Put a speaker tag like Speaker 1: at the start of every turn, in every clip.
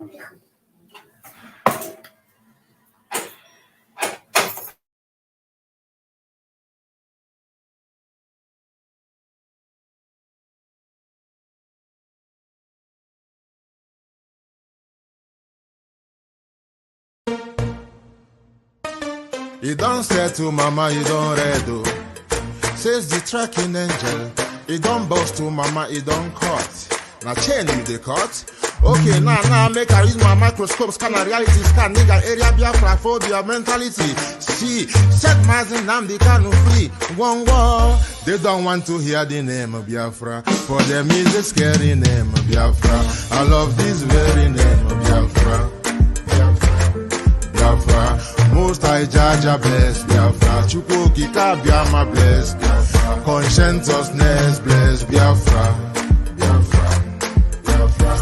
Speaker 1: You don't say to mama, you don't read. Says the tracking angel. You don't boast to mama, you don't cut. Now chain you the cut. Okay, now make I use my microscope, scan a reality, scan nigga area Biafra phobia mentality. See, set my name, they can't free. One war. They don't want to hear the name of Biafra. For them is a scary name of Biafra. I love this very name of Biafra. Biafra. Most I judge a bless Biafra. Chukwuki Kabiama bless Biafra. Conscientiousness bless Biafra.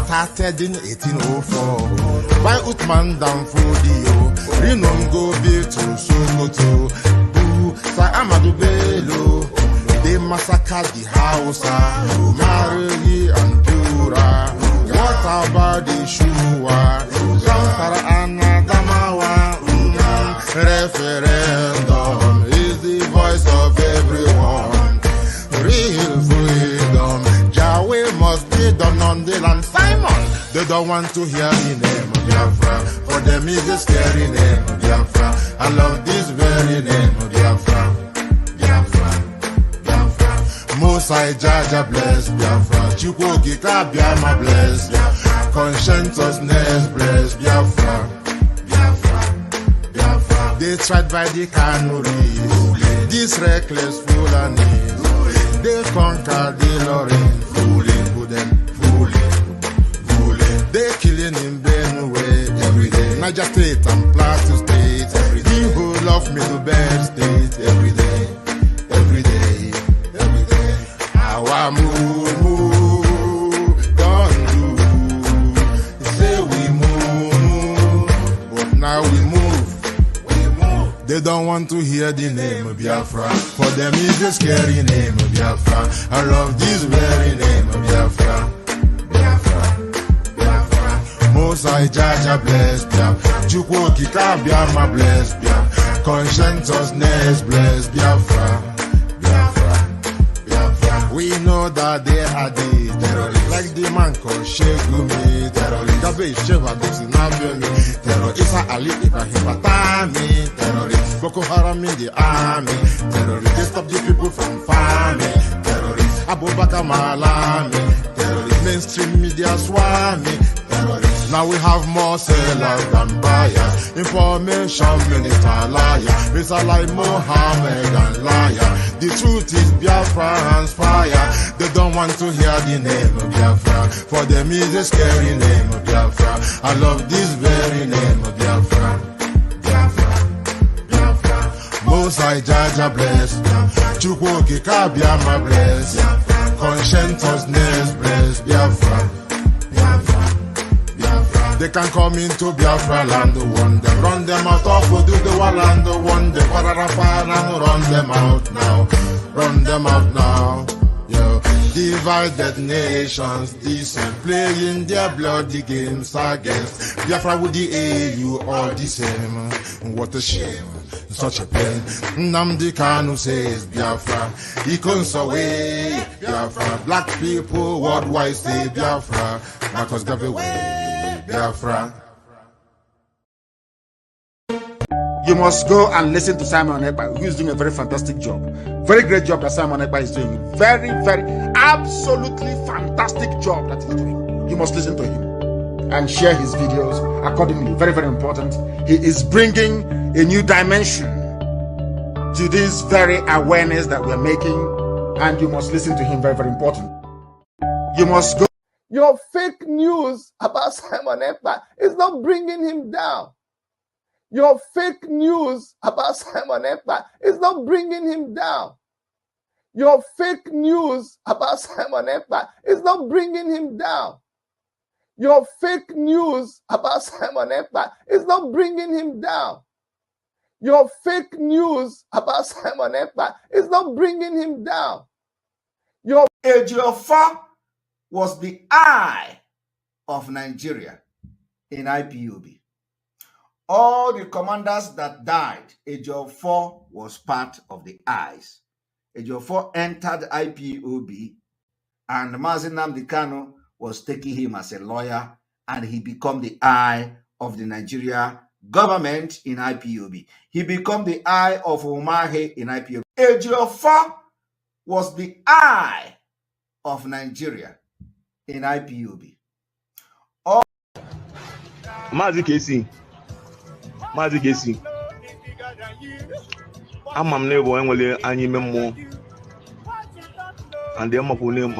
Speaker 1: Started in 1804 by Uthman Danfodio. Rinom go be to Sokoto. Sa Amadou Bello. They massacred the Hausa, Marili and Pura. What about the Shua? Zamfara and Adamawa. Referendum is the voice of everyone. Real freedom. Yahweh must be done on the land. Simon, they don't want to hear the name of Biafra. For them is a scary name of Biafra. I love this very name of Biafra. Biafra, Biafra. Mosai Jaja bless Biafra. Chukwuki Kabiama bless Biafra. Conscientiousness bless Biafra. Biafra, Biafra. They tried by the canories. This reckless Fulanis. They conquered the Lorraine. They killing in Benue every day. Niger State and Plateau State every day. People love me to bed state every day, every day, every day. Our move, don't do. They say we move, but now we move. They don't want to hear the name of Biafra. For them is a scary name of Biafra. I love this very name of Biafra. Mosai Jaja bless Biafra. Chukwuki Kabiama bless Biafra. Conscientiousness bless Biafra. Biafra, Biafra. We know that they are the terrorists. Like the man called Shegumi terrorist. Gabe Sheva Dosinabiomi terrorist. Isa Ali Ibrahim Batami terrorist. Boko Haram in the army terrorist. They stop the people from farming terrorist. Abubakar Malami terrorist. Mainstream media swami terrorist. Now we have more sellers than buyers. Information minister liar. Mr. like Mohammed and liar. The truth is Biafra's fire. They don't want to hear the name of Biafra. For them is a scary name of Biafra. I love this very name of Biafra. Biafra, Biafra. Mosai Jaja bless Biafra. Chukwuki Kabiama bless Biafra. Conscientiousness bless Biafra. They can come into Biafra land, one them run them out of do the land, one them and run them out now, run them out now. Yo, divided nations, decent, playing their bloody games against Biafra with the AU all the same. What a shame, such a pain. Nnamdi Kanu says Biafra, he comes away Biafra. Black people worldwide say Biafra, Marcus gave away. Biafra.
Speaker 2: You must go and listen to Simon Ekpa, who is doing a very fantastic job. Very great job that Simon Ekpa is doing. Very, very, absolutely fantastic job that he's doing. You must listen to him and share his videos accordingly. Very, very important. He is bringing a new dimension to this very awareness that we're making, and you must listen to him. Very, very important. You must go.
Speaker 3: Your fake news about Simon Ekpa is not bringing him down. Your fake news about Simon Ekpa is not bringing him down. Your fake news about Simon Ekpa is not bringing him down. Your fake news about Simon Ekpa is not bringing him down. Your fake news about Simon Ekpa is not bringing him down. Your
Speaker 4: Ejiofor was the eye of Nigeria. in IPOB. All the commanders that died, Ejiofor was part of the eyes. Ejiofor entered IPOB, and Mazi Nnamdi Kanu was taking him as a lawyer, and he became the eye of the Nigeria government in IPOB. He became the eye of Umahi in IPOB. Ejiofor was the eye of Nigeria in IPOB.
Speaker 5: Mazi Kesi. Amam nebo enwele anyi memo. And them up name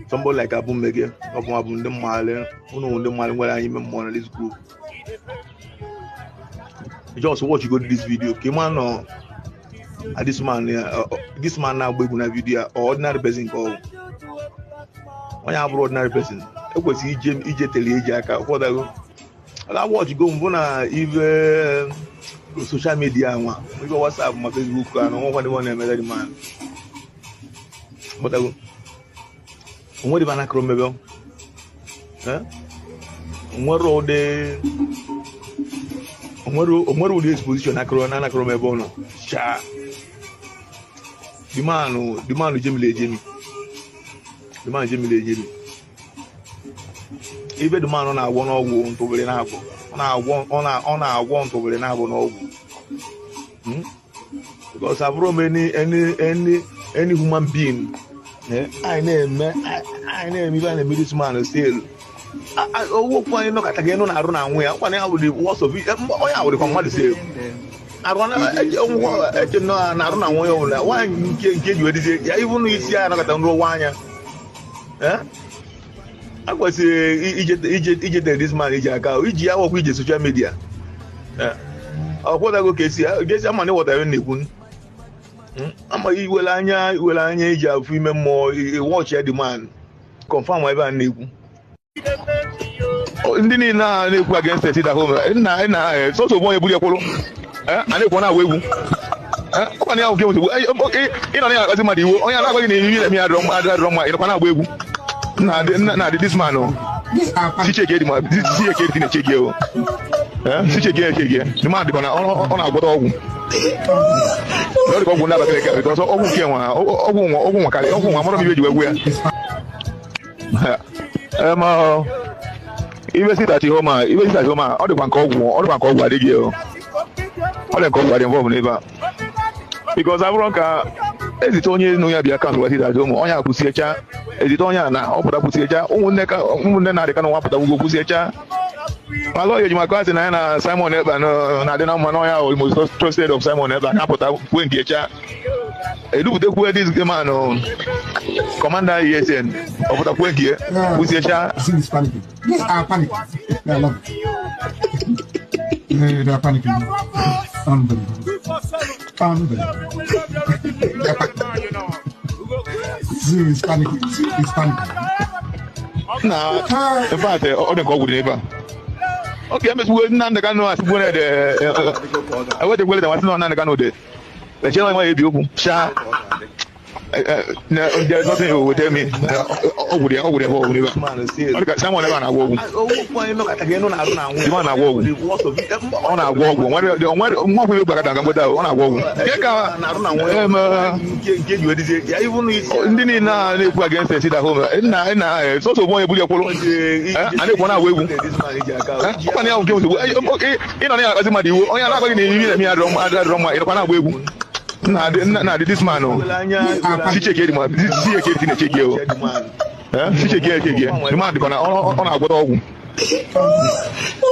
Speaker 5: somebody like Abu Mege, Abu the Male, who know the Male where I am on this group. You just watch you go to this video. Came on this man now going a video or ordinary person call. When you have ordinary person, it was EJ Telejaka. What I watch go even social media, we go WhatsApp, my Facebook, and one another man. But what if I not remember? What road the exposition? I can't remember. No, cha. The man Jimmy. Even the man on our one or one to be on our one to be no. Because I've run any human being. I name even a middleman still. I walk one look at again on Aruna and where one hour the worst of it. I would come to say. I want to know Aruna why you get you even if you are not a wine. I was this man, I work with social media. What I go see, I guess I'm what I need. I'm a will age of women more, watch the man, confirm whatever need. Oh, indeed, now they go against it at home. And so one of Bulia Polo, and they want to wait. Okay, you know, as a matter, only I'm going to me. I don't want to this man. She check it, my check it, check you. She check it, the man on our bottom. Not go never because all came even see that home, even that home, all the one called what they give. All the call involved never. Because I'm wrong. Is it only no ya be account what it at home? On ya pusicha. Is it on ya na? Opera pusicha. Then I can want to go pusicha. My lawyer, my cousin, and Simon Ebba, no, I don't know, Manoya, almost trusted of Simon Ebba, and I put out when get ya. I do the way this man, Commander ESN, of the point here, who's your child?
Speaker 6: This panicking. Yes, I panic. I love it. They are panicking. Unbelievable. It's panicking. It's panicking.
Speaker 5: Nah, in fact, all the call with neighbor. Okay, I'm just waiting on the canoe. I wait to wait. I want to know on the canoe. The channel might be open. No, there's nothing you will tell me. Someone ever I walk. Again on I walk. What back at on I walk. Even now they go against the city home. And so one Bulia Polo. I don't want to okay, you know, as a matter, only I'm not going to me. Nah, this man, she check it, man. She check it in a check you. She check it, the man on our bottom.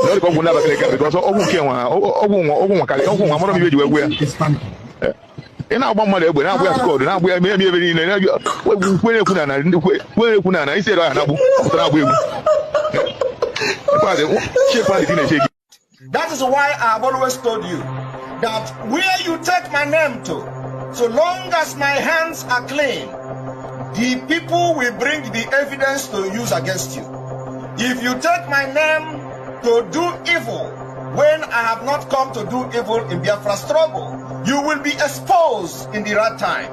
Speaker 5: Not go never take because all came on, one of you were. And now, one mother, when I was called, now we are maybe where Kunana, he said,
Speaker 4: that is why I've always told you that where you take my name to, so long as my hands are clean, the people will bring the evidence to use against you. If you take my name to do evil, when I have not come to do evil in Biafra struggle, you will be exposed in the right time.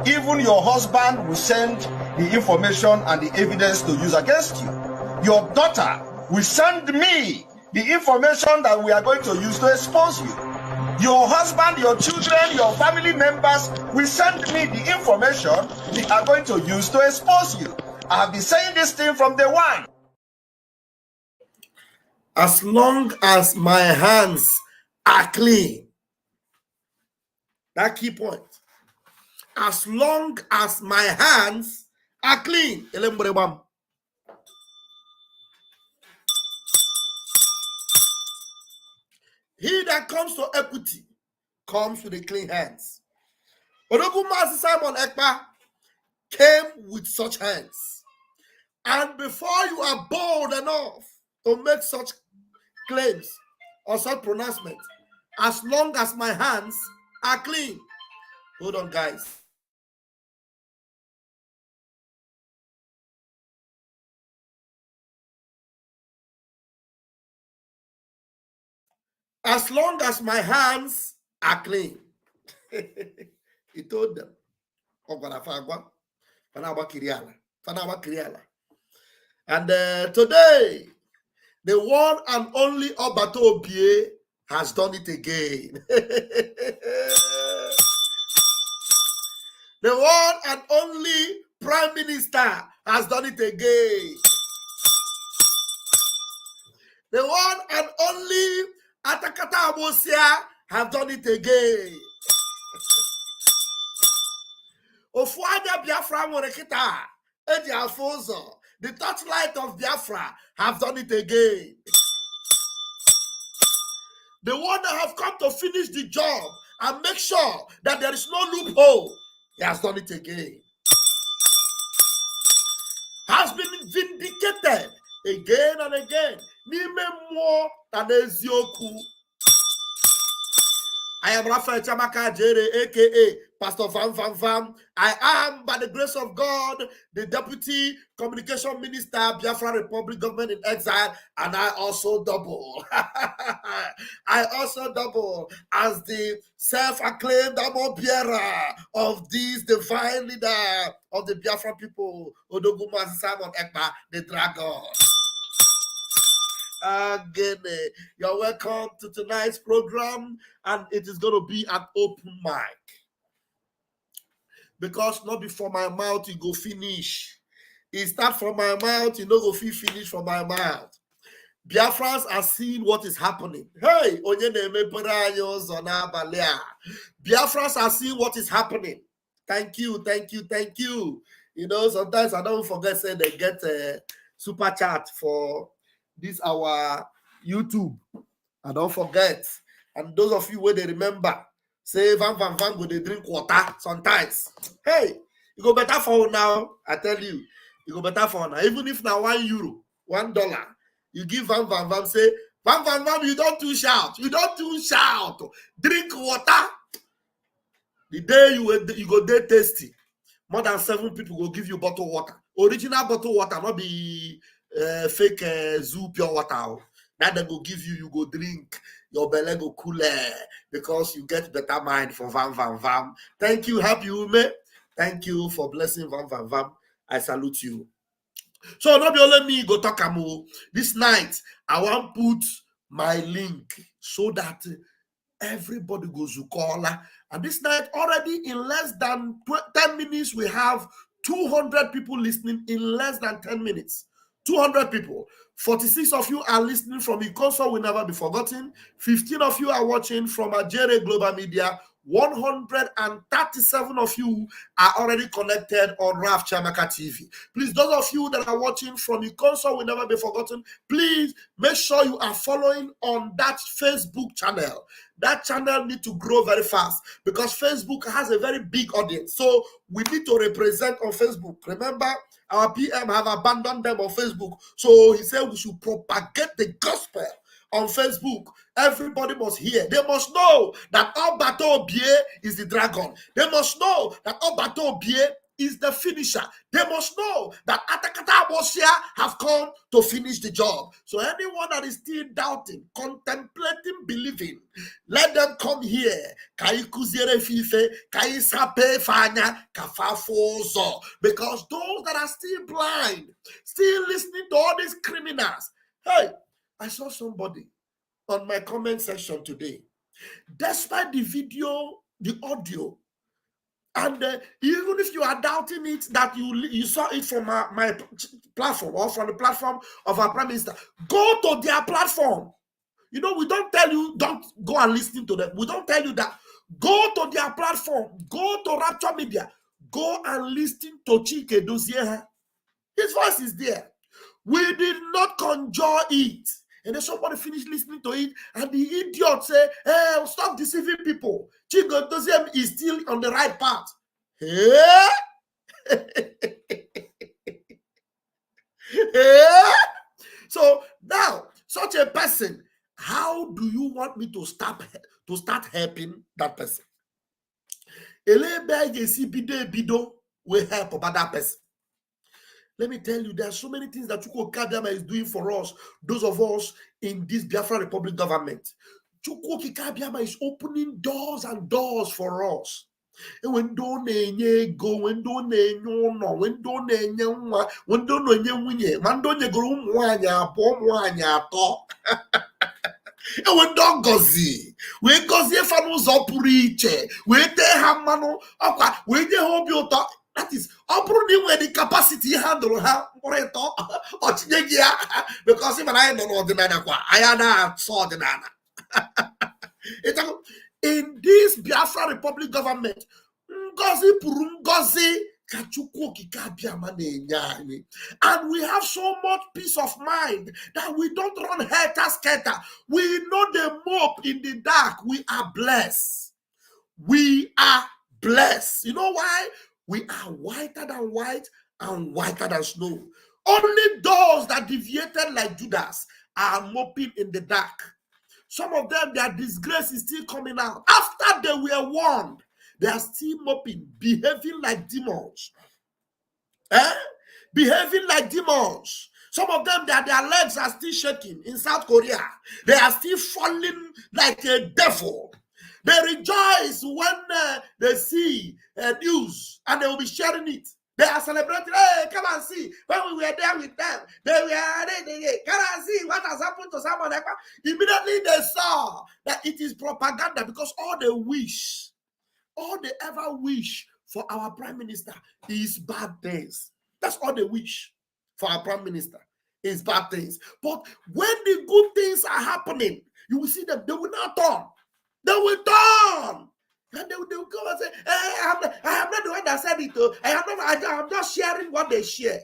Speaker 4: Even your husband will send the information and the evidence to use against you. Your daughter will send me the information that we are going to use to expose you. Your husband, your children, your family members will send me the information we are going to use to expose you. I have been saying this thing from day one.
Speaker 7: As long as my hands are clean. That key point. As long as my hands are clean. He that comes to equity comes with a clean hands. Master Simon Ekpa came with such hands. And before you are bold enough to make such claims or such pronouncement, as long as my hands are clean. Hold on, guys. As long as my hands are clean. He told them. And today, the one and only Obata Obie has done it again. The one and only Prime Minister has done it again. The one and only Atakata Abosia have done it again. Ofuanya Biafra Morekita, Edi Alfonso, the torchlight of Biafra have done it again. The one that have come to finish the job and make sure that there is no loophole, he has done it again. Has been vindicated again and again. Nime more than Ezioku. I am Raphael Chamaka Jere, aka Pastor Vam Vam Vam. I am, by the grace of God, the Deputy Communication Minister, Biafra Republic Government in Exile, and I also double. I also double as the self-acclaimed bearer of this divine leader of the Biafra people, Odoguma Simon Ekpa, the dragon. Again, you're welcome to tonight's program, and it is going to be an open mic. Because not before my mouth, you go finish. It start from my mouth, you know, go finish from my mouth. Biafrans are seeing what is happening. Hey, Biafrans are seeing what is happening. Thank you, thank you, thank you. You know, sometimes I don't forget, say they get a super chat for this our YouTube. I don't forget. And those of you where they remember, say Van go they drink water sometimes. Hey, you go better for now. I tell you, you go better for now. Even if now €1, $1, you give Van say Van, you don't too shout. You don't too shout. Drink water. The day you go there tasty. More than 7 people will give you bottled water. Original bottled water, not be fake zoo pure water. That they go give you go drink. Your belly go cooler because you get better mind for Vam. Thank you, happy Ume. Thank you for blessing Vam. I salute you. So not be only me go talk amo. This night I want put my link so that everybody goes to call. And this night already in less than 10 minutes we have 200 people listening in less than 10 minutes. 200 people. 46 of you are listening from Ikonso Will Never Be Forgotten. 15 of you are watching from Ajere Global Media. 137 of you are already connected on Raf Chamaka TV. Please, those of you that are watching from Ikonso Will Never Be Forgotten, please make sure you are following on that Facebook channel. That channel needs to grow very fast because Facebook has a very big audience. So we need to represent on Facebook. Remember, our PM have abandoned them on Facebook. So he said we should propagate the gospel on Facebook. Everybody must hear. They must know that Obata Obie is the dragon. They must know that Obata Obie is the finisher. They must know that Atakata Abosia have come to finish the job. So anyone that is still doubting, contemplating, believing, let them come here. Because those that are still blind, still listening to all these criminals. Hey, I saw somebody on my comment section today. Despite the video, the audio, and even if you are doubting it, that you saw it from my platform or from the platform of our Prime Minister, go to their platform. You know, we don't tell you, don't go and listen to them. We don't tell you that. Go to their platform. Go to Rapture Media. Go and listen to Chike Dozier. His voice is there. We did not conjure it. And then somebody finished listening to it, and the idiot say, hey, stop deceiving people. Chike Dozier is still on the right path. Hey? Hey? So now, such a person, how do you want me to start helping that person? Bido will help about that person. Let me tell you, there are so many things that Chukwu Kikabiyama is doing for us, those of us in this Biafra Republic government. Chukwu Kikabiyama is opening doors and doors for us. When don't go, when don't no, when don't nwa, when don't winye, man don't go mwanya, po mwanya to. And when don't gozi, we gozi fanu zopuriche, we te hamano, okay, we de hobioto. That is, where the capacity handle her or because even I don't know the nana, I saw the nana. In this Biafra Republic government, Ngozi Purungozi and we have so much peace of mind that we don't run helter-skelter. We know the mope in the dark. We are blessed. We are blessed. You know why? We are whiter than white and whiter than snow. Only those that deviated like Judas are moping in the dark. Some of them, their disgrace is still coming out. After they were warned, they are still moping, behaving like demons. Behaving like demons. Some of them, their legs are still shaking in South Korea. They are still falling like a devil. They rejoice when they see news and they will be sharing it. They are celebrating. Hey, come and see. When we were there with them, they come and see what has happened to someone. Immediately they saw that it is propaganda, because all they ever wish for our Prime Minister is bad things. That's all they wish for our Prime Minister is bad things. But when the good things are happening, you will see them. They will not turn. They will turn. And they will come and say, hey, I am not the one that said it. I'm just sharing what they share.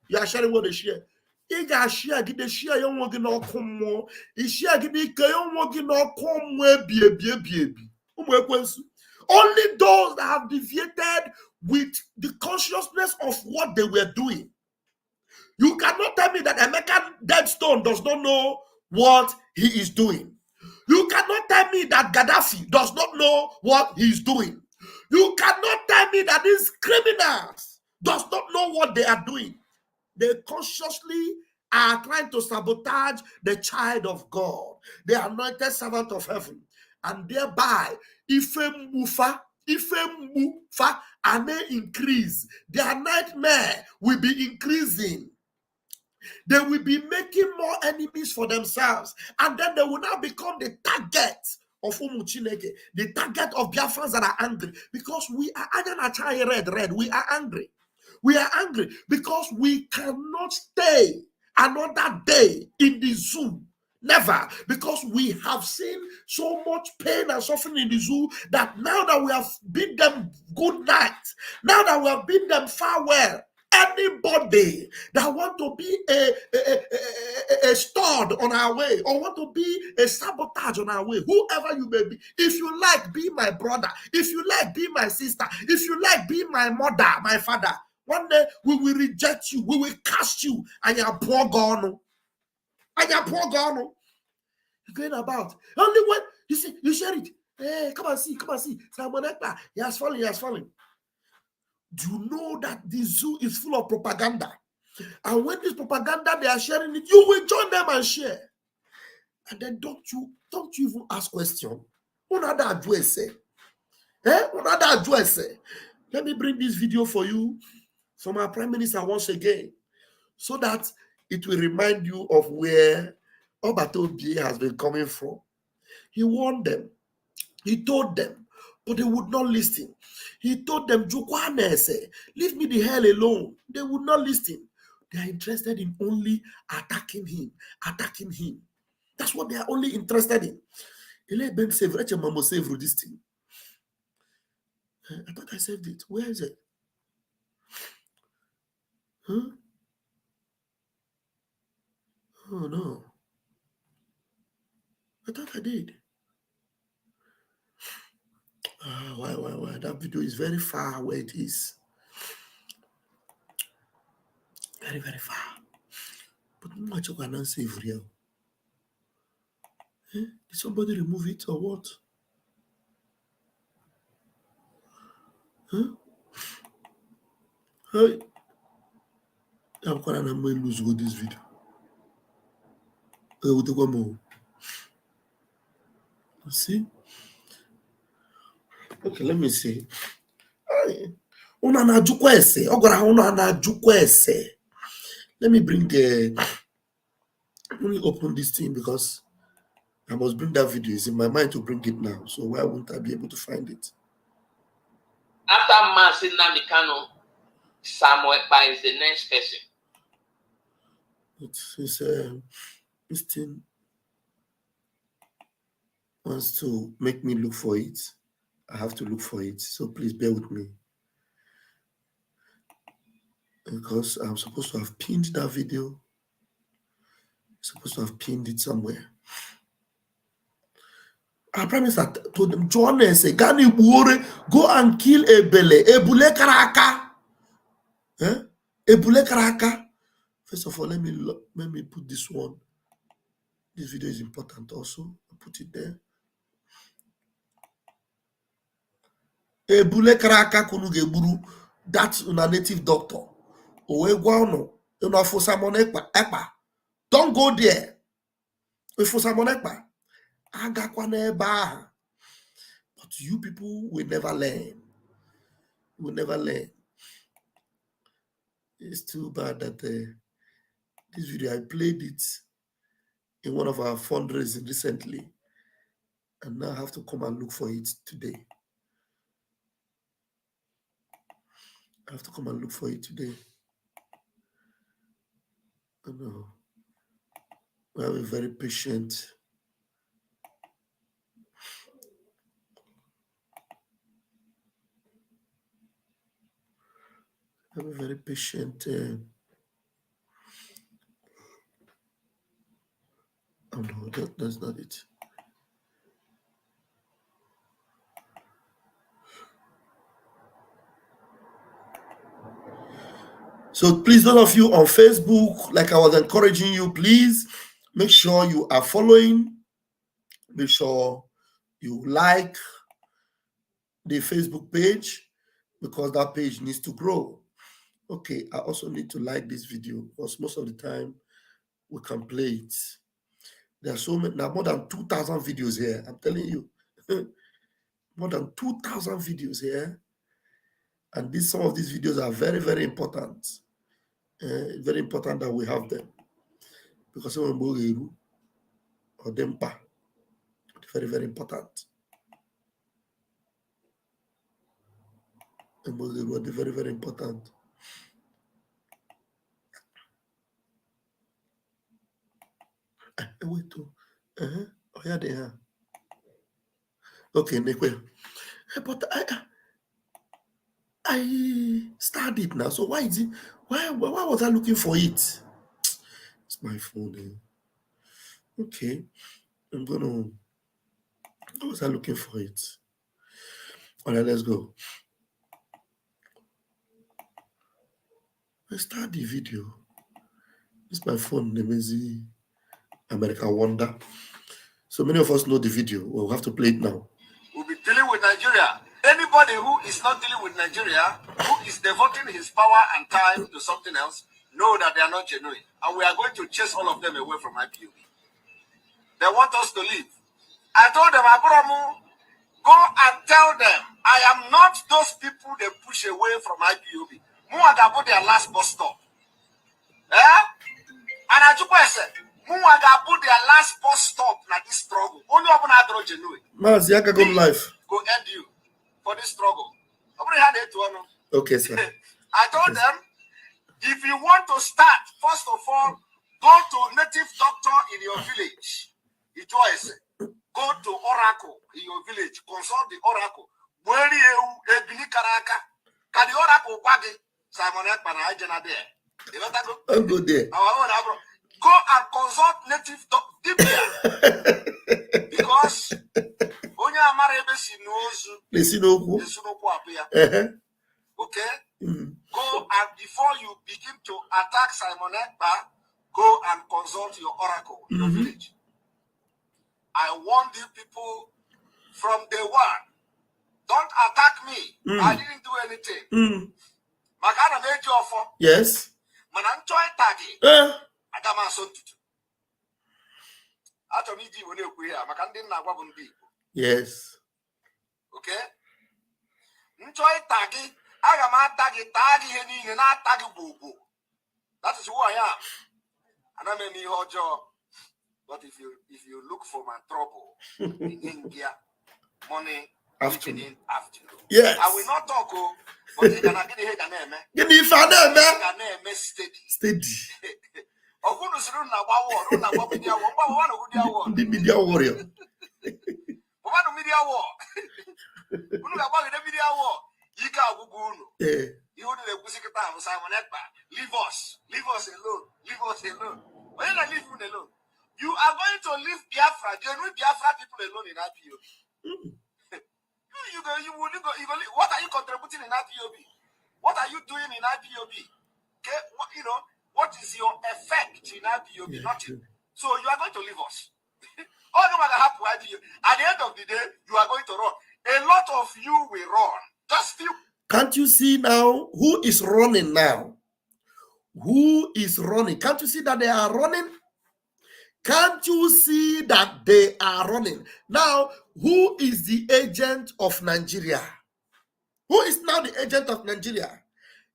Speaker 7: You are sharing what they share. You guys share, get the share, you won't get no come more. You share, get the you won't get no come more, baby. Only those that have deviated with the consciousness of what they were doing. You cannot tell me that American Deadstone does not know what he is doing. You cannot tell me that Gaddafi does not know what he's doing. You cannot tell me that these criminals does not know what they are doing. They consciously are trying to sabotage the child of God, the anointed servant of heaven, and thereby, if mufa, and they increase, their nightmare will be increasing. They will be making more enemies for themselves, and then they will now become the target of Umuchineke, the target of Biafrans that are angry, because we are red. We are angry. We are angry because we cannot stay another day in the zoo. Never, because we have seen so much pain and suffering in the zoo that now that we have bid them good night, now that we have bid them farewell, anybody that want to be a stud on our way or want to be a sabotage on our way, whoever you may be, if you like, be my brother. If you like, be my sister. If you like, be my mother, my father. One day we will reject you. We will cast you, and you're poor gone. And you're poor gone. You're going about only when you see you share it. Hey, come and see. Simon Ekpa, he has fallen. Do you know that the zoo is full of propaganda? And when this propaganda they are sharing it, you will join them and share. And then don't you even ask question. Let me bring this video for you from our Prime Minister once again, so that it will remind you of where Obata Obie has been coming from. He warned them. He told them, but they would not listen. He told them, leave me the hell alone. They would not listen. They are interested in only attacking him. That's what they are only interested in. This thing. I thought I saved it. Where is it? Huh? Oh no. I thought I did. Why? That video is very far where it is. Very, very far. But much of an save real. Did somebody remove it or what? Huh? Hey. I'm going to lose this video. See? Okay, let me see. Let me bring let me open this thing because I must bring that video. It's in my mind to bring it now. So why won't I be able to find it?
Speaker 8: After Marcin Namikano, Samuel Ekpa is the next person.
Speaker 7: This thing wants to make me look for it. I have to look for it. So please bear with me. Because I'm supposed to have pinned that video. I'm supposed to have pinned it somewhere. I promise that told them, John say, Gani Buore, go and kill Ebele. Ebule Karaka. Ebule Karaka. First of all, let me put this one. This video is important also. I'll put it there. Ebule Karaka Kunugeburu. That's a native doctor. Oweguano. You know, for Simon Ekpa. Don't go there. For Simon Ekpa. But you people will never learn. Will never learn. It's too bad that this video, I played it in one of our fundraising recently, and now I have to come and look for it today. I have to come and look for it today. I know. We have a very patient. I'm a very patient. Oh no, that's not it. So please, those of you on Facebook, like I was encouraging you, please make sure you are following. Make sure you like the Facebook page because that page needs to grow. Okay, I also need to like this video because most of the time we can play it. There are so many, now more than 2,000 videos here. I'm telling you, more than 2,000 videos here. And some of these videos are very, very important. Very important that we have them. Because someone or Dempa, very, very important. And very, very important. Wait, oh yeah, they are. Okay, but I studied now. So why is it? Why was I looking for it? It's my phone. Okay, why was I looking for it? All right, let's go. I start the video. It's my phone, Nemezi American Wonder. So many of us know the video. We'll have to play it now.
Speaker 8: We'll be dealing with Nigeria. Anybody
Speaker 7: Anybody who is not dealing with Nigeria, who is devoting his power and time to something else, know that they are not genuine. And we are going to chase all of them away from IPOB. They want us to leave. I told them, Aburamu, go and tell them, I am not those people they push away from IPOB. Muagabu their last bus stop. Eh? And I said, Muagabu their last bus stop na this struggle. Only open adro genuine.
Speaker 2: Mas yaka go life.
Speaker 7: Go end you for this struggle.
Speaker 2: Okay, sir.
Speaker 7: I told them, if you want to start, first of all, go to native doctor in your village. Go to Oracle in your village. Consult the Oracle. Where you can the Oracle baggy Simon Ekpa na Ajana there. You know that go?
Speaker 2: Go there.
Speaker 7: Go and consult native doctor. Because onye amara ebe si n'ozu. Okay? Go and before you begin to attack Simon Ekpa, go and consult your oracle in your village. I warned you people from day one. Don't attack me. I didn't do anything. Makana made you for.
Speaker 2: Yes.
Speaker 7: Mananchoi tagi. Adama sontutu. Atomiji wone okuya. Makandi na gwabundi.
Speaker 2: Yes.
Speaker 7: Okay? Nchoi tagi. Agama tagi heni na tagi bubu. That is who I am. And I'm a hojo. But if you look for my trouble in India, money afternoon.
Speaker 2: Yes.
Speaker 7: I will not talk, but you cannot get a name.
Speaker 2: Give me father,
Speaker 7: man. Steady.
Speaker 2: Steady.
Speaker 7: The
Speaker 2: media warrior.
Speaker 7: Media war. Media war. You can't go. You want to go Simon Ekpa. Leave us alone. Leave us alone. Why don't I leave you alone? You are going to leave Biafra, genuine Biafra people alone in IPOB. What are you contributing in IPOB? What are you doing in IPOB? Okay, what is your effect in IPOB? Nothing. So you are going to leave us. All no matter how IPOB. At the end of the day, you are going to run. A lot of you will run. Just few.
Speaker 2: Can't you see now who is running now? Who is running? Can't you see that they are running? Can't you see that they are running? Now, who is the agent of Nigeria? Who is now the agent of Nigeria?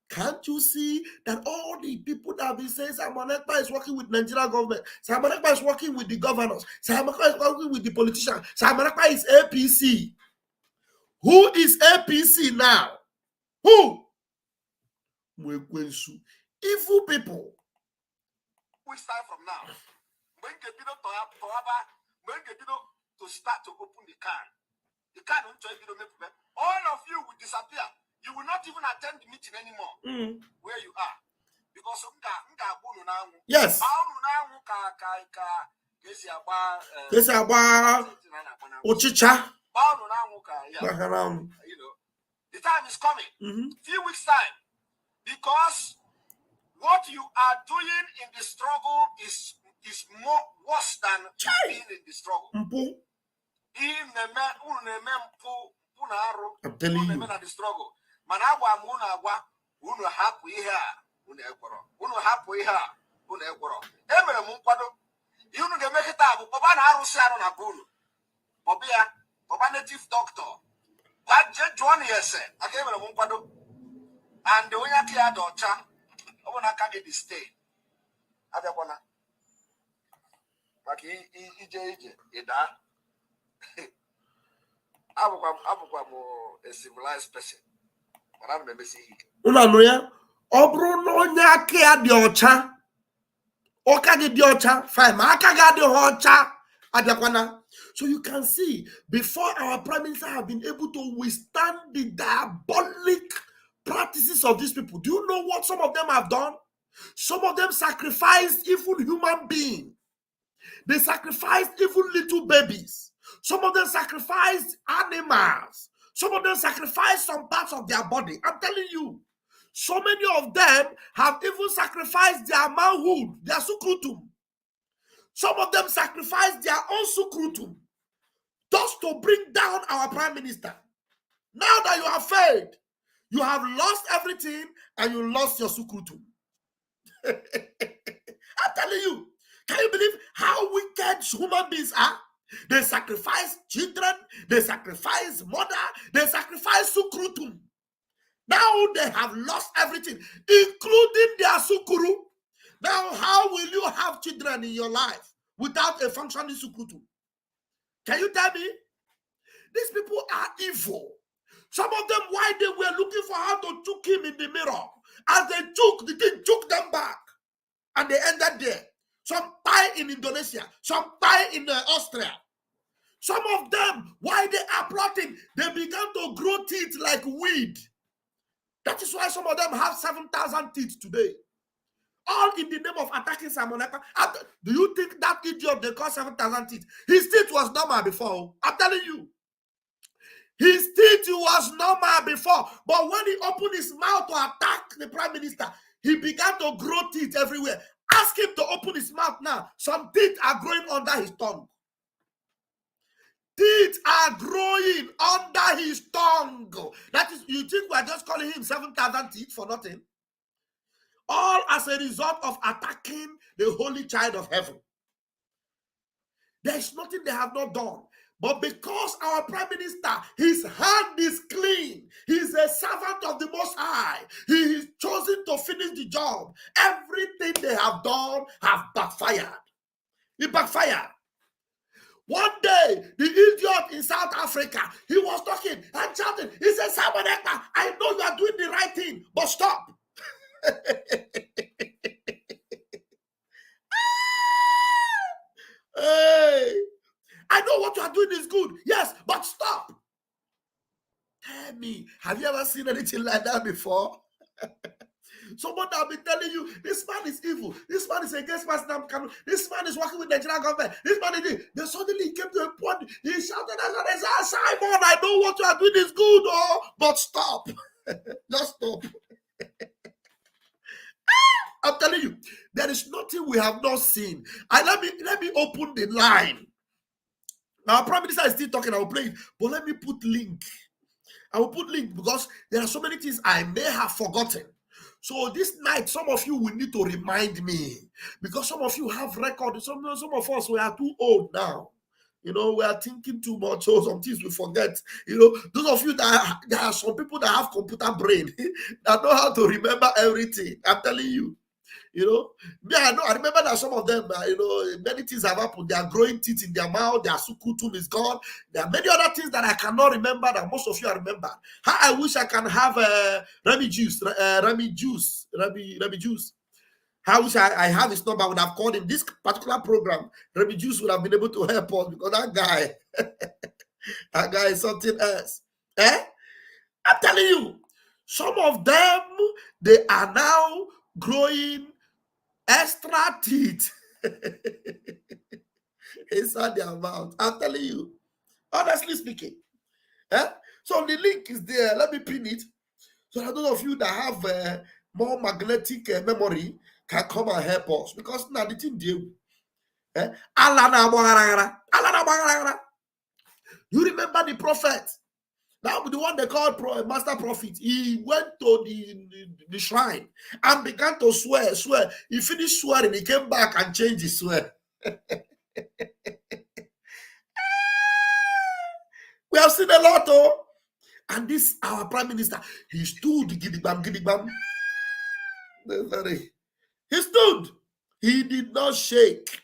Speaker 2: Can't you see that all the people that have been saying Simon Ekpa is working with Nigeria government, Simon Ekpa is working with the governors, Simon Ekpa is working with the politicians, Simon Ekpa is APC. Who is APC now? Who? Evil people.
Speaker 7: We start from now. When the people to start to open the can all of you will disappear. You will not even attend the meeting anymore where you are. Because
Speaker 2: yes. Ochicha.
Speaker 7: The time is coming. Few weeks time. Because what you are doing in the struggle is more worse than being in the struggle.
Speaker 2: I'm telling you.
Speaker 7: The struggle. Managwa unu hapu ihe unu ekworo. Unu hapu ihe unu ekworo. Emere m nkwado. Unu ga-emekita abụ baba na arụsị arụ na bunu. Baba native doctor. But je join yese. Aka emere m nkwado. And onye aka ya dị ọcha. Ọ bụ na aka gị dị stay. Abịakwana. Maka ije ịda. Abụkwa m a civilized person.
Speaker 2: Ya ọ bụrụ na onye aka ya dị ọcha ọka gị dị ọcha fine ma aka gị adịghị ọcha abịakwana. So you can see before our prime minister have been able to withstand the diabolic practices of these people. Do you know what some of them have done? Some of them sacrificed even human beings. They sacrificed even little babies. Some of them sacrificed animals. Some of them sacrificed some parts of their body. I'm telling you, so many of them have even sacrificed their manhood, their sukrutum. Some of them sacrificed their own sukrutum just to bring down our prime minister.
Speaker 7: Now that you have failed, you have lost everything and you lost your sukrutum. I'm telling you, can you believe how wicked human beings are? They sacrifice children, they sacrifice mother, they sacrifice sukrutum. Now they have lost everything, including their sukuru. Now, how will you have children in your life without a functioning sukrutum? Can you tell me? These people are evil. Some of them, why they were looking for how to choke him in the mirror. As they choke, the thing took them back. And they ended there. Some die in Indonesia. Some die in Austria. Some of them, while they are plotting, they began to grow teeth like weed. That is why some of them have 7,000 teeth today. All in the name of attacking Simon Ekpa. Do you think that idiot they call 7,000 teeth? His teeth was normal before. I'm telling you. His teeth was normal before. But when he opened his mouth to attack the prime minister, he began to grow teeth everywhere. Ask him to open his mouth now. Some teeth are growing under his tongue. Teeth are growing under his tongue. That is, you think we are just calling him 7,000 teeth for nothing? All as a result of attacking the holy child of heaven. There is nothing they have not done. But because our prime minister, his hand is clean. He is a servant of the Most High. He is chosen to finish the job. Everything they have done have backfired. It backfired. One day, the idiot in South Africa, he was talking and shouting. He said, Simon Ekpa, I know you are doing the right thing, but stop. Hey, I know what you are doing is good. Yes, but stop. Tell me, have you ever seen anything like that before? Someone that will be telling you, this man is evil. This man is against Pastor Kanu. This man is working with the Nigerian government. This man is this. Then suddenly he came to a point. He shouted, Simon, I know what you are doing is good, but stop. Just stop. I'm telling you, there is nothing we have not seen. And let me open the line. Now, our Prime Minister is still talking. I will play it, but let me put link. I will put link because there are so many things I may have forgotten. So this night, some of you will need to remind me because some of you have record. Some of us, we are too old now. You know, we are thinking too much, so some things we forget. You know, those of you there are some people that have computer brain that know how to remember everything. I'm telling you. You know, I remember that some of them, many things have happened. They are growing teeth in their mouth. Their sukutum is gone. There are many other things that I cannot remember that most of you are remember. How I wish I can have Remy Juice. How wish I have his number. I would have called him. This particular program, Remy Juice would have been able to help us because that guy is something else. I'm telling you, some of them, they are now growing extra teeth inside their mouth. I'm telling you, honestly speaking. So the link is there. Let me pin it. So that those of you that have more magnetic memory can come and help us. Because now the thing deal. You remember the prophet? Now, the one they called Master Prophet, he went to the shrine and began to swear. He finished swearing, he came back and changed his swear. We have seen a lot, and this, our Prime Minister, he stood, gidigbam. He stood. He did not shake.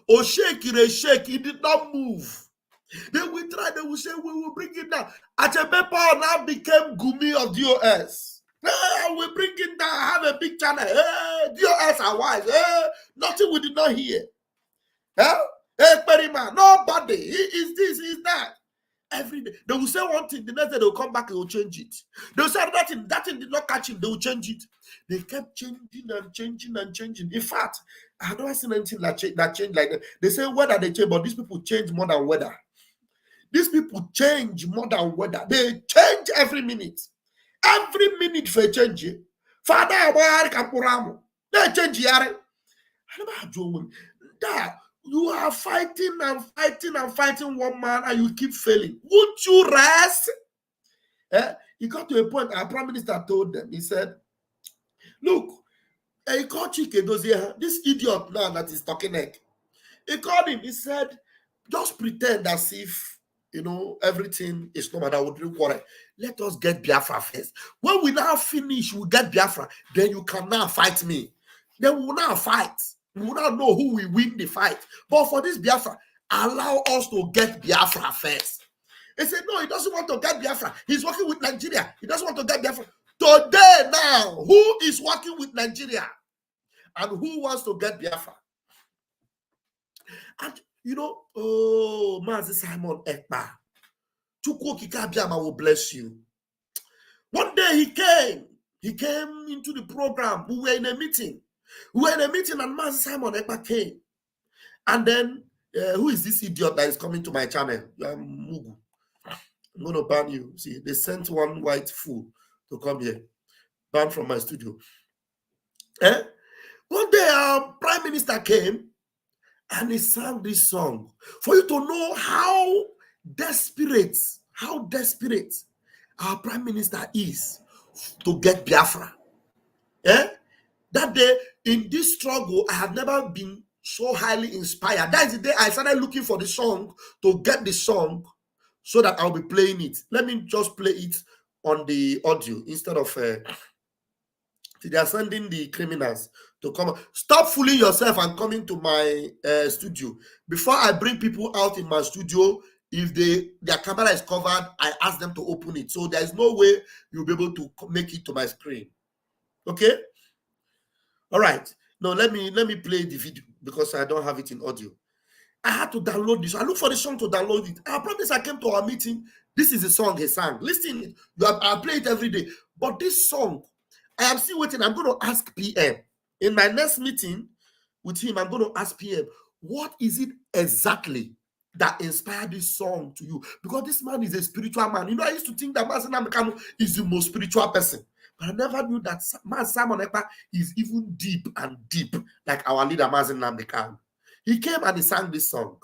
Speaker 7: Or shake, he did not move. They will try, they will say, we will bring it down. Achebepa now became Gumi of DOS. We bring it down, have a big channel. DOS are wise. Nothing we did not hear. Ekperima, nobody. He is this, he is that. Every day. They will say one thing, the next day they will come back, they will change it. They will say that thing did not catch him, they will change it. They kept changing and changing. In fact, I have never seen anything that changed like that. They say weather they change, but these people change more than weather. These people change more than weather. They change every minute. Every minute for change. Father, they change. You are fighting one man and you keep failing. Won't you rest? He got to a point, our prime minister told them, he said, look, he called Chike Dozie, this idiot now that is talking neck. He called him, he said, just pretend as if, everything is normal, that would drink water. Let us get Biafra first. When we now finish, we get Biafra, then you can now fight me. Then we will now fight. We will now know who will win the fight. But for this Biafra, allow us to get Biafra first. He said, no, he doesn't want to get Biafra. He's working with Nigeria. He doesn't want to get Biafra. Today now, who is working with Nigeria? And who wants to get Biafra? And Mazi Simon Ekpa, Chukwu Okike Abiama will bless you. One day he came into the program. We were in a meeting. And Mazi Simon Ekpa came. And then, who is this idiot that is coming to my channel? Mugu. I'm going to ban you. See, they sent one white fool to come here. Banned from my studio. One day, our prime minister came and he sang this song for you to know how desperate our prime minister is to get Biafra. That day, in this struggle, I have never been so highly inspired. That is the day I started looking for the song to get the song so that I'll be playing it. Let me just play it on the audio instead of... they are sending the criminals to come. Stop fooling yourself and coming to my studio. Before I bring people out in my studio, if their camera is covered, I ask them to open it. So there is no way you'll be able to make it to my screen. Okay? All right. Now let me play the video because I don't have it in audio. I had to download this. I look for the song to download it. I promise I came to our meeting. This is the song he sang. Listen, I play it every day. But this song, I am still waiting. I'm going to ask PM. In my next meeting with him, I'm going to ask PM, what is it exactly that inspired this song to you? Because this man is a spiritual man. I used to think that Mazi Nnamdi is the most spiritual person. But I never knew that Simon Ekpa is even deep and deep, like our leader Mazi Nnamdi. He came and he sang this song.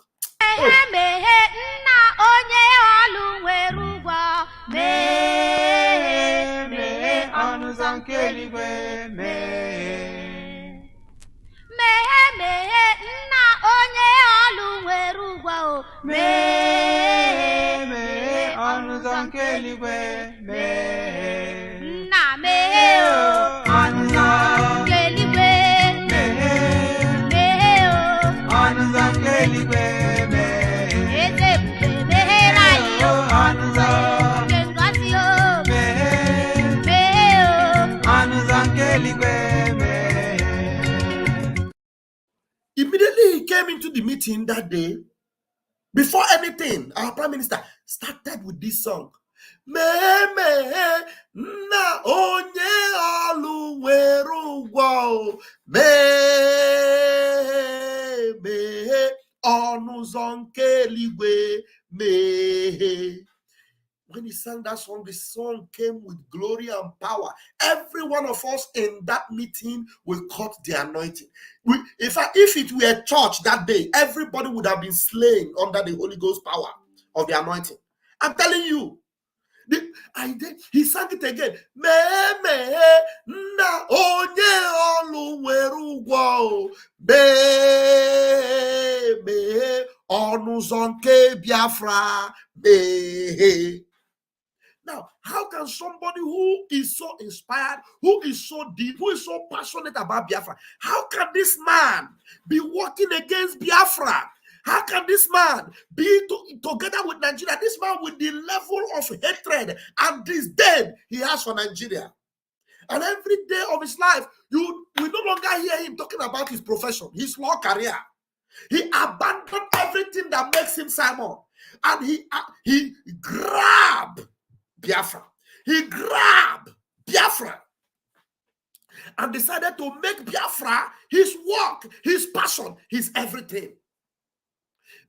Speaker 7: Immediately he came into the meeting that day. Before anything, our prime minister started with this song. Me na onye olu weru wo me onu zonke ligwe me. When he sang that song, the song came with glory and power. Every one of us in that meeting will caught the anointing. If it were a church that day, everybody would have been slain under the Holy Ghost power of the anointing. I'm telling you. He sang it again. Me na onye olu weru wo me onu zonke Biafra me. Now, how can somebody who is so inspired, who is so deep, who is so passionate about Biafra, how can this man be working against Biafra? How can this man be together with Nigeria? This man with the level of hatred and disdain he has for Nigeria. And every day of his life, we no longer hear him talking about his profession, his law career. He abandoned everything that makes him Simon. And he grabbed Biafra. He grabbed Biafra and decided to make Biafra his work, his passion, his everything.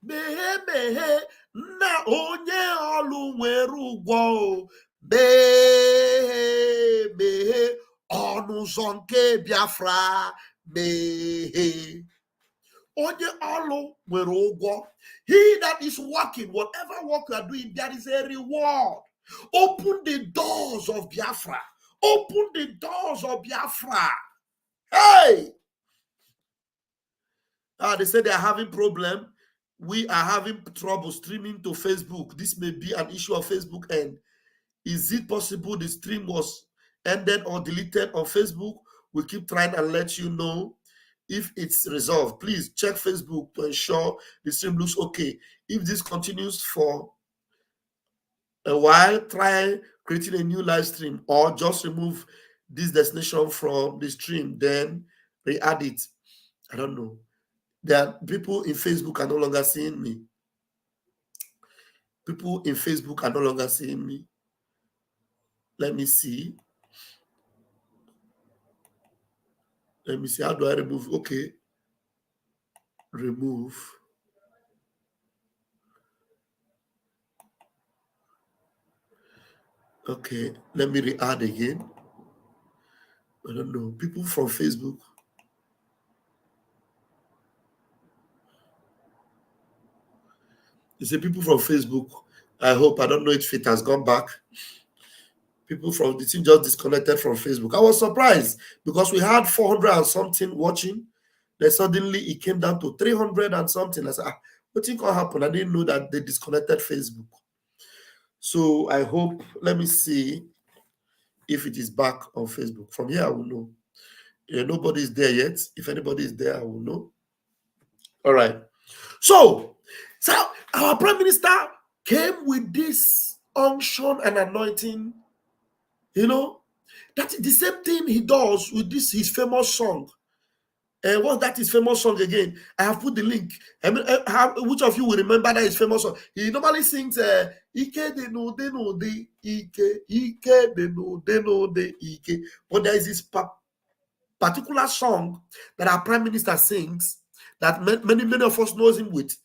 Speaker 7: Na onye olu weru wo onu zonke Biafra onye olu weru wo. He that is working, whatever work you are doing, there is a reward. Open the doors of Biafra. Open the doors of Biafra. Hey! They say they are having problem. We are having trouble streaming to Facebook. This may be an issue of Facebook end. Is it possible the stream was ended or deleted on Facebook? We'll keep trying and let you know if it's resolved. Please check Facebook to ensure the stream looks okay. If this continues for a while, try creating a new live stream or just remove this destination from the stream, then re-add it. I don't know. There are people in Facebook are no longer seeing me. People in Facebook are no longer seeing me. Let me see. Let me see. How do I remove? Okay. Remove. Okay. Let me re-add again. I don't know. People from Facebook. You say people from Facebook. I hope. I don't know if it has gone back. People from the team just disconnected from Facebook. I was surprised because we had 400 and something watching. Then suddenly it came down to 300 and something. I said, what think will happen? I didn't know that they disconnected Facebook. So I hope, let me see if it is back on Facebook. From here, I will know. Nobody is there yet. If anybody is there, I will know. All right. So our Prime Minister came with this unction and anointing. That is the same thing he does with this his famous song. What's that his famous song again? I have put the link. Which of you will remember that his famous song? He normally sings Ike de no de no de Ike de no de Ike. But there is this particular song that our Prime Minister sings that many of us knows him with.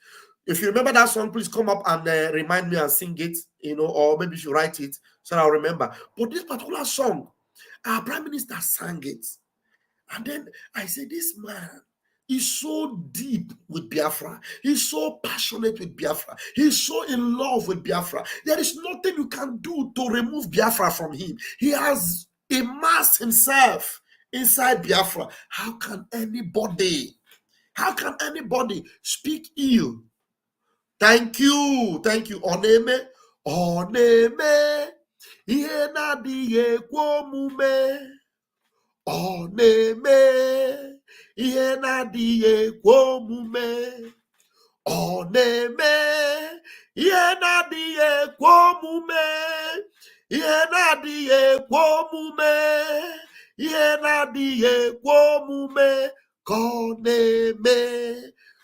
Speaker 7: If you remember that song, please come up and remind me and sing it, or maybe you write it so I'll remember. But this particular song, our Prime Minister sang it. And then I said, this man is so deep with Biafra. He's so passionate with Biafra. He's so in love with Biafra. There is nothing you can do to remove Biafra from him. He has immersed himself inside Biafra. How can anybody speak ill? Thank you. Oneme. Ihe na-adịghị ekwe omume. Oneme. Ihe na-adịghị ekwe omume. Oneme. Ihe na-adịghị ekwe omume. Ihe na-adịghị ekwe omume. Ihe na-adịghị ekwe omume. Koneme.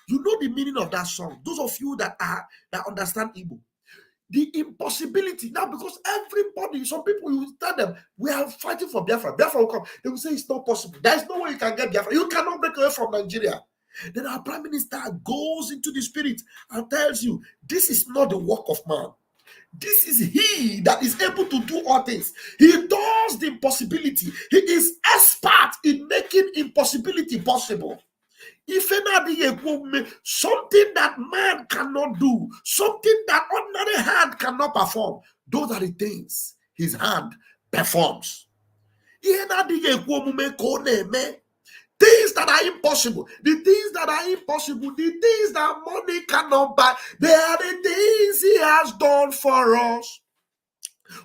Speaker 7: You know the meaning of that song. Those of you that understand Igbo. The impossibility. Now, because everybody, some people, you tell them, we are fighting for Biafra. Biafra will come. They will say it's not possible. There is no way you can get Biafra. You cannot break away from Nigeria. Then our Prime Minister goes into the spirit and tells you, this is not the work of man. This is he that is able to do all things. He does the impossibility. He is expert in making impossibility possible. Something that man cannot do, something that ordinary hand cannot perform, those are the things his hand performs. Things that are impossible, the things that money cannot buy, they are the things he has done for us.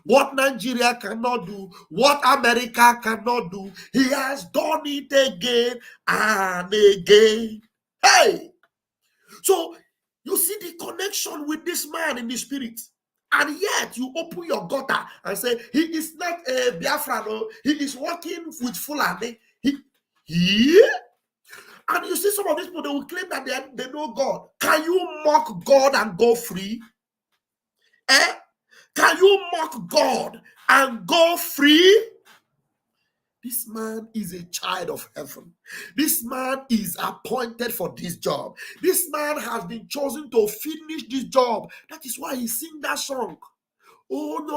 Speaker 7: What Nigeria cannot do, what America cannot do, he has done it again and again. Hey! So, you see the connection with this man in the spirit. And yet, you open your gutter and say, he is not a Biafran, no. He is working with Fulani. And you see some of these people, they will claim that they know God. Can you mock God and go free? Can you mock God and go free? This man is a child of heaven. This man is appointed for this job. This man has been chosen to finish this job. That is why he sings that song. I'm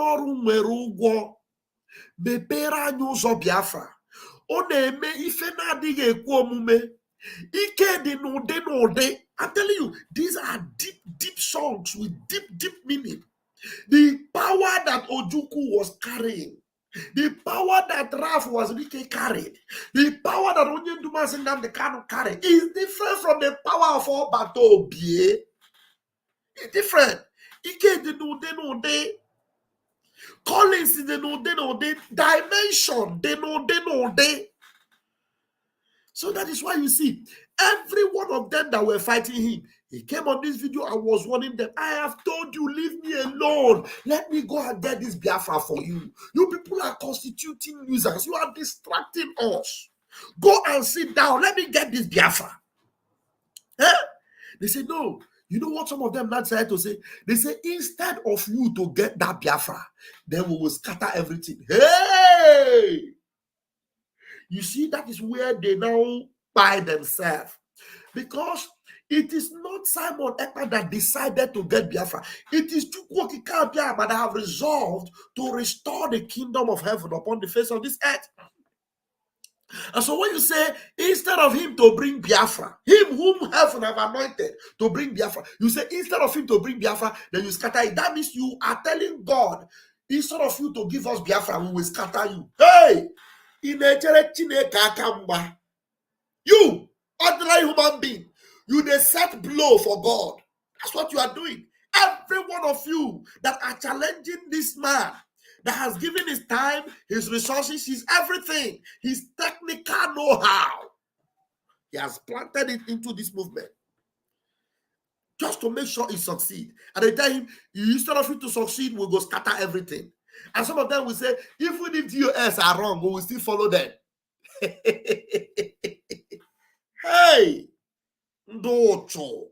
Speaker 7: telling you, these are deep songs with deep meaning. The power that Ojukwu was carrying, the power that Raf was really carried, the power that Onyenduma Nnamdi Kanu carried is different from the power of Obata Obie. It's different. Ike de no de. Collins is the no de. Dimension de no de. So that is why you see every one of them that were fighting him. He came on this video and was warning them. I have told you, leave me alone. Let me go and get this Biafra for you. You people are constituting nuisance. You are distracting us. Go and sit down. Let me get this Biafra. Eh? They said, no. You know what some of them not tried to say? They say, instead of you to get that Biafra, then we will scatter everything. Hey! You see, that is where they now buy themselves. Because it is not Simon Ekpa that decided to get Biafra. It is Chukwu Biafra that have resolved to restore the kingdom of heaven upon the face of this earth. And so when you say, instead of him to bring Biafra, him whom heaven have anointed to bring Biafra, you say, instead of him to bring Biafra, then you scatter it. That means you are telling God, instead of you to give us Biafra, we will scatter you. Hey! You, ordinary human being, you they set blow for God. That's what you are doing. Every one of you that are challenging this man that has given his time, his resources, his everything, his technical know-how, he has planted it into this movement just to make sure he succeed. And they tell him, instead of you to succeed, we'll go scatter everything. And some of them will say, even if DOS are wrong, we will still follow them. Hey, Ndocho.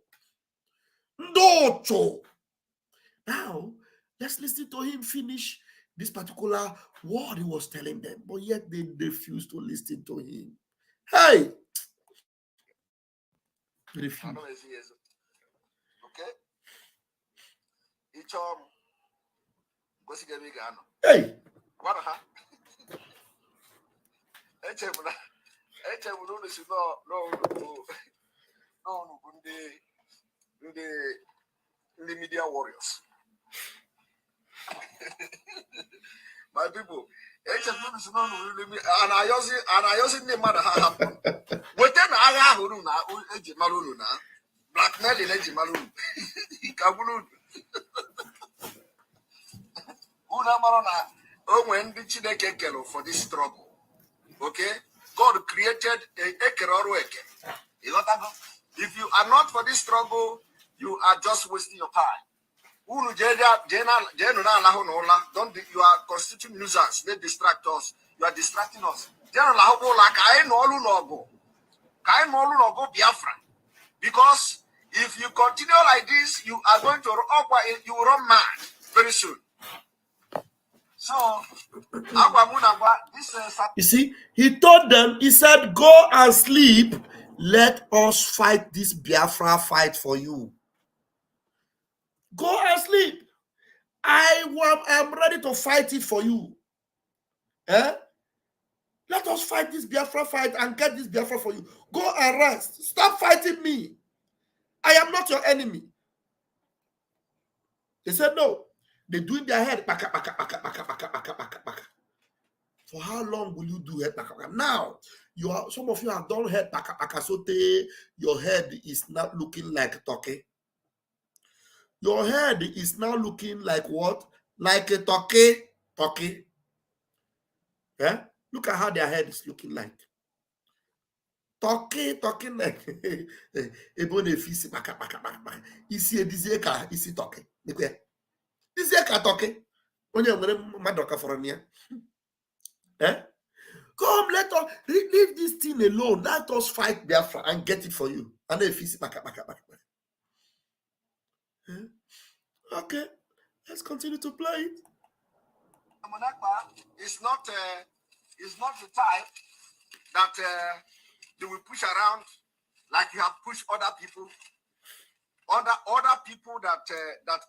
Speaker 7: Now, let's listen to him finish this particular word he was telling them, but yet they refused to listen to him. Hey, refuse.
Speaker 9: Okay.
Speaker 7: Hey.
Speaker 9: The media warriors. My people, and I also name matter happen. What then I have na blackmail in Ejimalun. Kabulu. When the Chineke kelo for this struggle. Okay? God created a kerorweke. If you are not for this struggle, you are just wasting your time. Don't you are constituting nuisance. They distract us. You are distracting us. Because if you continue like this, you are going to you will run mad very soon. So,
Speaker 7: you see, he told them, he said, go and sleep. Let us fight this Biafra fight for you. Go and sleep. I am ready to fight it for you. Eh? Let us fight this Biafra fight and get this Biafra for you. Go and rest. Stop fighting me. I am not your enemy. They said no. They do in their head. For how long will you do head? Now, some of you have done head. Your head is not looking like turkey. Your head is now looking like what? Like a turkey. Yeah? Look at how their head is looking like. Turkey like ebone fisi isi edizieka isi turkey. Dizieka turkey. Onye nwere madoka for me. Eh? Come, let us leave this thing alone. Let us fight Biafra and get it for you. And then fisi Okay, let's continue to play it.
Speaker 9: It's not the type that they will push around like you have pushed other people. Other people that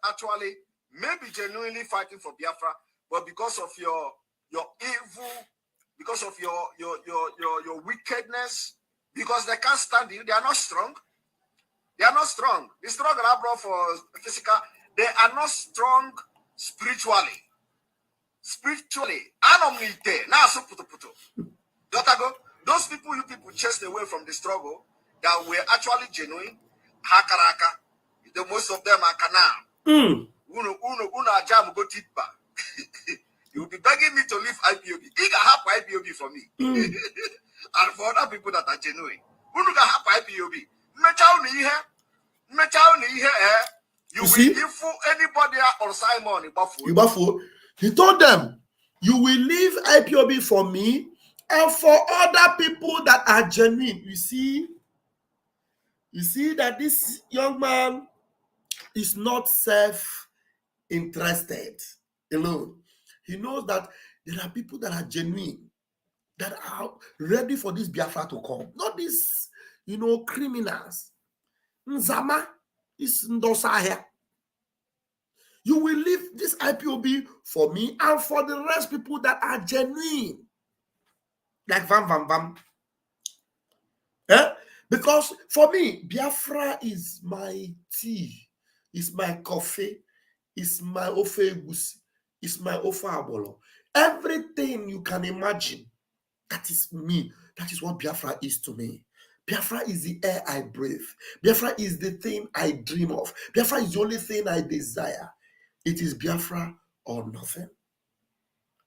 Speaker 9: actually may be genuinely fighting for Biafra, but because of your evil, because of your wickedness, because they can't stand you, they are not strong. They are not strong. The struggle I brought for physical, they are not strong spiritually. Anomite. Now so puto. Dotago, those people you people chased away from the struggle that were actually genuine, hakaraka. The most of them are canal. Uno ajam go tipa. You will be begging me to leave IPOB. You can have IPOB for me. And for other people that are genuine. Uno can have IPOB. You will give anybody or Simon
Speaker 7: Ibafu. He told them, you will leave IPOB for me and for other people that are genuine. You see that this young man is not self-interested alone. He knows that there are people that are genuine, that are ready for this Biafra to come. Not these, criminals. Nzama is Ndosahia. You will leave this IPOB for me and for the rest people that are genuine. Like Vam. Because for me, Biafra is my tea, is my coffee, is my ofe egusi, is my ofe abolo. Everything you can imagine, that is me. That is what Biafra is to me. Biafra is the air I breathe. Biafra is the thing I dream of. Biafra is the only thing I desire. It is Biafra or nothing.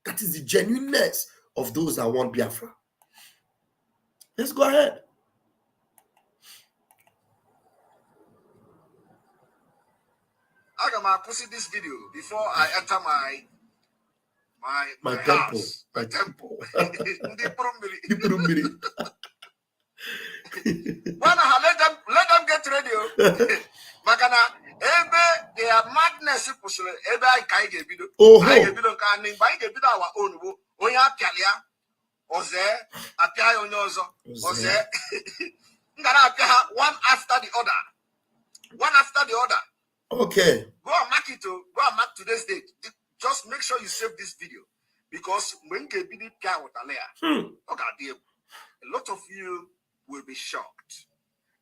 Speaker 7: That is the genuineness of those that want Biafra. Let's go ahead.
Speaker 9: I'm gonna post this video before I enter my house, my temple. Let them get ready. Makana they are madness. Ebe I can't get video. I get video can buy get video our own. Oya pialia. Oze apia onyozo. Oze. Ngara apia one after the other. One after the other.
Speaker 7: Okay.
Speaker 9: Go and mark it. Go and mark today's date. Just make sure you save this video because when you be the okay, a lot of you will be shocked.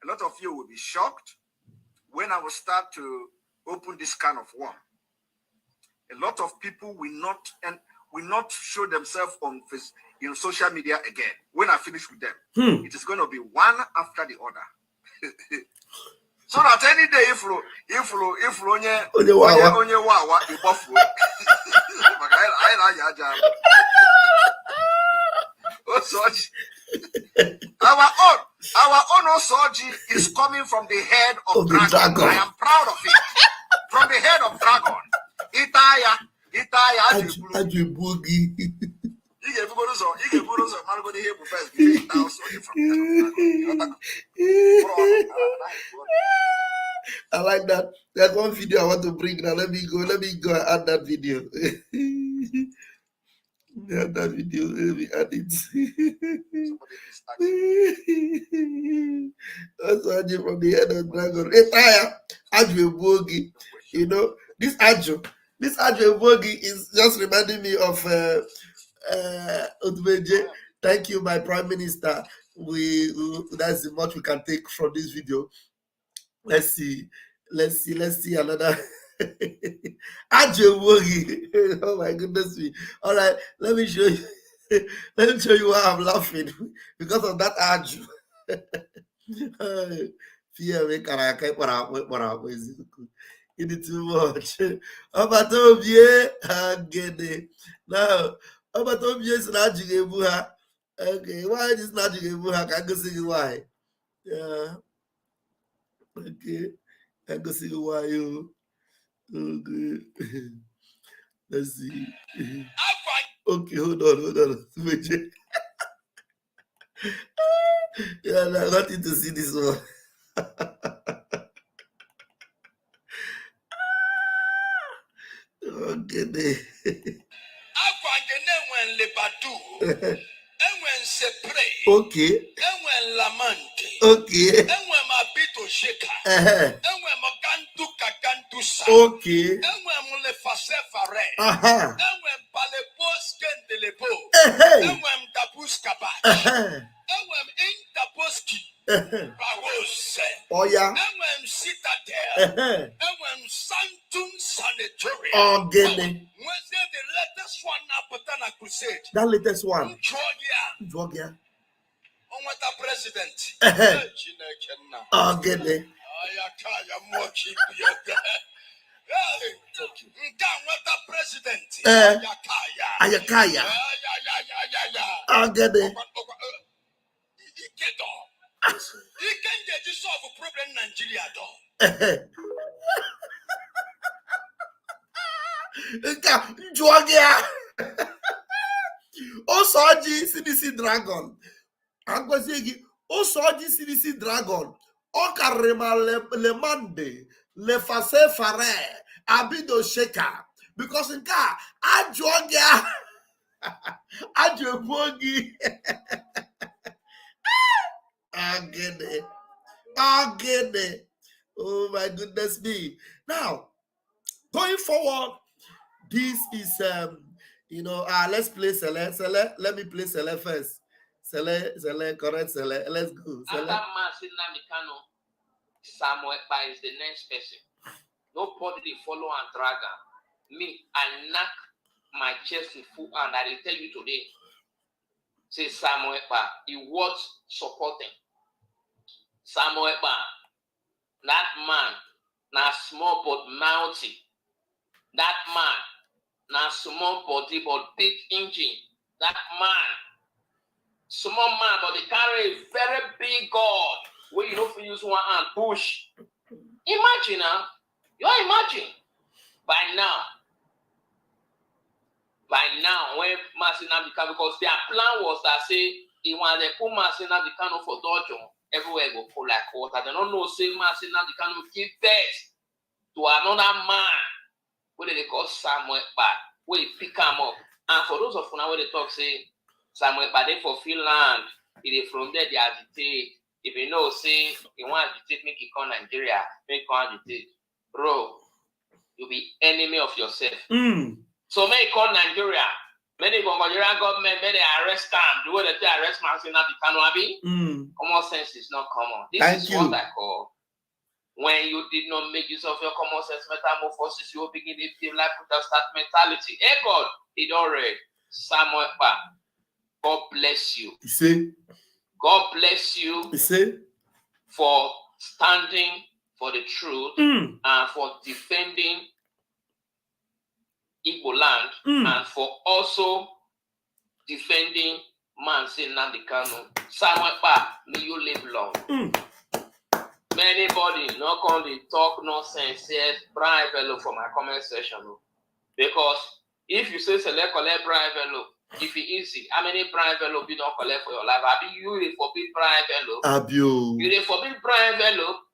Speaker 9: A lot of you will be shocked when I will start to open this kind of one. A lot of people will not show themselves on social media again. When I finish with them, it is going to be one after the other. So that any day if onye wawa ibofu. Our own Osoji is coming from the head of dragon. I am proud of it. From the head of dragon. Itaya
Speaker 7: Ajubugi. I like that. There's one video I want to bring now. Let me go and add that video. Add that video. Let me add it. That's Ajo from the head of dragon. Ajo Bogi. This Ajo Bogi is just reminding me of Odbeje. Thank you, my Prime Minister. That's the much we can take from this video. Let's see another Ajo Bogi. Oh my goodness me. All right, let me show you. Let me show you why I'm laughing because of that Ajo. It is too much. Obata Obie again. Now, Obata Obie is not Jigebuha. Okay, why is not Jigebuha? Can I go see why? Yeah. Okay, I go see why you. Okay. Let's see. Okay, hold on. Yeah, I wanted to see this one. Okay. Okay. Okay. Okay. Oh yeah.
Speaker 9: Santum Sanatoria.
Speaker 7: Ogene.
Speaker 9: Where's the latest one now, Patana Crusade?
Speaker 7: That latest one.
Speaker 9: Georgia. On what the president?
Speaker 7: Ogene. Ayakaya. Ogene.
Speaker 9: He can get to solve a problem in Nigeria, though.
Speaker 7: Georgia. Osoji CDC Dragon. Agwazigi. Osoji CDC Dragon. Okarema le mande. Le fase fare. Abido sheka. Because in car. A Georgia. A Jobogi. Agene. Oh my goodness me. Now, going forward, this is let's play Sele. Let me play Sele first. Sele, correct Sele. Let's go.
Speaker 8: After Martin Namikano, Samuel Ekpa is the next person. Nobody follow and drag her. Me, I knock my chest with full hand. I will tell you today. Say Samuel Ekpa, he was supporting. Samuel Ekpa, that man, now small but mounty. That man, now small body but big engine. That man, small man but they carry a very big God where you don't use one hand push. Imagine now, you imagine by now when Masina become, because their plan was that say he wanted to put Masina Dikano for dojo. Everywhere go pull like water. They don't know say Masina Dikano give birth to another man. What they call Samuel Ekpa, where he pick him up. And for those of you now where they talk say Samuel Ekpa they for Finland, if they from there they agitate. If you know say you want to agitate, make it come Nigeria, make it agitate. Bro, you'll be enemy of yourself. So make it call Nigeria. Many Nigerian government, may they arrest them. The way they arrest Masina Dikano Abi. Common sense is not common. This is what I call when you did not make use of your common sense metamorphosis, you will begin to feel like start mentality. Hey God, he don't read. Samuel Ekpa, God bless you.
Speaker 7: You see?
Speaker 8: God bless you.
Speaker 7: You see?
Speaker 8: For standing for the truth and for defending Igbo land and for also defending Mansin Nandikano. Samuel Ekpa, may you live long. Anybody not going to talk nonsense here, Brian Velo for my comment section. Because if you say select collect Brian Velo, if it easy, how many Brian Velo you don't collect for your life? I be you they forbid Brian Velo. You they forbid Brian Velo.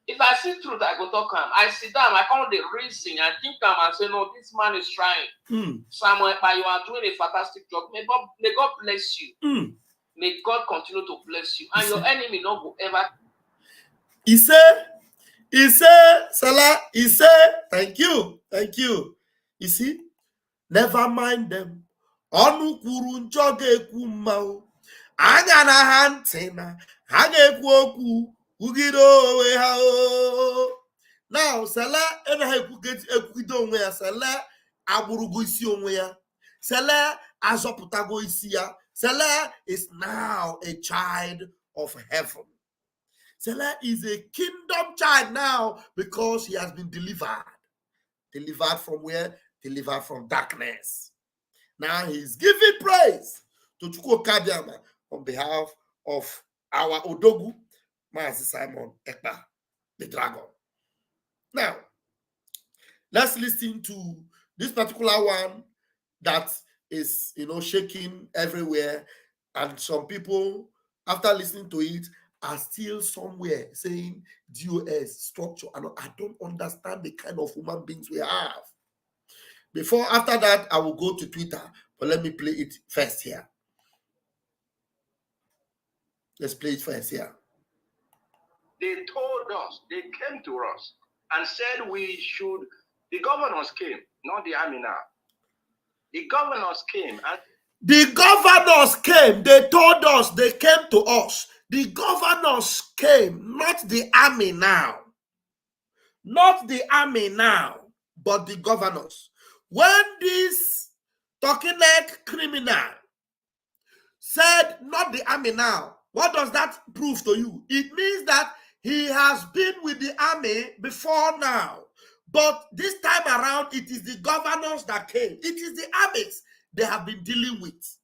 Speaker 8: If I see truth, I go talk him. I sit down, I come the reason, I think him and say, no, this man is trying. Samuel Ekpa, you are doing a fantastic job. May God bless you. May God continue to bless you. And your enemy not go ever.
Speaker 7: He said, Salah, he said, thank you. You see, never mind them. Onu kwuru njọ ga-ekwu mma. Anya na ha ntị na ha ga-ekwu okwu ugide onwe ha. Now, Salah enaghị ekwugide onwe ya. Salah agbụrụgo isi onwe ya. Salah azọpụtago isi ya. Salah is now a child of heaven. Salah is a kingdom child now because he has been delivered. Delivered from where? Delivered from darkness. Now he's giving praise to Chukwu Kabiama on behalf of our Odogu, Mazi Simon Ekpa, the dragon. Now, let's listen to this particular one that is, shaking everywhere. And some people, after listening to it, are still somewhere saying DOS structure. I don't understand the kind of human beings we have. After that, I will go to Twitter, but let me play it first here. Let's play it first here.
Speaker 10: They told us, they came to us and said the governors came, not the army now. The governors came.
Speaker 7: The governors came, they told us, they came to us. The governors came, not the army now. not the army now, but the governors. When this talking like criminal said not the army now, what does that prove to you? It means that he has been with the army before now. But this time around, it is the governors that came. It is the armies they have been dealing with.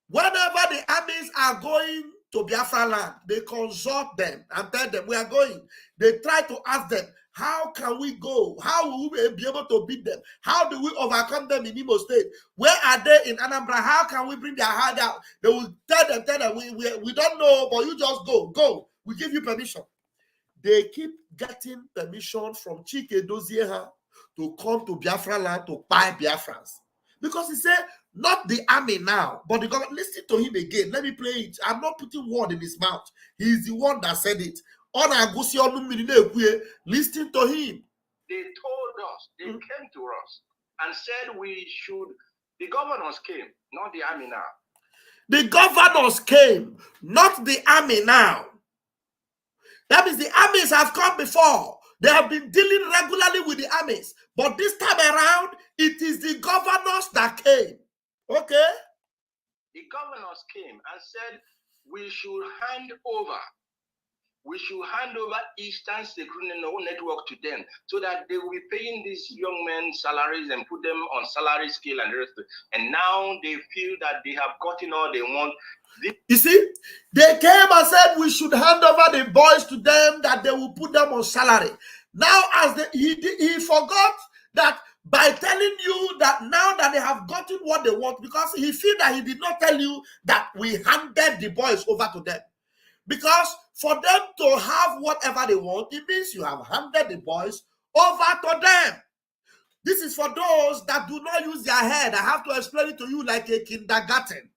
Speaker 7: Whenever the armies are going to Biafra land, they consult them and tell them, we are going. They try to ask them, how can we go? How will we be able to beat them? How do we overcome them in Imo State? Where are they in Anambra? How can we bring their heart out? They will tell them, we don't know, but you just go. We give you permission. They keep getting permission from Chike Dozieha to come to Biafra land to buy Biafrans. Because he said, not the army now, but the government. Listen to him again. Let me play it. I'm not putting word in his mouth. He's the one that said it. Listen to him.
Speaker 10: They told us, they came to us and said the governors came, not the army now.
Speaker 7: The governors came, not the army now. That means the armies have come before. They have been dealing regularly with the armies. But this time around, it is the governors that came. Okay?
Speaker 10: The governors came and said, we should hand over Eastern Security Network to them so that they will be paying these young men salaries and put them on salary scale and the rest. And now they feel that they have gotten all they want.
Speaker 7: You see, they came and said we should hand over the boys to them, that they will put them on salary. Now, he forgot that by telling you that now that they have gotten what they want, because he feel that he did not tell you that we handed the boys over to them. Because for them to have whatever they want, it means you have handed the boys over to them. This is for those that do not use their head. I have to explain it to you like a kindergarten.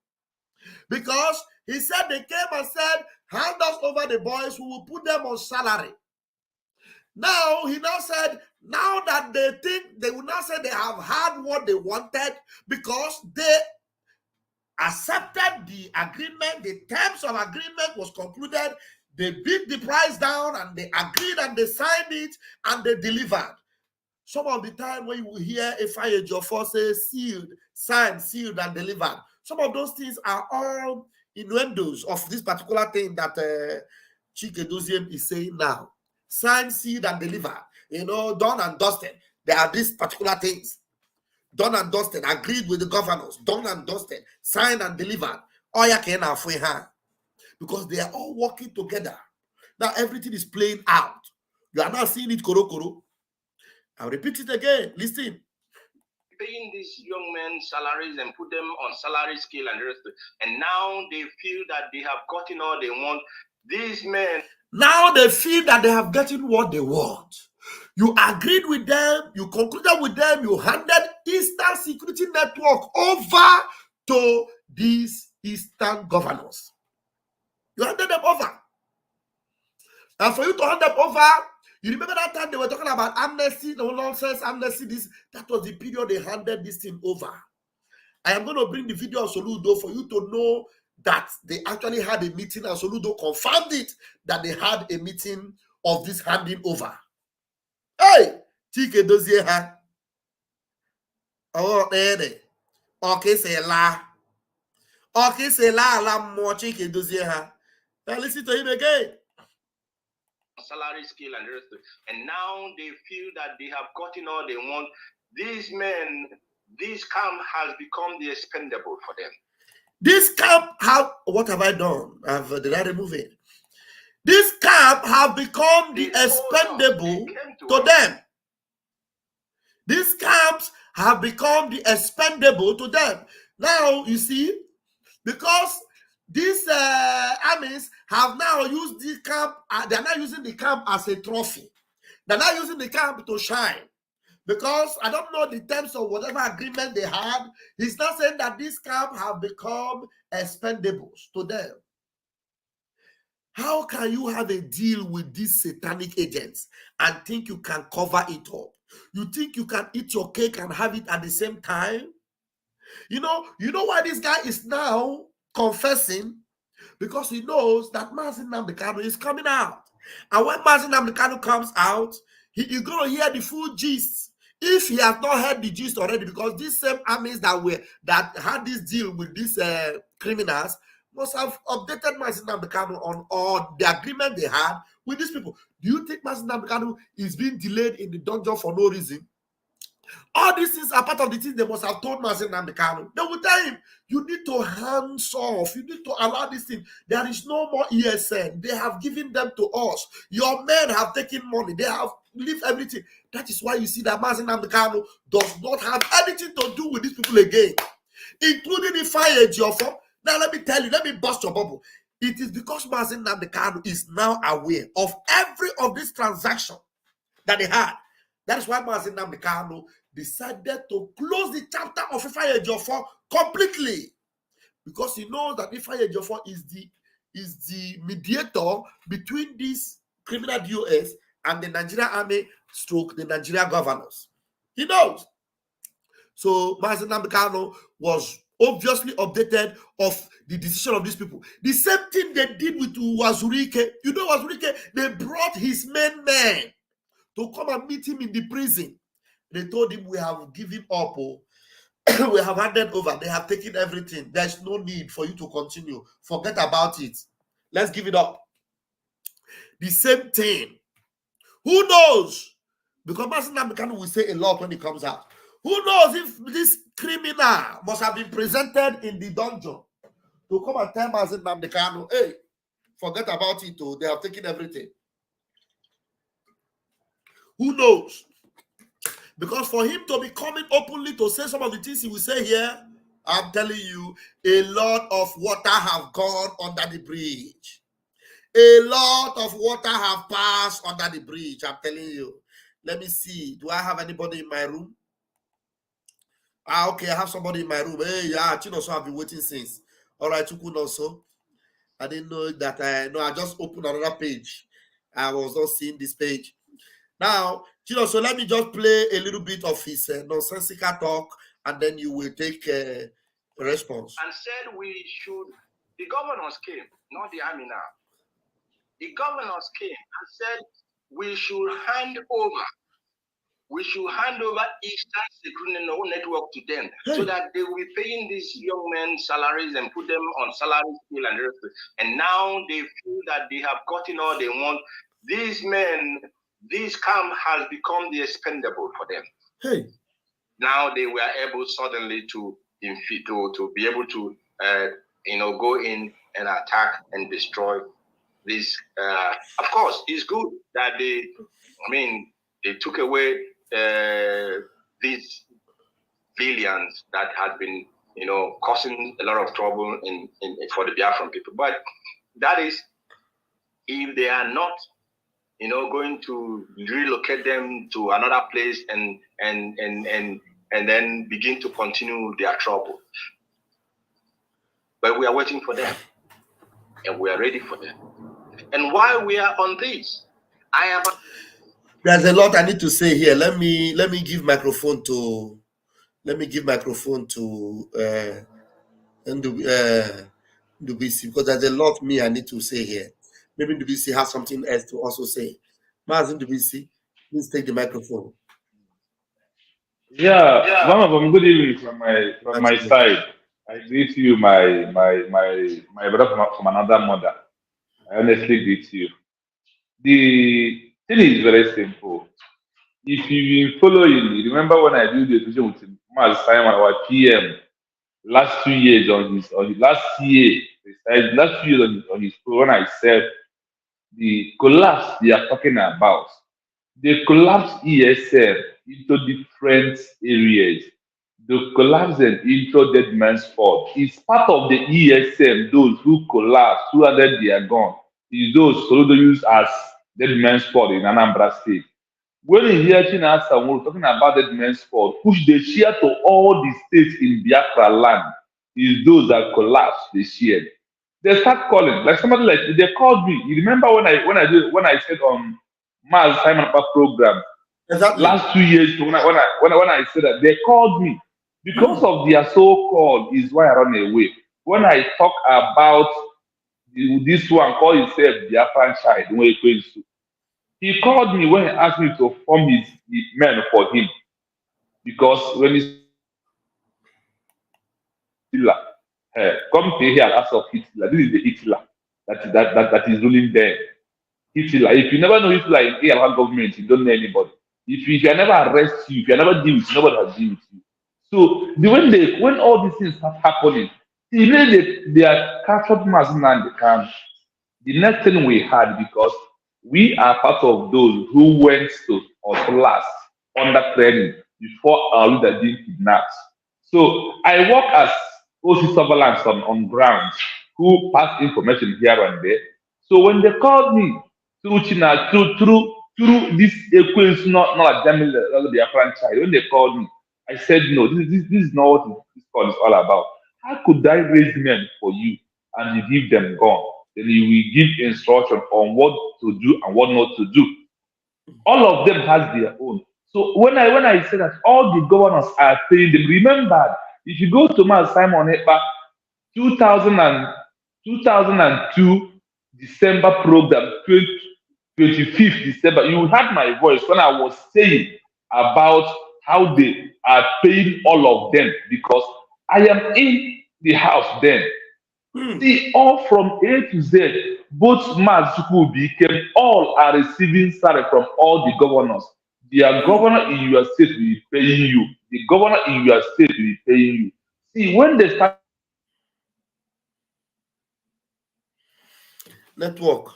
Speaker 7: Because he said they came and said, hand us over the boys, we will put them on salary. Now, he now said, now that they think, they will now say they have had what they wanted because they accepted the agreement, the terms of agreement was concluded, they beat the price down and they agreed and they signed it and they delivered. Some of the time when you will hear a fire Jofor say sealed, signed, sealed and delivered, some of those things are all innuendos of this particular thing that Chike Doziem is saying now. Signed, sealed and delivered, done and dusted. There are these particular things. Done and dusted, agreed with the governors, done and dusted, signed and delivered. Because they are all working together. Now everything is playing out. You are not seeing it koro. I'll repeat it again. Listen.
Speaker 10: Paying these young men salaries and put them on salary scale and the rest. And now they feel that they have gotten all they want. These men.
Speaker 7: Now they feel that they have gotten what they want. You agreed with them, you concluded with them, you handed Eastern Security Network over to these Eastern governors. You handed them over. And for you to hand them over, you remember that time they were talking about amnesty, no nonsense, amnesty, this. That was the period they handed this thing over. I am going to bring the video of Soludo for you to know that they actually had a meeting and Soludo confirmed it, that they had a meeting of this handing over. Hey, Chike Dozieha. Oh, there. Okay, say la. Okay, say la more Chike Dozieha. Now listen to him again.
Speaker 10: Salary scale and the rest. And now they feel that they have gotten all they want. These men, this camp has become the expendable for them.
Speaker 7: This camp what have I done? Did I remove it? This camp have become the expendable to them. These camps have become the expendable to them. Now, you see, because these armies have now used the camp, they're not using the camp as a trophy. They're not using the camp to shine. Because I don't know the terms of whatever agreement they had. He's not saying that this camp have become expendables to them. How can you have a deal with these satanic agents and think you can cover it up? You think you can eat your cake and have it at the same time? You know why this guy is now confessing? Because he knows that Mazi Nnamdi Kanu is coming out. And when Mazi Nnamdi Kanu comes out, he is going to hear the full gist. If he has not heard the gist already, because these same armies that had this deal with these criminals must have updated Mazi Nnamdi Kanu on all the agreement they had with these people. Do you think Mazi Nnamdi Kanu is being delayed in the dungeon for no reason? All these things are part of the things they must have told Mazi Nnamdi Kanu. They will tell him, you need to hands off. You need to allow this thing. There is no more ESN. They have given them to us. Your men have taken money. They have leave everything. That is why you see that Mazi Nnamdi Kanu does not have anything to do with these people again, including Ifeanyi Ejiofor. Now let me tell you, let me bust your bubble. It is because Mazi Nnamdi Kanu is now aware of every of this transaction that they had. That is why Mazi Nnamdi Kanu decided to close the chapter of Ifeanyi Ejiofor completely, because he knows that Ifeanyi Ejiofor is the mediator between these criminal DOS and the Nigerian army / the Nigerian governors. He knows. So Mazi Nnamdi Kanu was obviously updated of the decision of these people. The same thing they did with Wazurike. You know Wazurike, they brought his main men to come and meet him in the prison. They told him, we have given up. Oh. We have handed over. They have taken everything. There's no need for you to continue. Forget about it. Let's give it up. The same thing. Who knows? Because Mazi Nnamdi Kanu will say a lot when he comes out. Who knows if this criminal must have been presented in the dungeon to come and tell Mazi Nnamdi Kanu, hey, forget about it. Oh. They have taken everything. Who knows? Because for him to be coming openly to say some of the things he will say here, I'm telling you, a lot of water have gone under the bridge. A lot of water have passed under the bridge, I'm telling you. Let me see. Do I have anybody in my room? Okay, I have somebody in my room. Hey, yeah, Chinoso, I've been waiting since. All right, Chukun also. I didn't know that. I just opened another page. I was not seeing this page. Now, so let me just play a little bit of his nonsensical talk, and then you will take a response.
Speaker 10: And said the governors came, not the army now. The governors came and said we should hand over Eastern Security Network to them, so that they will be paying these young men salaries and put them on salary scale and everything. And now they feel that they have gotten all they want. These men, this camp has become the expendable for them.
Speaker 7: Hey.
Speaker 10: Now they were able suddenly to be able to go in and attack and destroy this. Of course, it's good that they took away these billions that had been causing a lot of trouble for the Biafran people. But that is if they are not going to relocate them to another place and then begin to continue their trouble. But we are waiting for them, and we are ready for them. And while we are on this,
Speaker 7: there's a lot I need to say here. Let me give microphone to Ndubisi, because there's a lot I need to say here. Maybe Ndubisi has something else to also say. Mazi Ndubisi, please take the microphone.
Speaker 11: Yeah. One of them, good evening from my side. I greet you, my brother from another mother. I honestly greet you. The thing is very simple. If you've been following, remember when I do the decision with Mazi Simon, our PM, last 2 years on his last year on his program, I said the collapse they are talking about, they collapse ESM into different areas. The collapse and intro dead man's fault is part of the ESM. Those who collapse, who are dead, they are gone. Is those Soludo used as dead man's fault in Anambra State. When you hear Chinasa talking about dead man's fault, which they share to all the states in Biafra land, is those that collapse, they share. They start calling, like somebody like they called me. You remember when I said on Mazi Simon program, exactly. Last 2 years when I said that, they called me because of their so-called is why I run away. When I talk about this one call himself Biafran child, He called me when he asked me to form his men for him because when he's Hitler, come to here and ask of Hitler. This is the Hitler that is ruling there. Hitler. If you never know Hitler in AR government, you don't know anybody. If you can never arrest you, if you never deal with you, nobody has deal with you. So when all these things start happening, they are captured Mazina and the camp. The next thing we had, because we are part of those who went to Oslas under training before our leader being kidnapped. So I work as OC surveillance on ground who pass information here and there. So when they called me through China, through this equals not their franchise, when they called me, I said no, this is not what this call is all about. How could I raise men for you and you give them gun? Then you will give instruction on what to do and what not to do. All of them has their own. So when I say that all the governors are paying them, remember, if you go to my Simon Ekpa 2002 December program, 25th December, you heard my voice when I was saying about how they are paying all of them because I am in the house then. See, all from A to Z, both Mazuku became all are receiving salary from all the governors. Their governor in your state will be paying you. The governor in your state will be paying you. See, when they start
Speaker 7: network.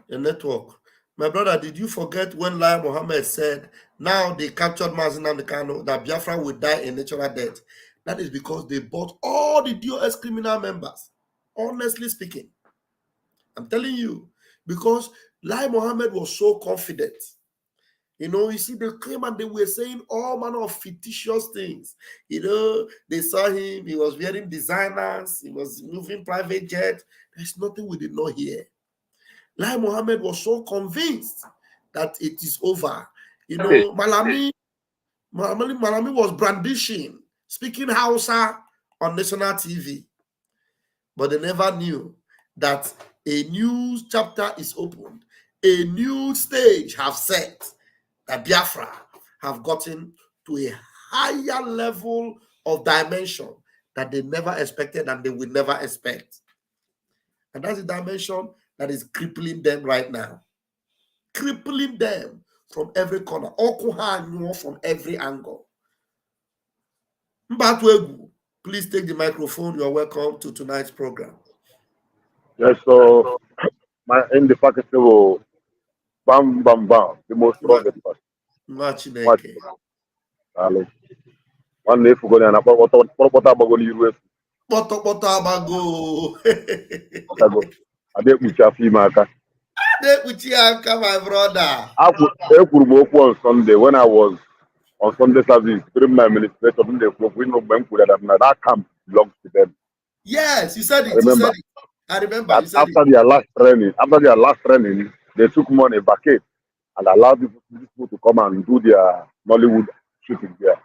Speaker 7: The network. My brother, did you forget when Lai Mohammed said, now they captured Mazina Mekano, that Biafra will die a natural death? That is because they bought all the DOS criminal members. Honestly speaking. I'm telling you. Because Lai Mohammed was so confident. You know, you see, they came and they were saying all manner of fictitious things. You know, they saw him, he was wearing designers, he was moving private jet. There's nothing we did not hear. Lai Mohammed was so convinced that it is over. You know, Malami was brandishing, speaking Hausa on national TV. But they never knew that a new chapter is opened. A new stage have set that Biafra have gotten to a higher level of dimension that they never expected and they will never expect. And that's the dimension that is crippling them right now. Crippling them from every corner. From every angle. Mbatwegu, please take the microphone. You are welcome to tonight's program.
Speaker 12: Yes, so my in the package will bam bam bam, the most strongest person.
Speaker 7: Machineke.
Speaker 12: One day for going and about what about you?
Speaker 7: Poto abago.
Speaker 12: I did with your female.
Speaker 7: My brother.
Speaker 12: I could work on Sunday when I was on Sunday service during my administration. We know that camp belongs to them.
Speaker 7: Yes, you said it. I remember. You said
Speaker 12: after their last training, they took money vacate and allowed people to come and do their Nollywood shooting there.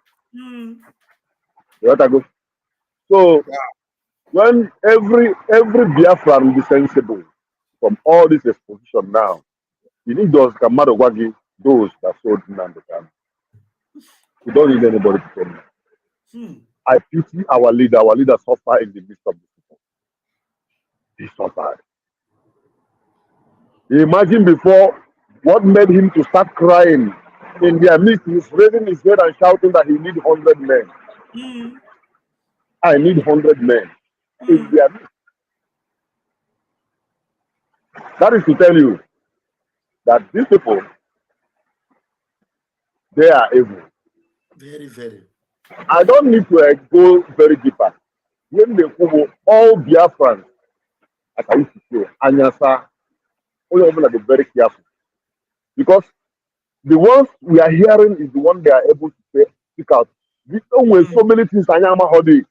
Speaker 12: So when every Biafran be sensible from all this exposition now, you need those Kamadowagi, those that sold Nandekano. We don't need anybody to tell me. I pity our leader. Our leader suffer in the midst of the people. He suffered. Imagine before what made him to start crying in their midst. He's raising his head and shouting that he needs 100 men. I need 100 men in their midst. That is to tell you that these people, they are evil.
Speaker 7: Very, very.
Speaker 12: I don't need to go very deeper. When they cover all Biafrans, as I used to say, Anyasa, all of them are very careful. Because the ones we are hearing is the one they are able to speak out. With so many things, Anyama Hodi,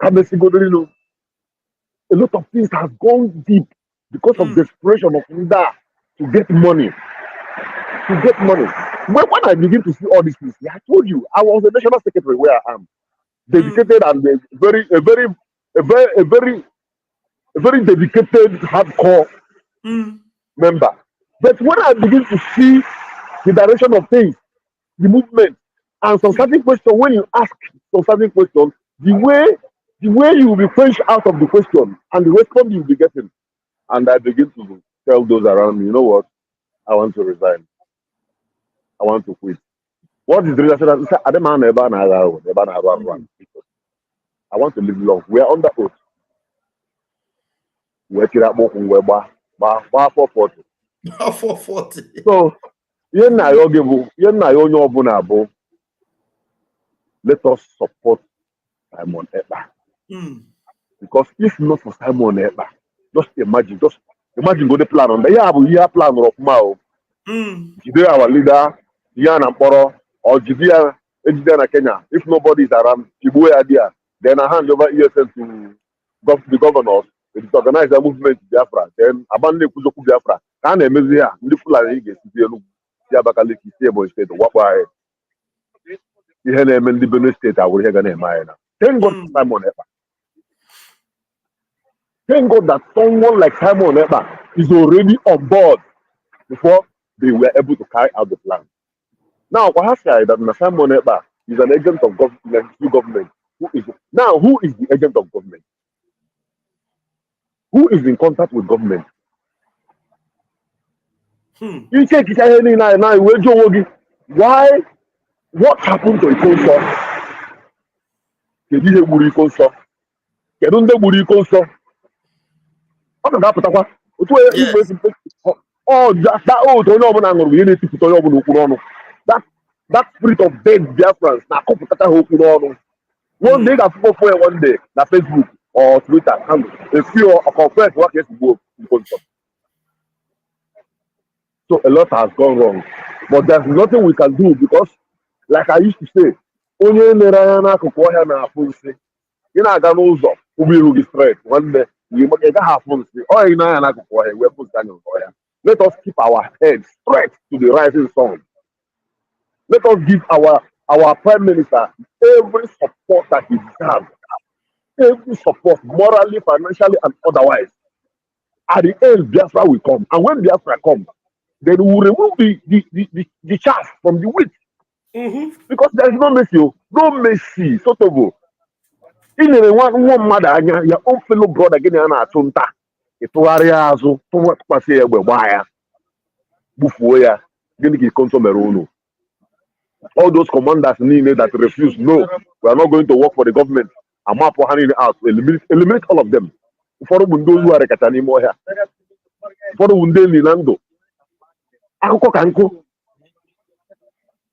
Speaker 12: Kamesigodorino, a lot of things have gone deep because of desperation of Nda to get money. To get money. When I begin to see all these things, I told you, I was the national secretary where I am. Dedicated and a very a very dedicated, hardcore member. But when I begin to see the direction of things, the movement, and some certain question, when you ask some certain question, the way you will be pushed out of the question and the response you will be getting, and I begin to tell those around me, you know what, I want to resign. I want to quit. What is the reason? I want to live long. We are under oath. We're 440.
Speaker 7: 440.
Speaker 12: So, let us support Simon Ekpa. Because if not for Simon Ekpa, just imagine go the plan on the year plan of Mao. Today our leader, Yana Poro, or Judea in Kenya. If nobody is around, then I hand over ESN to the governors. It organize a movement to Biafra. Then abandon Kuzoku Biafra. Can a Mezia, Nifula Higgs, Yabakaliki, Stable State, Wapa. The Henem and the Benue State, I will have an Emina. Thank God Simon Ekpa. Thank God that someone like Simon Ekpa is already on board before they were able to carry out the plan. Now, what has said that Simon Ekpa is an agent of government. Who is the agent of government? Who is in contact with government? Why? What happened to Ikonso? That spirit of dead Biafrans. One day that people for one day na Facebook or Twitter and a few or confess what has to go. So a lot has gone wrong. But there's nothing we can do because, like I used to say, only Nerana Kokoya na Funsi. In a Ganozo, who will be straight one day. You make a half Funsi. Oh, in a Kokoya, we're Funsi. Let us keep our heads straight to the rising sun. Let us give our Prime Minister every support that he deserves. Every support, morally, financially, and otherwise. At the end, Biafra will come. And when Biafra comes, then we will remove the chaff from the wheat. Because there is no mercy. No mercy. Sotobo. In one mother, your own fellow brother, again, a tunta. It's Wariazo, to what Pase, Waya, Bufoya, Geniki Consomerono. All those commanders that refuse, no, we are not going to work for the government. I'm up for handing it out. Eliminate all of them. For those who are Katani Moya. For the Wunde Linando. Anko Kanko.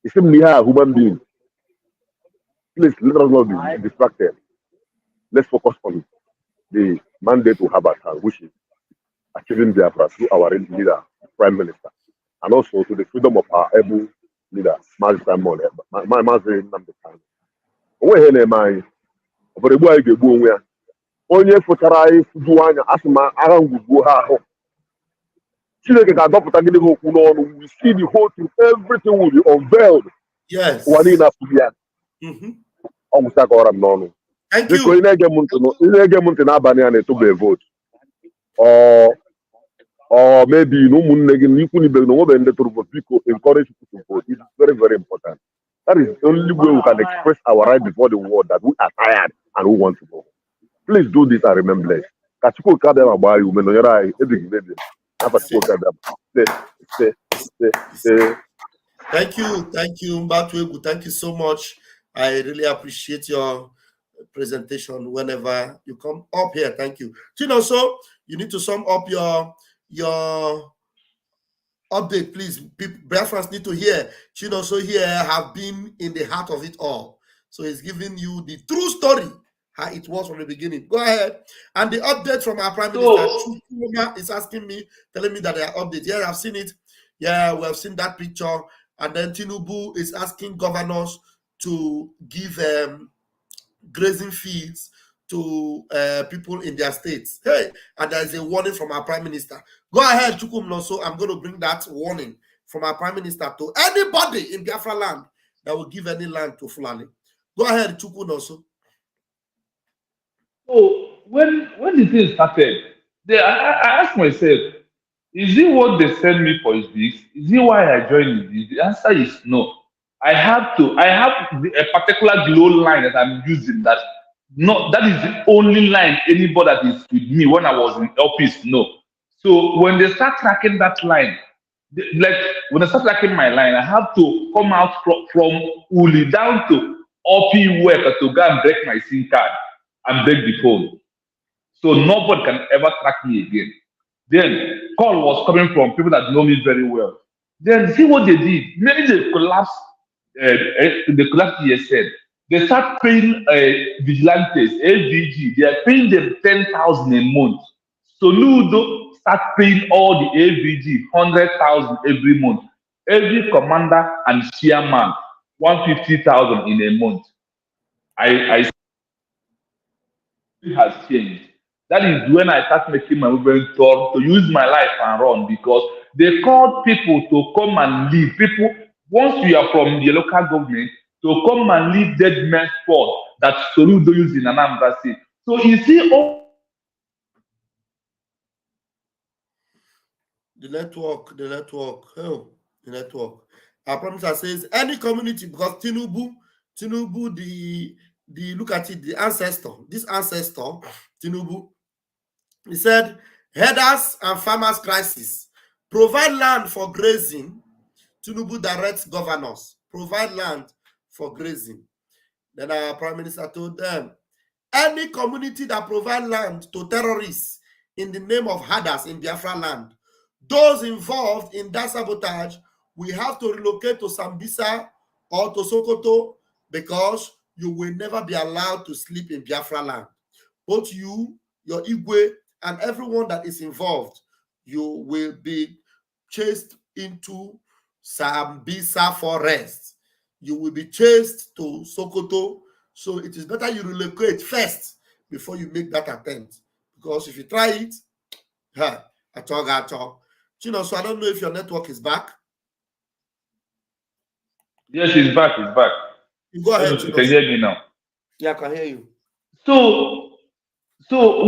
Speaker 12: It's a human being. Please let us not be distracted. Let's focus on the mandate we have at hand, which is achieving Biafra through our leader, Prime Minister, and also to the freedom of our able leader, Mazi Simon Ekpa. Mazi Nnamdi Kanu. Onwe na mai. Obere gbo ai gegbu onwe ya. Onye fụchara anyị fudu anya asịma agha ngwugwu ha ahụ. Chineke ga-adọpụta gị n'ihe okwu n'ọnụ. We see the whole truth. Everything will be unveiled.
Speaker 7: Yes.
Speaker 12: Ụwa niile afụghị ya. Ọ gwụsa ka ọra m n'ọnụ. Biko ị na-ege m ntị n'abalị a na-etobe vote. Or maybe no ụmụnne gị na ikwu n'ibe na onwebe ndị tụrụ vote. Biko encourage people to vote. It's very, very important. That is the only way we can express our right before the world that we are tired and we want to go. Please do this and remember this. Thank you, thank
Speaker 7: you, Mbatwegu. Thank you so much. I really appreciate your presentation whenever you come up here. Thank you. So you need to sum up your update, please. Biafrans need to hear. So here have been in the heart of it all. So he's giving you the true story, how it was from the beginning. Go ahead. And the update from our Prime Minister is asking me, telling me that they are updates. Yeah, I've seen it. Yeah, we have seen that picture. And then Tinubu is asking governors to give grazing fields to people in their states. Hey, and there's a warning from our Prime Minister. Go ahead, Chukwum Noso. I'm going to bring that warning from our Prime Minister to anybody in Biafra land that will give any land to Fulani. Go ahead, Chukwum Noso.
Speaker 11: So when the thing started, I asked myself, is it what they send me for his this? Is it why I joined this? The answer is no. I have a particular glow line that I'm using that is the only line anybody that is with me when I was in office. No. So when they start tracking that line, like when I start tracking my line, I have to come out from Uli down to OP work to go and break my SIM card and break the phone. So nobody can ever track me again. Then call was coming from people that know me very well. Then see what they did. Maybe they collapsed. They collapsed ESN. They start paying vigilantes, AVG. They are paying them 10,000 a month. So Ludo start paying all the AVG 100,000 every month. Every commander and chairman 150,000 in a month. I has changed. That is when I start making my movement to use my life and run, because they called people to come and leave. People, once you are from the local government, to come and leave dead men's sport that Soludo used in Anambra State. So you see all
Speaker 7: the network. I promise I says any community, because Tinubu, the look at it, this ancestor, Tinubu, he said, herders and farmers crisis, provide land for grazing. Tinubu directs governors, provide land for grazing. Then our prime minister told them, any community that provide land to terrorists in the name of herders in Biafra land, those involved in that sabotage, we have to relocate to Sambisa or to Sokoto, because you will never be allowed to sleep in Biafra land. Both you, your Igwe, and everyone that is involved, you will be chased into Sambisa forest. You will be chased to Sokoto. So it is better you relocate first before you make that attempt. Because if you try it, Chino, so I don't know if your network is back.
Speaker 11: Yes, it's back.
Speaker 7: You go ahead.
Speaker 11: You can hear me now.
Speaker 7: Yeah, I can hear you.
Speaker 11: So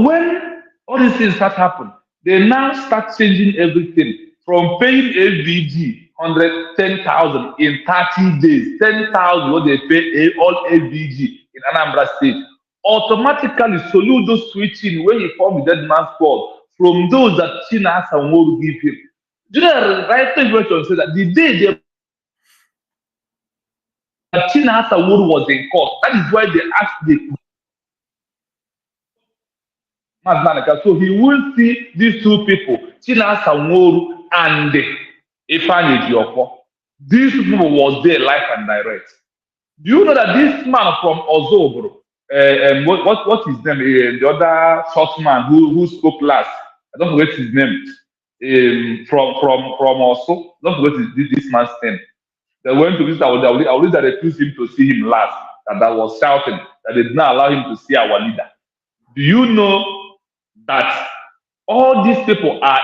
Speaker 11: when all these things start happening, they now start changing everything from paying AVG 110,000 in 30 days, 10,000 what they pay all AVG in Anambra State. Automatically, Soludo switching when he formed the dead man's squad from those that China and will give him. Do you know the right thing to say that the day that China Wood was in court, that is why they asked the so he will see these two people, China Wood and Ifeanyi Ejiofor. These people was there live and direct. Do you know that this man from Ozobro, what's his name? The other short man who spoke last, I don't forget his name. From also, don't forget this man's name. They went to visit our leader. They refused him to see him last. That was shouting that they did not allow him to see our leader. Do you know that all these people are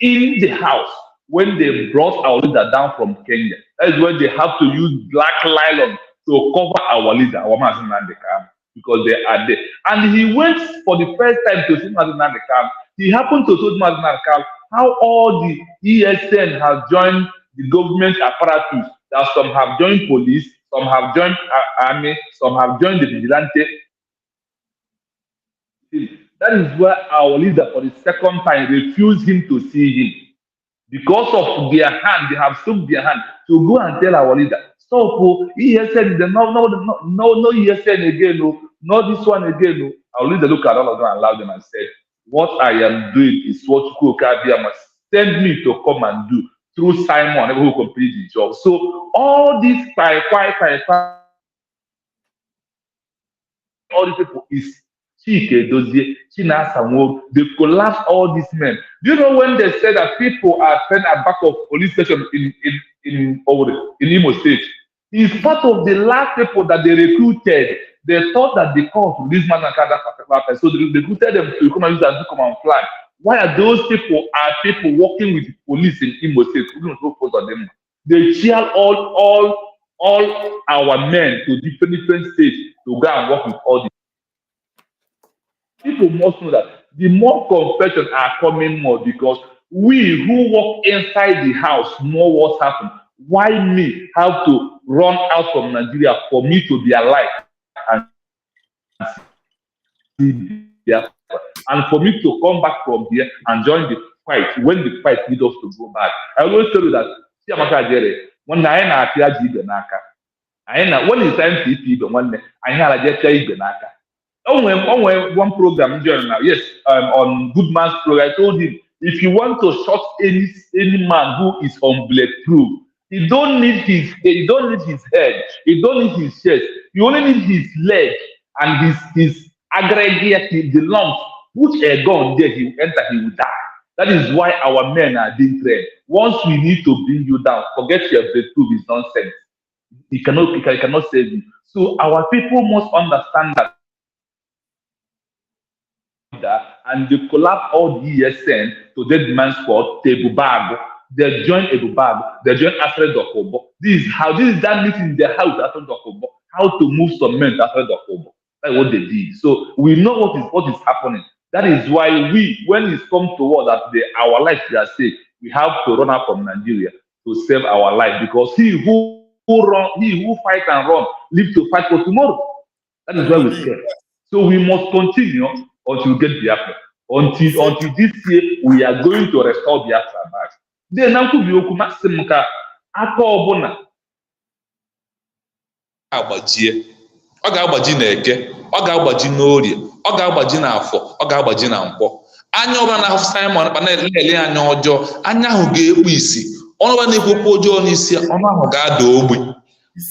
Speaker 11: in the house when they brought our leader down from Kenya? That is when they have to use black nylon to cover our leader, our Mazi Nnamdi Kanu, because they are there. And he went for the first time to see Mazi Nnamdi Kanu. He happened to tell Mazi Nnamdi Kanu how all the ESN have joined the government apparatus. That some have joined police, some have joined army, some have joined the vigilante. That is where our leader for the second time refused him to see him. Because of their hand, they have shook their hand to go and tell our leader, stop, ESN, no ESN again, no this one again. Our leader looked at all of them and laughed them and said, what I am doing is what Kuka must send me to come and do through Simon, who complete the job. So all these all these people is Chike Dozie, China Samuel, they collapsed all these men. Do you know when they said that people are sent at back of police station in Imo State? He's part of the last people that they recruited. They thought that they called this man and that particular person. So they recruited them to come and use and to come and fly. Why are those people working with the police in Imo State? We don't know on them. They cheer all our men to different states to go and work with all these. People must know that the more confessions are coming more because we who walk inside the house know what happened. Why me have to run out from Nigeria for me to be alive and see Biafra? And for me to come back from here and join the fight when the fight leads us to go back. I always tell you that when I when it's time to eat one day, I had a jet one program now, yes, on Good Man's program, I told him if you want to shot any man who is on bulletproof, you don't need his head, you don't need his chest, you only need his leg and his aggregate, the lungs. Put a gun there, he will enter, he will die. That is why our men are being trained. Once we need to bring you down, forget your bulletproof is nonsense. He cannot save you. So our people must understand that. And they collapse all the ESN to dead man's spot, Tebu Bag. They join Ebu Bag, they join Alfred Okobo. This is that meeting in the house, Alfred Okobo, how to move some men to Alfred Okobo. That's what they did. So we know what is happening. That is why when it comes to war, that our lives are safe, we have to run out from Nigeria to save our life, because he who fight and run live to fight for tomorrow. That is why we scared. So we must continue until we get Biafra. Until this year, we are going to restore Biafra back. Then now we will come to Akobona.
Speaker 13: Agbajie, ọ ga-agbaji na Eke, ọ ga-agbaji n'Orie, ọ ga-agbaji na Afọ, ọ ga-agbaji na Nkwọ. Anya ọbụla na Simon Ekpa na-ele anya ọjọọ, anya ahụ ga-ekpu isi. Ọnụ ọbụla na-ekwekwa ọjọọ n'isi, ọnụ ahụ ga-ada ogbi.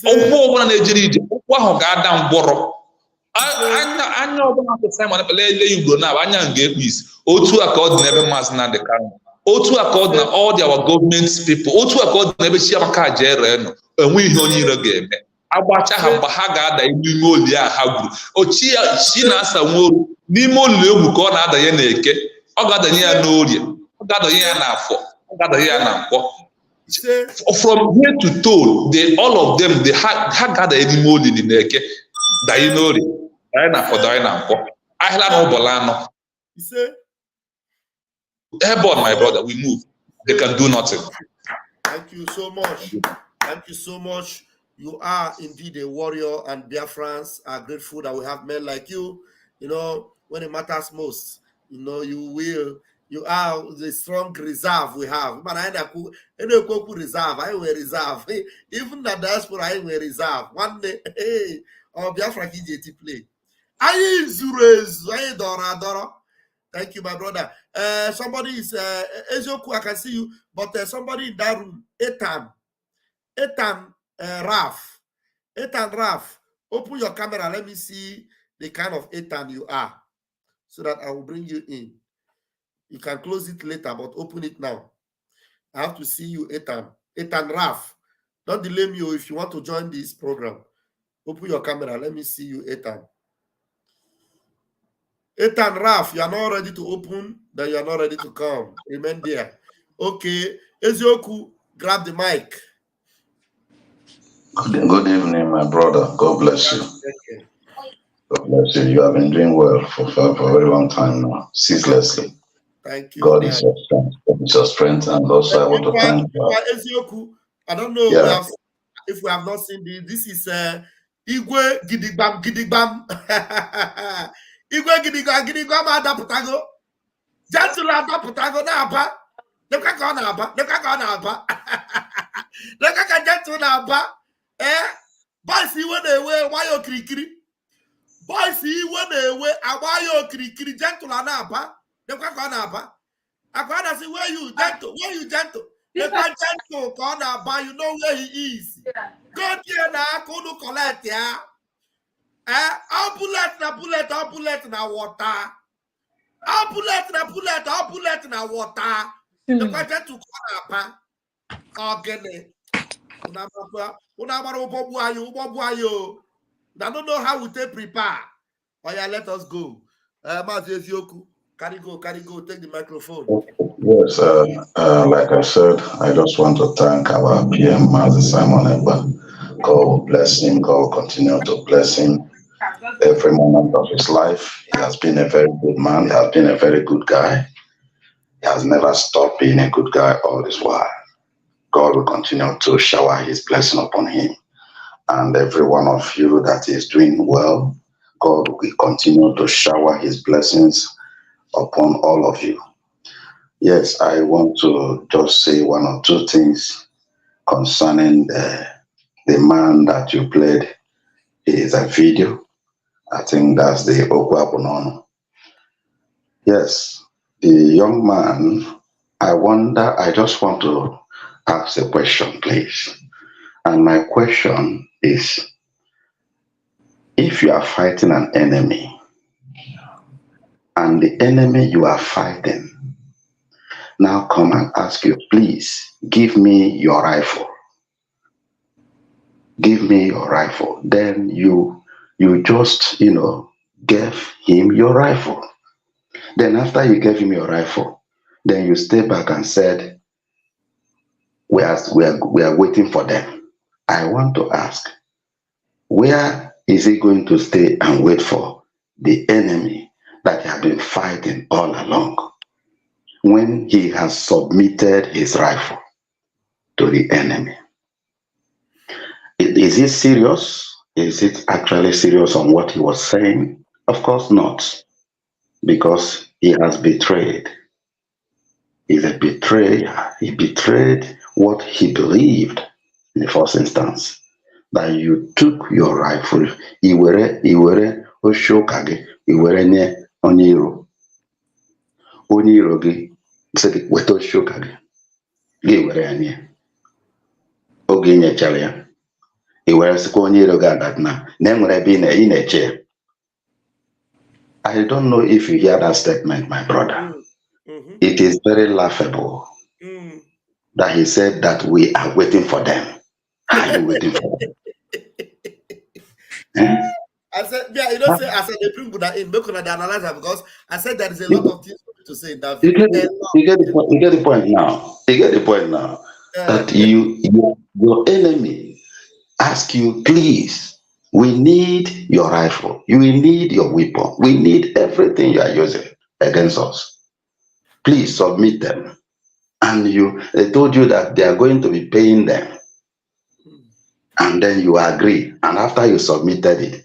Speaker 13: Ụkwụ ọbụla na-ejere ije, ụkwụ ahụ ga-ada mgbọrọ. Anya ọbụla na Simon Ekpa ele Igbo na anya ahụ ga-ekpu isi. Otu a ka ọ dị n'ebe Maazị Nnamdi Kanu. Otu a ka ọ dị na all our government people. Otu a ka ọ dị n'ebe Chiamaka Ajaero enwe ihe onye iro ga-eme. Agbacha ha mgbe ha ga-ada n'ime oli a ha gburu. Ochi na-asa Nworu n'ime olulu egwu ka ọ na-adanye na Eke, ọ ga-adanye ya n'Orie, ọ ga-adanye ya na Afọ, ọ ga-adanye ya na Nkwọ. From here to toe, all of them ha ga-adanye n'ime olili na Eke, danye n'Orie, danye na Afọ, danye na Nkwọ. Ahịla na ụbọla anọ. Airborne, my brother, we move. They can do nothing.
Speaker 7: Thank you so much. Thank you so much. You are indeed a warrior, and Biafrans are grateful that we have men like you. You know, when it matters most, you know, you are the strong reserve we have. But I don't reserve. I will reserve. Even the diaspora, I will reserve. One day, hey, or Biafra KJT play. Thank you, my brother. Somebody is Ezoku, I can see you, but somebody in that room, Ethan Raf, open your camera. Let me see the kind of Ethan you are, so that I will bring you in. You can close it later, but open it now. I have to see you, Ethan Raf. Don't delay me if you want to join this program. Open your camera. Let me see you, Ethan. Ethan Raf, you are not ready to open, then you are not ready to come. Remain there. Okay. Ezioku, grab the mic.
Speaker 14: Good evening, my brother. God bless you. God bless you. You have been doing well for a very long time now, ceaselessly.
Speaker 7: Thank you.
Speaker 14: God is your strength. God is your strength. And also, I want to thank
Speaker 7: you. I don't know if we have not seen this. This is Igwe Gidigbam Gidigbam. Igwe Gidigbam Adaputago. Jantula Adaputago Naba. Look at Gonaba. Look at Gonaba. Look at Jantula. Boys, you went away, why you krikiri? Boys, you went away, why you krikiri? Gentle anaba, the Kakanaba. I can't see where you gentle, The gentle Kanaba, you know where he is. Go here now, go to collect, yeah. I'll bullet na water. I'll bullet na water. The gentle Kanaba. Okay. I don't know how we take prepare. Oh yeah, let us go. Carry go, take the microphone.
Speaker 14: Yes, like I said, I just want to thank our PM, Mazi Simon Ekpa. God bless him, God continue to bless him. every moment of his life. He has been a very good man. He has been a very good guy. He has never stopped being a good guy all this while. God will continue to shower his blessing upon him. And every one of you that is doing well, God will continue to shower his blessings upon all of you. Yes, I want to just say one or two things concerning the man that you played. Is a video. I think that's the Okwabunono. Yes, the young man, I just want to ask a question, please. And my question is, if you are fighting an enemy, and the enemy you are fighting now come and ask you, please, give me your rifle. Give me your rifle. Then you just, gave him your rifle. Then after you gave him your rifle, then you stay back and said, we are waiting for them. I want to ask, where is he going to stay and wait for the enemy that he has been fighting all along when he has submitted his rifle to the enemy? Is it serious? Is it actually serious on what he was saying? Of course not, because he has betrayed. He's a betrayer. He betrayed what he believed in the first instance. That you took your rifle, iwere oshokage, iwere nye onyiro. Onyiro gi sị weta oshokage. Gị iwere nye. Oge nyechara ya. Iwere sịkwa onyiro ga adatna. Na enwere ebe ị na-eche. I don't know if you hear that statement, my brother. It is very laughable that he said that we are waiting for them. Are you waiting for them?
Speaker 7: I said, yeah, I said they bring Buddha in, make they analyze that, because I said there is a lot of things for me to say in that video.
Speaker 14: You get the point now. You get the point now. That your enemy ask you, please, we need your rifle. We need your weapon. We need everything you are using against us. Please submit them. And they told you that they are going to be paying them. And then you agree. And after you submitted it,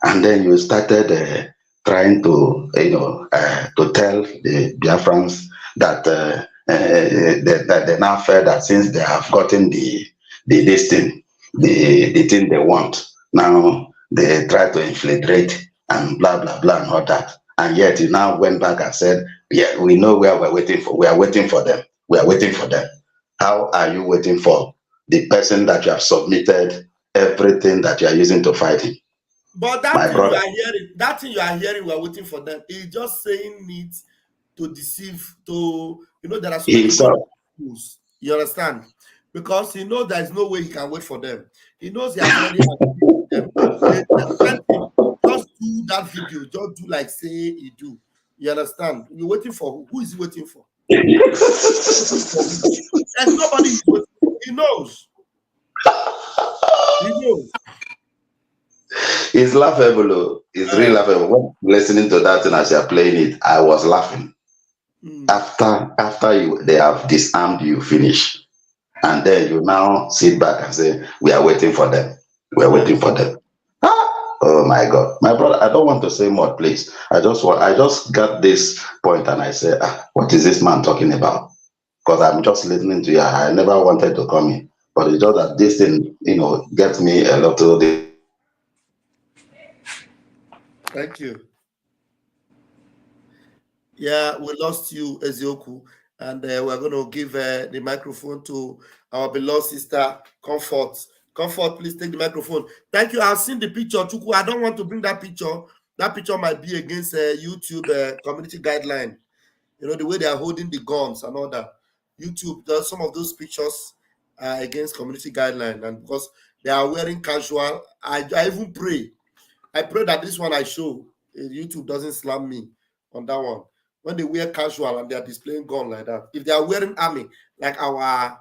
Speaker 14: and then you started trying to, to tell the Biafrans that they now felt that since they have gotten the thing they want, now they try to infiltrate and blah, blah, blah, and all that. And yet you now went back and said, yeah, we know where we're waiting for. We are waiting for them. We are waiting for them. How are you waiting for the person that you have submitted everything that you are using to fight him?
Speaker 7: But that thing you are hearing, we are waiting for them. He's just saying it to deceive, there are so many rules. You understand? Because he knows there is no way he can wait for them. He knows he has already them. Just do that video. Just do like say he do. You understand? You're waiting for who is he waiting for? There's nobody he's waiting for. He knows. He knows.
Speaker 14: It's laughable. It's really laughable. When listening to that and as you're playing it, I was laughing. After they have disarmed you, finish. And then you now sit back and say, we are waiting for them. We are waiting for them. Oh my God. My brother, I don't want to say more, please. I just got this point and I say, what is this man talking about? Because I'm just listening to you. I never wanted to come in. But it's just that this thing, gets me a little bit.
Speaker 7: Thank you. Yeah, we lost you, Ezioku. And we're going to give the microphone to our beloved sister, Comfort. Comfort, please take the microphone. Thank you. I've seen the picture, Chuku. I don't want to bring that picture. That picture might be against YouTube community guideline. The way they are holding the guns and all that. YouTube does some of those pictures against community guideline. And because they are wearing casual, I even pray. I pray that this one I show, YouTube doesn't slam me on that one. When they wear casual and they are displaying gun like that. If they are wearing army, like our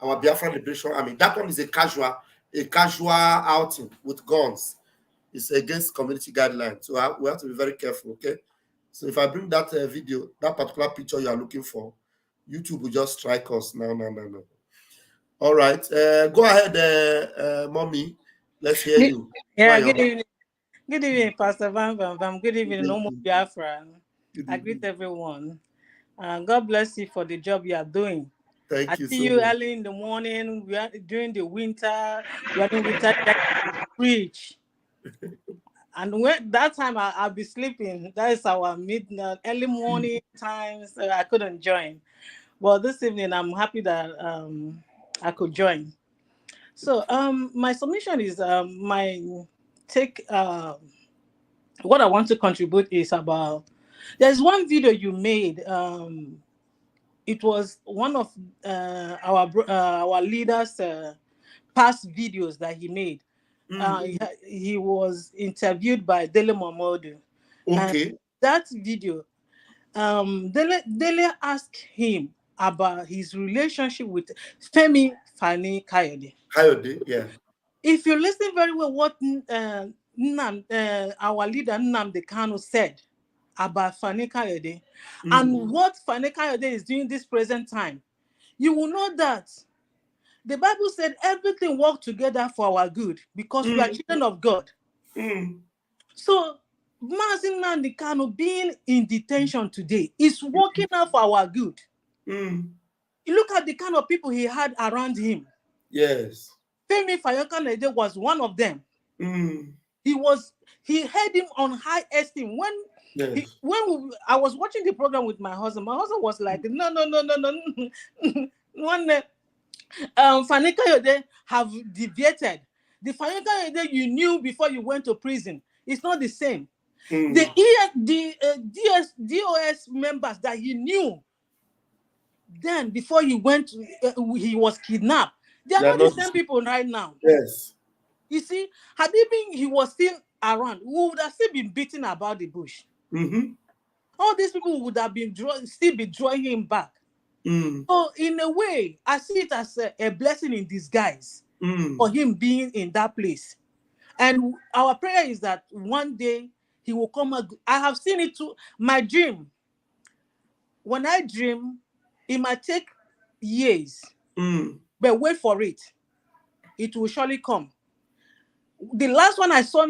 Speaker 7: Biafran Liberation Army, that one is a casual outing with guns. It's against community guidelines. So we have to be very careful, okay? So if I bring that video, that particular picture you are looking for, YouTube will just strike us. No. All right. Go ahead, Mommy. Let's hear you.
Speaker 15: Yeah, good evening. Good evening, Pastor Van. Good evening, Nomo Biafra. I greet everyone. God bless you for the job you are doing.
Speaker 7: Thank you
Speaker 15: see
Speaker 7: so
Speaker 15: you
Speaker 7: much.
Speaker 15: early in the morning. We are during the winter. We are in winter preach. And when that time I'll be sleeping. That is our midnight, early morning time. So I couldn't join. Well, this evening I'm happy that I could join. So my submission is my take. What I want to contribute is about. There's one video you made. It was one of our leaders' past videos that he made. He was interviewed by Dele Momodu.
Speaker 7: Okay.
Speaker 15: And that video, Dele asked him about his relationship with Femi Fani Kayode.
Speaker 7: Kayode, yeah.
Speaker 15: If you listen very well, what our leader Nnamdi Kanu said about Fani Kayode and what Fani Kayode is doing this present time, you will know that the Bible said everything worked together for our good because we are children of God. So, Mazin Nnamdi Kanu being in detention today is working out for our good. You look at the kind of people he had around him.
Speaker 7: Yes.
Speaker 15: Femi Fani-Kayode was one of them. He had him on high esteem. When I was watching the program with my husband was like, no. Fani Kayode have deviated. The Fani Kayode you knew before you went to prison, it's not the same. The DOS members that he knew then before he went, he was kidnapped. They are not the same people right now.
Speaker 7: Yes.
Speaker 15: You see, had he was still around, we would have still been beating about the bush. All these people would have been still be drawing him back. So in a way, I see it as a blessing in disguise for him being in that place. And our prayer is that one day he will come. I have seen it too. My dream. When I dream, it might take years, but wait for it. It will surely come. The last one I saw,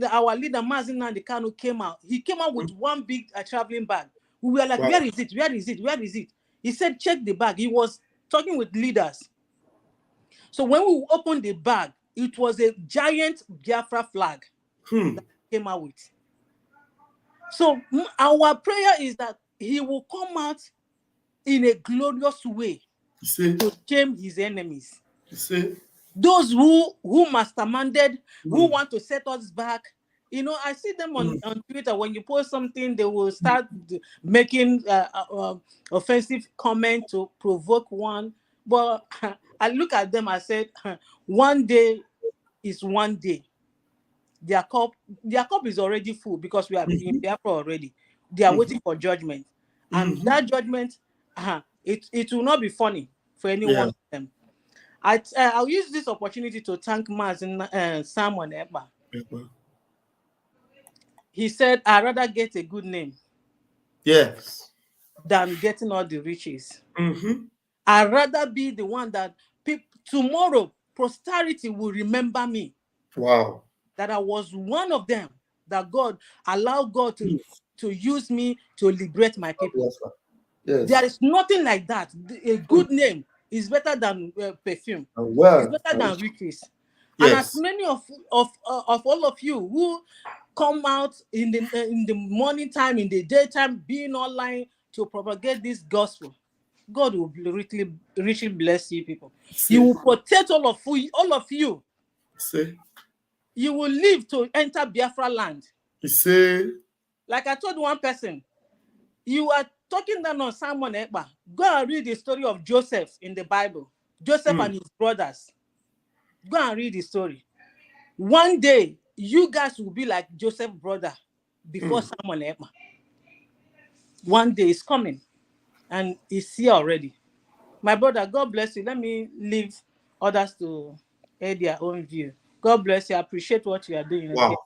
Speaker 15: our leader Mazin Nnamdi Kanu came out. He came out with one big traveling bag. We were like, wow. Where is it? Where is it? Where is it? He said, check the bag. He was talking with leaders. So when we opened the bag, it was a giant Biafra flag that came out with. So our prayer is that he will come out in a glorious way to shame his enemies. Those who masterminded, who want to set us back. You know, I see them on Twitter. When you post something, they will start making offensive comment to provoke one. But I look at them, I said, one day is one day. Their cup is already full because we are in Biafra already. They are waiting for judgment. And that judgment, it will not be funny for anyone of them. I'll use this opportunity to thank Simon Ekpa. He said, I'd rather get a good name than getting all the riches. I'd rather be the one that tomorrow posterity will remember me.
Speaker 7: Wow.
Speaker 15: That I was one of them, that God allowed God to use me to liberate my people.
Speaker 7: Yes.
Speaker 15: There is nothing like that. A good name is better than perfume. It's better than riches. Yes. And as many of all of you who come out in the morning time, in the daytime, being online to propagate this gospel, God will richly bless you people. He will protect all of you. You will live to enter Biafra land. Like I told one person, you are talking down on Simon Ekpa. Go and read the story of Joseph in the Bible. Joseph and his brothers. Go and read the story. One day, you guys will be like Joseph's brother before Simon Ekpa. One day is coming, and it's here already. My brother, God bless you. Let me leave others to add their own view. God bless you. I appreciate what you are doing.
Speaker 7: Wow.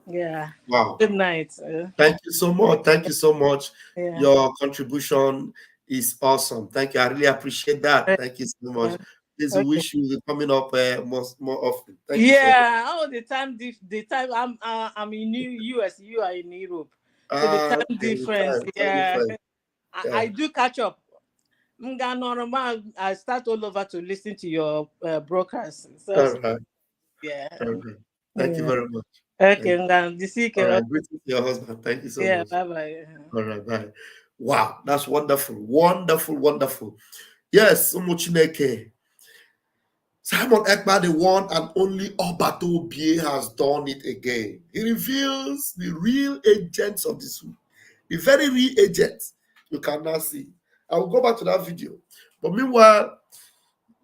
Speaker 15: Yeah.
Speaker 7: Wow.
Speaker 15: Good night.
Speaker 7: Thank you so much. Thank you so much.
Speaker 15: Yeah.
Speaker 7: Your contribution is awesome. Thank you. I really appreciate that. Thank you so much. Please, we wish you coming up more often. Thank you so much.
Speaker 15: Yeah, all the time. The time I'm in US, you are in Europe, so the time
Speaker 7: Okay,
Speaker 15: difference.
Speaker 7: time
Speaker 15: Yeah,
Speaker 7: difference.
Speaker 15: I do catch up. I start all over to listen to your broadcast. So,
Speaker 7: All right.
Speaker 15: yeah.
Speaker 7: All right. Thank you very much.
Speaker 15: Okay,
Speaker 7: All right. Greetings to your husband. Thank you so
Speaker 15: yeah,
Speaker 7: much.
Speaker 15: bye bye.
Speaker 7: All right. Bye. Wow, that's wonderful. Wonderful, wonderful. Yes, Umuchineke. Simon Ekpa, the one and only Obata Obie, has done it again. He reveals the real agents of this week. The very real agents you can now see. I will go back to that video. But meanwhile,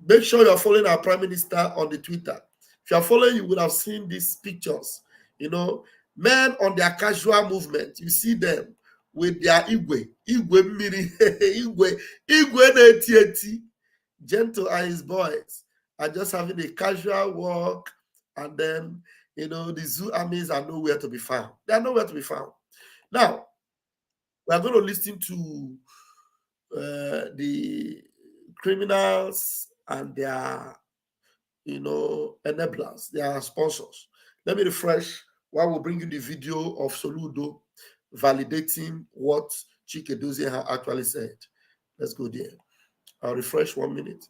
Speaker 7: make sure you're following our Prime Minister on the Twitter. If you're following, you would have seen these pictures. You know, men on their casual movement. You see them with their Igwe Miri, Igwe Netieti, Gentle and his boys are just having a casual walk, and then, you know, the zoo armies are nowhere to be found. They are nowhere to be found. Now, we are going to listen to the criminals and their, you know, enablers, their sponsors. Let me refresh while we bring you the video of Soludo validating what Chike Dozie actually said. Let's go there. I'll refresh 1 minute.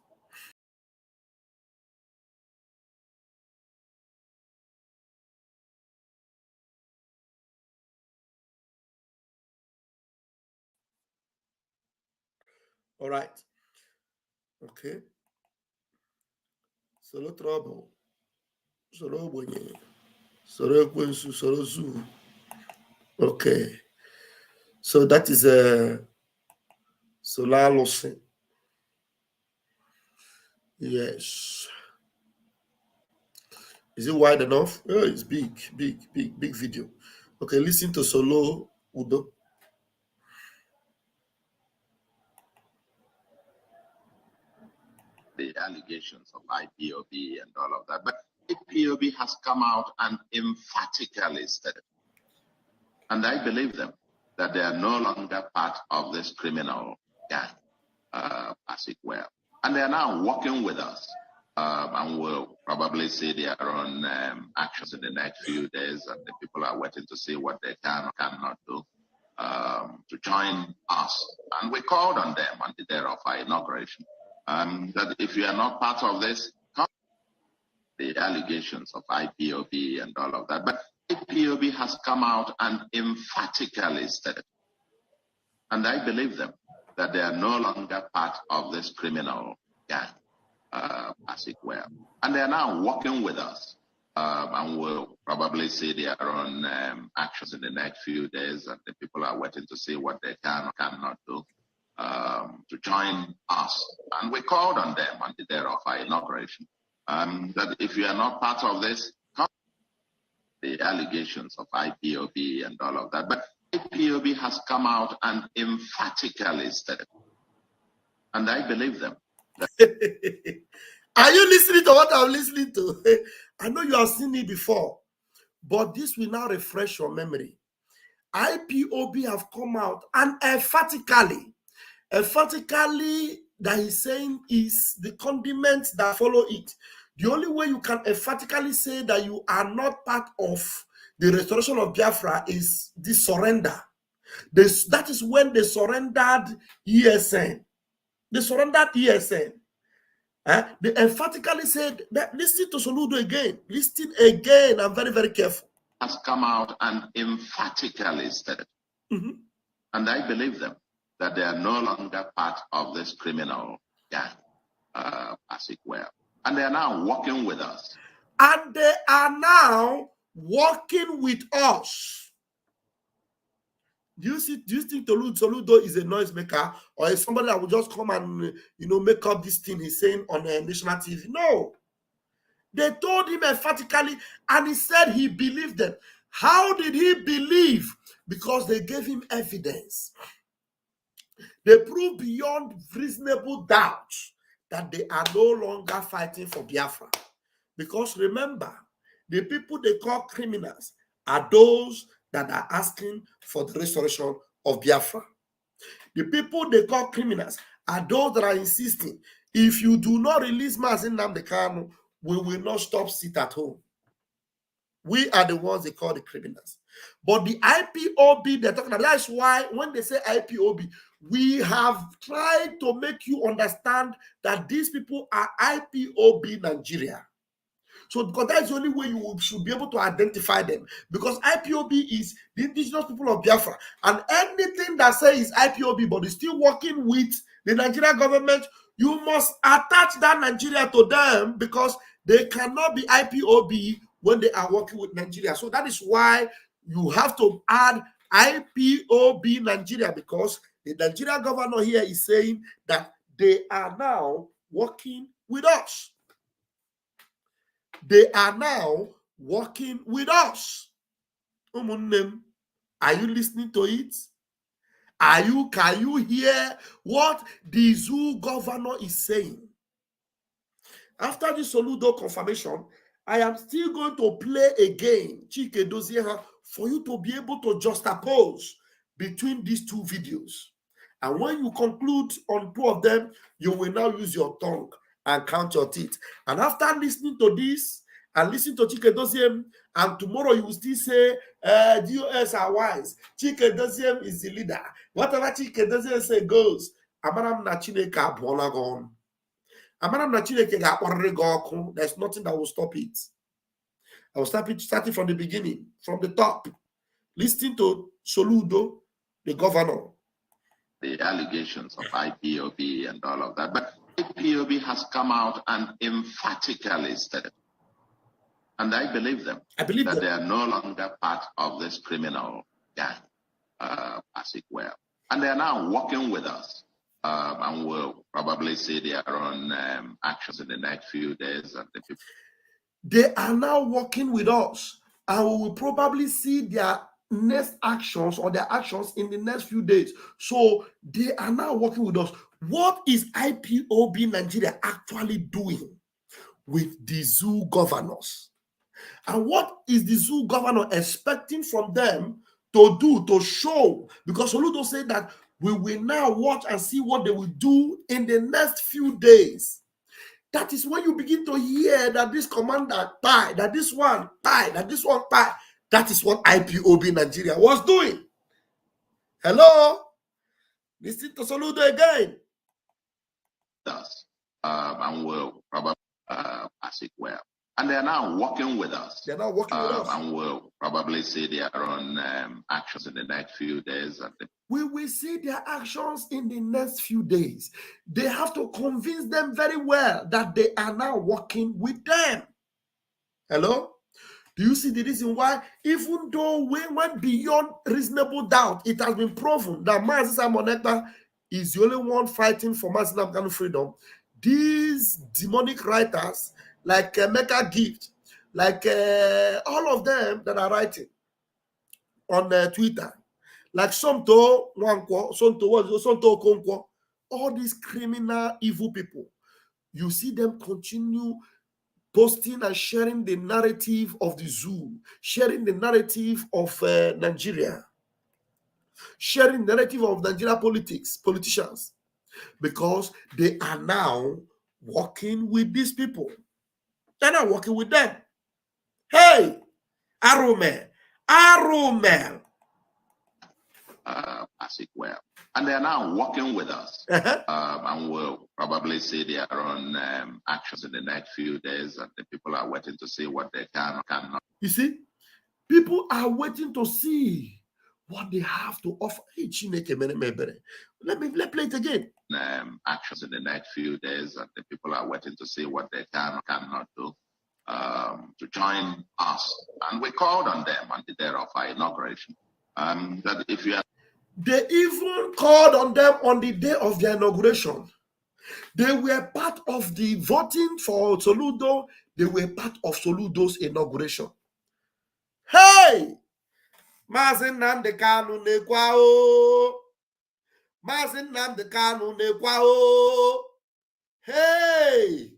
Speaker 7: All right. Okay. Solo trouble. Solo bonye. Solo kwensu. Solo zoo. Okay. So that is a solar losing. Yes. Is it wide enough? Oh, it's big video. Okay, listen to Solo Udo.
Speaker 14: The allegations of IPOB and all of that. But IPOB has come out and emphatically said it. And I believe them, that they are no longer part of this criminal gang, as it were. And they are now working with us. And we'll probably see their own actions in the next few days. And the people are waiting to see what they can or cannot do to join us. And we called on them on the day of our inauguration. That if you are not part of this, the allegations of IPOB and all of that. But IPOB has come out and emphatically said it. And I believe them, that they are no longer part of this criminal gang, as it were. And they are now working with us. And we'll probably see their own actions in the next few days. And the people are waiting to see what they can or cannot do to join us. And we called on them on the day of our inauguration. That if you are not part of this, the allegations of IPOB and all of that. But IPOB has come out and emphatically said it. And I believe them.
Speaker 7: Are you listening to what I'm listening to? I know you have seen it before, but this will now refresh your memory. IPOB have come out and emphatically that he's saying is the condiments that follow it. The only way you can emphatically say that you are not part of the restoration of Biafra is the surrender. That is when they surrendered ESN. They surrendered ESN. They emphatically said that. Listen to Soludo again. Listen again. I'm very, very careful.
Speaker 14: Has come out and emphatically said it. And I believe them, that they are no longer part of this criminal gang, as it were. And they are now working with us.
Speaker 7: And they are now working with us. Do you think Soludo is a noisemaker, or is somebody that will just come and, you know, make up this thing he's saying on national TV? No. They told him emphatically, and he said he believed them. How did he believe? Because they gave him evidence. They proved beyond reasonable doubt that they are no longer fighting for Biafra. Because remember, the people they call criminals are those that are asking for the restoration of Biafra. The people they call criminals are those that are insisting, if you do not release Mazi Nnamdi Kanu, we will not stop sit at home. We are the ones they call the criminals. But the IPOB they're talking about, that's why when they say IPOB, we have tried to make you understand that these people are IPOB Nigeria. So because that's the only way you should be able to identify them. Because IPOB is the indigenous people of Biafra. And anything that says IPOB but is still working with the Nigerian government, you must attach that Nigeria to them because they cannot be IPOB when they are working with Nigeria. So that is why you have to add IPOB Nigeria, because the Nigerian governor here is saying that they are now working with us. They are now working with us. Are you listening to it? Can you hear what the zoo governor is saying? After the Soludo confirmation, I am still going to play again Chike Dozieha for you to be able to juxtapose between these two videos. And when you conclude on two of them, you will now use your tongue and count your teeth. And after listening to this and listening to Chike Doziem, and tomorrow you will still say, DOS are wise. Chike Doziem is the leader. Whatever Chike Doziem say goes. Amaram na Chineke abụọla gị ọnụ. Amaram na Chineke ga-akpọrịrị gị ọkụ. There's nothing that will stop it. I will start it starting from the beginning, from the top. Listening to Soludo, the governor.
Speaker 14: The allegations of IPOB and all of that. But IPOB has come out and emphatically said, and I believe them, that they are no longer part of this criminal gang, as it were. And they are now working with us. And we'll probably see their own actions in the next few days. And
Speaker 7: they are now working with us, and we will probably see their next actions or their actions in the next few days. So they are now working with us. What is IPOB Nigeria actually doing with the zoo governors? And what is the zoo governor expecting from them to do, to show? Because Soludo said that we will now watch and see what they will do in the next few days. That is when you begin to hear that this commander pie, that this one pie, that this one pie. That is what IPOB Nigeria was doing. Hello? Listen to Soludo again.
Speaker 14: us, and we'll probably, as it were. And they are now working with us.
Speaker 7: They're now working with us.
Speaker 14: And we'll probably see their own actions in the next few days. And
Speaker 7: we will see their actions in the next few days. They have to convince them very well that they are now working with them. Hello? Do you see the reason why, even though we went beyond reasonable doubt, it has been proven that Mazi Simon Ekpa is the only one fighting for Mazi Nnamdi Kanu freedom? These demonic writers, like Mecca Gift, like all of them that are writing on Twitter, like Somto Nwankwo, Somto Okonkwo, all these criminal, evil people, you see them continue posting and sharing the narrative of the zoo, sharing the narrative of Nigeria, sharing the narrative of Nigeria politicians, because they are now working with these people. They're not working with them. Hey, Arumel,
Speaker 14: as it were. And they are now working with us. And we'll probably see their own actions in the next few days. And the people are waiting to see what they can or cannot.
Speaker 7: You see, people are waiting to see what they have to offer. Hey, Chineke, let's play it again.
Speaker 14: Actions in the next few days. And the people are waiting to see what they can or cannot do to join us. And we called on them on the day of our inauguration. That if you are
Speaker 7: They even called on them on the day of their inauguration. They were part of the voting for Soludo. They were part of Soludo's inauguration. Hey! Mazi Nnamdi Kanu nekwa o. Mazi Nnamdi Kanu nekwa o. Hey!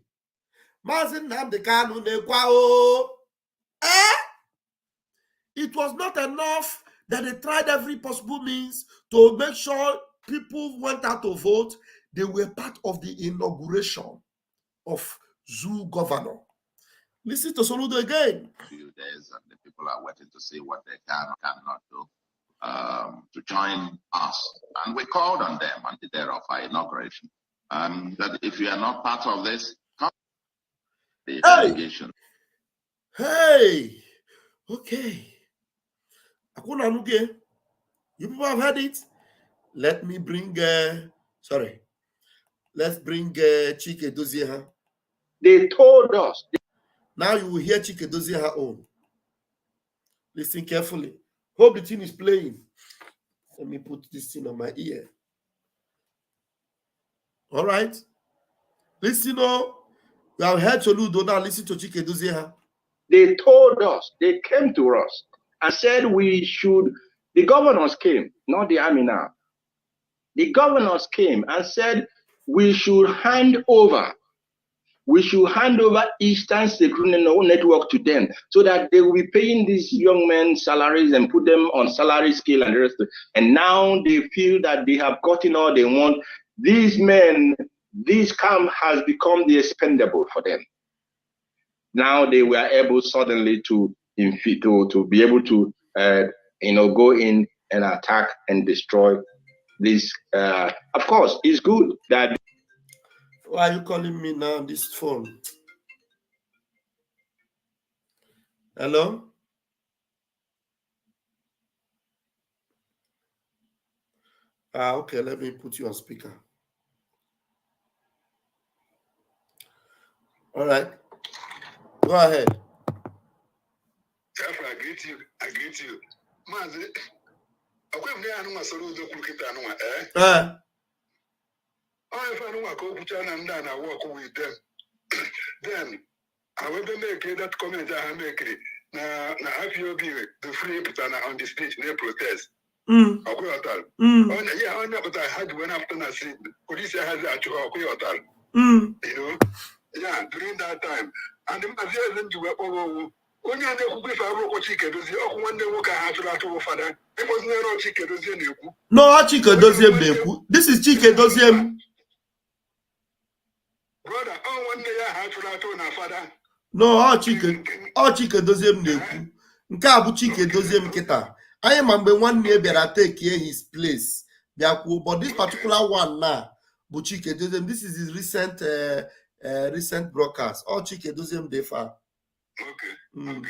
Speaker 7: Mazi Nnamdi Kanu nekwa o. It was not enough that they tried every possible means to make sure people went out to vote. They were part of the inauguration of Zoo governor. Listen to Soludo again.
Speaker 16: Few days, and the people are waiting to see what they can or cannot do to join us. And we called on them on the day of our inauguration. That if you are not part of this, come the delegation.
Speaker 7: Hey, okay. You people have heard it. Let me bring, let's bring Chike Dozie.
Speaker 10: They told us.
Speaker 7: Now you will hear Chike Dozie her own. Listen carefully. Hope the thing is playing. Let me put this thing on my ear. All right. Listen, you have heard Soludo, now listen to Chike Dozie.
Speaker 10: They told us, they came to us and said we should, the governors came, not the army now. The governors came and said we should hand over Eastern Security Network to them so that they will be paying these young men salaries and put them on salary scale and the rest. And now they feel that they have gotten all they want. These men, this camp has become the expendable for them. Now they were able suddenly to be able to go in and attack and destroy this. Of course, it's good that.
Speaker 7: Why are you calling me now on this phone? Hello? Okay, let me put you on speaker. All right. Go ahead.
Speaker 17: I greet you. Mazi, I'm not sure who the I work with them. Then I will make that comment I make it. Now, if you give the free people on the street, they protest. Yeah, but I had when after I said, police has at you, yeah, during that time. And the Mazian to work. Only I know if I wrote chicken, does you one day work I had to that over father? It was never chicken, does you?
Speaker 7: No, Chicken Doziem. This is Chicken Doziem.
Speaker 17: Brother, one day I had to that over father.
Speaker 7: No, Chicken Doziem. Nkabu Chicken Doziem Kita. I am one neighbor that take here his place. But this particular one now, but Chicken Doziem, this is his recent broadcast. All Chicken Doziem they far.
Speaker 17: Okay. My brother,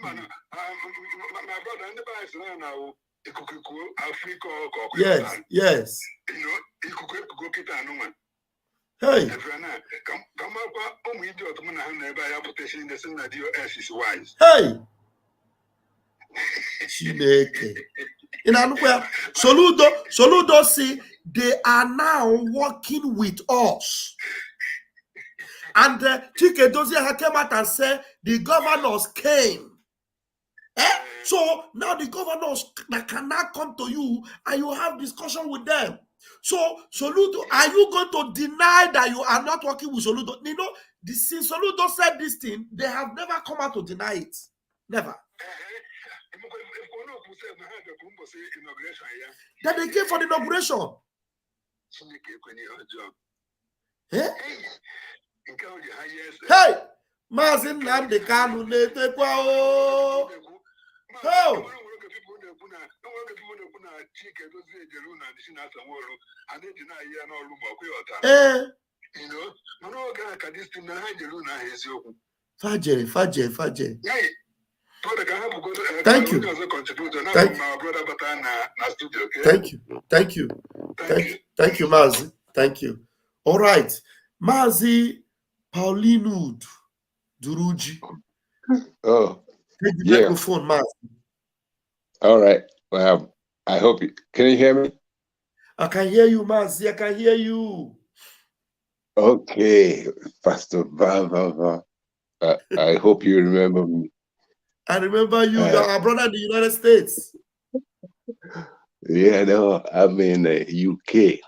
Speaker 17: and the guys now, Africa,
Speaker 7: yes.
Speaker 17: You know, you could go get a woman.
Speaker 7: Hey,
Speaker 17: come up, idiot, man, I never have to say the same that your ass is wise.
Speaker 7: Hey, in Anwhere, Soludo see they are now working with us. And Chike Dozie came out and said the governors came. So now the governors that can now come to you and you have discussion with them. So Soludo, are you going to deny that you are not working with Soludo? You know, since Soludo said this thing, they have never come out to deny it. Never. That they came for the inauguration. Hey, Mazin Nandi Kanu Nete Kwao. Oh. Faje. Thank you, Mazi. Thank you. All right, Mazi Paulinud Duruji.
Speaker 18: Oh,
Speaker 7: take the
Speaker 18: yeah.
Speaker 7: microphone, Mazi.
Speaker 18: All right. Well, I hope you can you hear me?
Speaker 7: I can hear you, Mazi. I can hear you.
Speaker 18: Okay, Pastor Baba. I hope you remember me.
Speaker 7: I remember you. You're our brother in the United States.
Speaker 18: Yeah, no, I'm in the UK.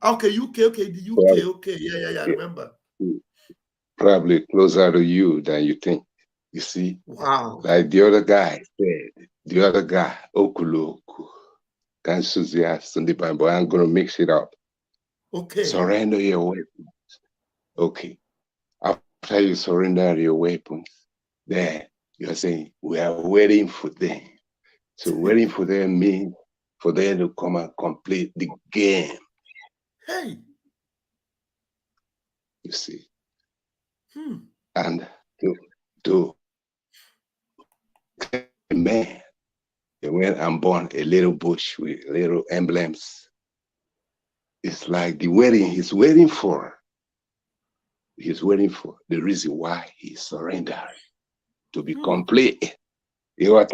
Speaker 7: Okay, UK, the UK, okay. Yeah, I remember.
Speaker 18: Probably closer to you than you think. You see?
Speaker 7: Wow.
Speaker 18: Like the other guy said, Okuloku, Kansuzias, but I'm going to mix it up.
Speaker 7: Okay.
Speaker 18: Surrender your weapons. Okay. After you surrender your weapons, then you're saying, we are waiting for them. So waiting for them means for them to come and complete the game.
Speaker 7: Hey.
Speaker 18: You see? And to man, they went and bought a little bush with little emblems. It's like the wedding he's waiting for. He's waiting for the reason why he surrendered to be complete. You know what?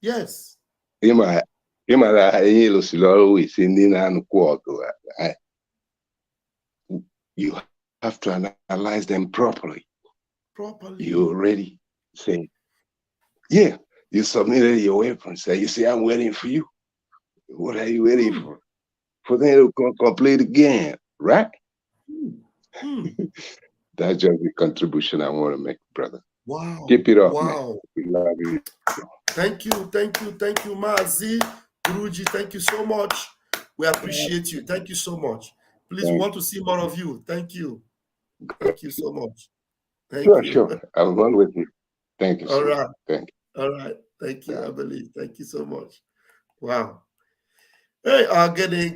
Speaker 7: Yes.
Speaker 18: You have to analyze them properly. You already say, yeah, you submitted your weapons. So you say, I'm waiting for you. What are you waiting for? For them to complete the game, right? That's just the contribution I want to make, brother.
Speaker 7: Wow.
Speaker 18: Keep it up,
Speaker 7: wow.
Speaker 18: man. We love you.
Speaker 7: Thank you, Mazi. Guruji, thank you so much. We appreciate you. Thank you so much. Please, we want to see more of you. Thank you. Thank you so much. Thank you.
Speaker 18: Sure. I'll run with you. Thank you.
Speaker 7: All right.
Speaker 18: Thank
Speaker 7: you. All right. Thank you, I believe. Thank you so much. Wow. Hey, again,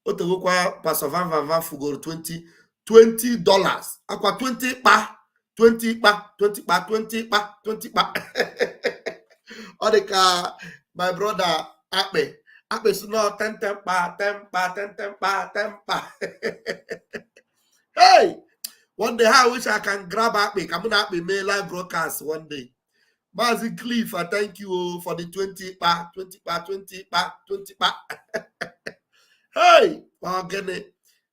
Speaker 7: Otegokwa Pastor Van fugoro $20. Aqua 20 pa. 20 pa. 20 pa. 20 pa. 20 pa. Odeka, my brother, Ekpa. Ekpa is not 10 pa. 10 pa. 10 pa. 10 pa. Hey! One day, I wish I can grab Ekpa. I'm gonna Ekpa may live broadcast one day. Mazi Cliff, I thank you for the 20 pa, 20 pa, 20 pa, 20 pa. Hey, again,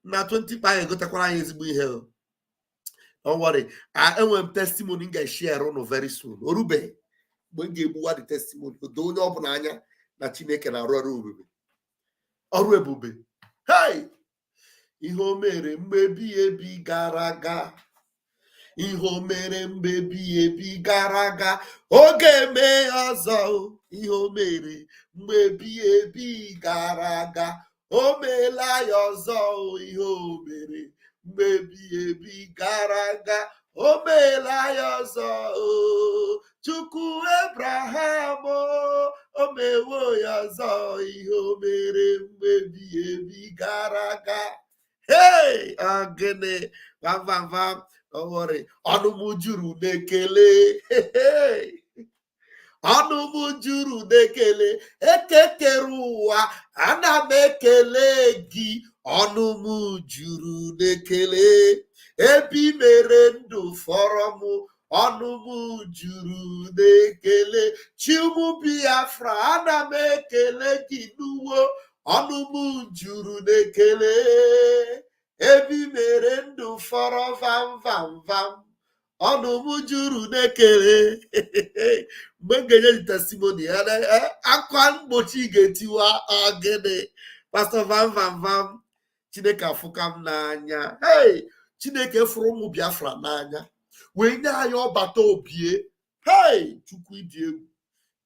Speaker 7: now 20 pa, you got to call here. Don't worry, I want testimony get share on very soon. Orube, when you what the testimony, don't open anya, na Chineke na Orube. Orube. Hey, Iho mere mbebi ebi garaga. Iho mere mbebi ebi garaga. Oge me ọzọ. Iho mere mbebi ebi garaga. O meela ya ọzọ. Iho mere mbebi ebi garaga. O meela ya ọzọ. Chukwu Abraham o mewo ya ọzọ. Iho mere mbebi ebi garaga. Hey, agene, vam. Don't worry. Anumujuru nekele. Anumujuru nekele. Ekekeruwa. Anamekele gi. Anumujuru nekele. Ebi merendu foromu. Anumujuru nekele. Chimu Biafra. Anamekele gi nuwo. Anumujuru nekele. Ebi mere ndụ fọrọ vam. Ọnụ m juru n'ekele. Mgbe m ga-enye testimony ya akwa mgbochi ga-etiwa ogene. Pastor vam. Chineke afụka m n'anya. Hey, Chineke fụrụ ụmụ Biafra n'anya. Wee nye anyị Obata Obie. Hey, Chukwu ịdị egwu.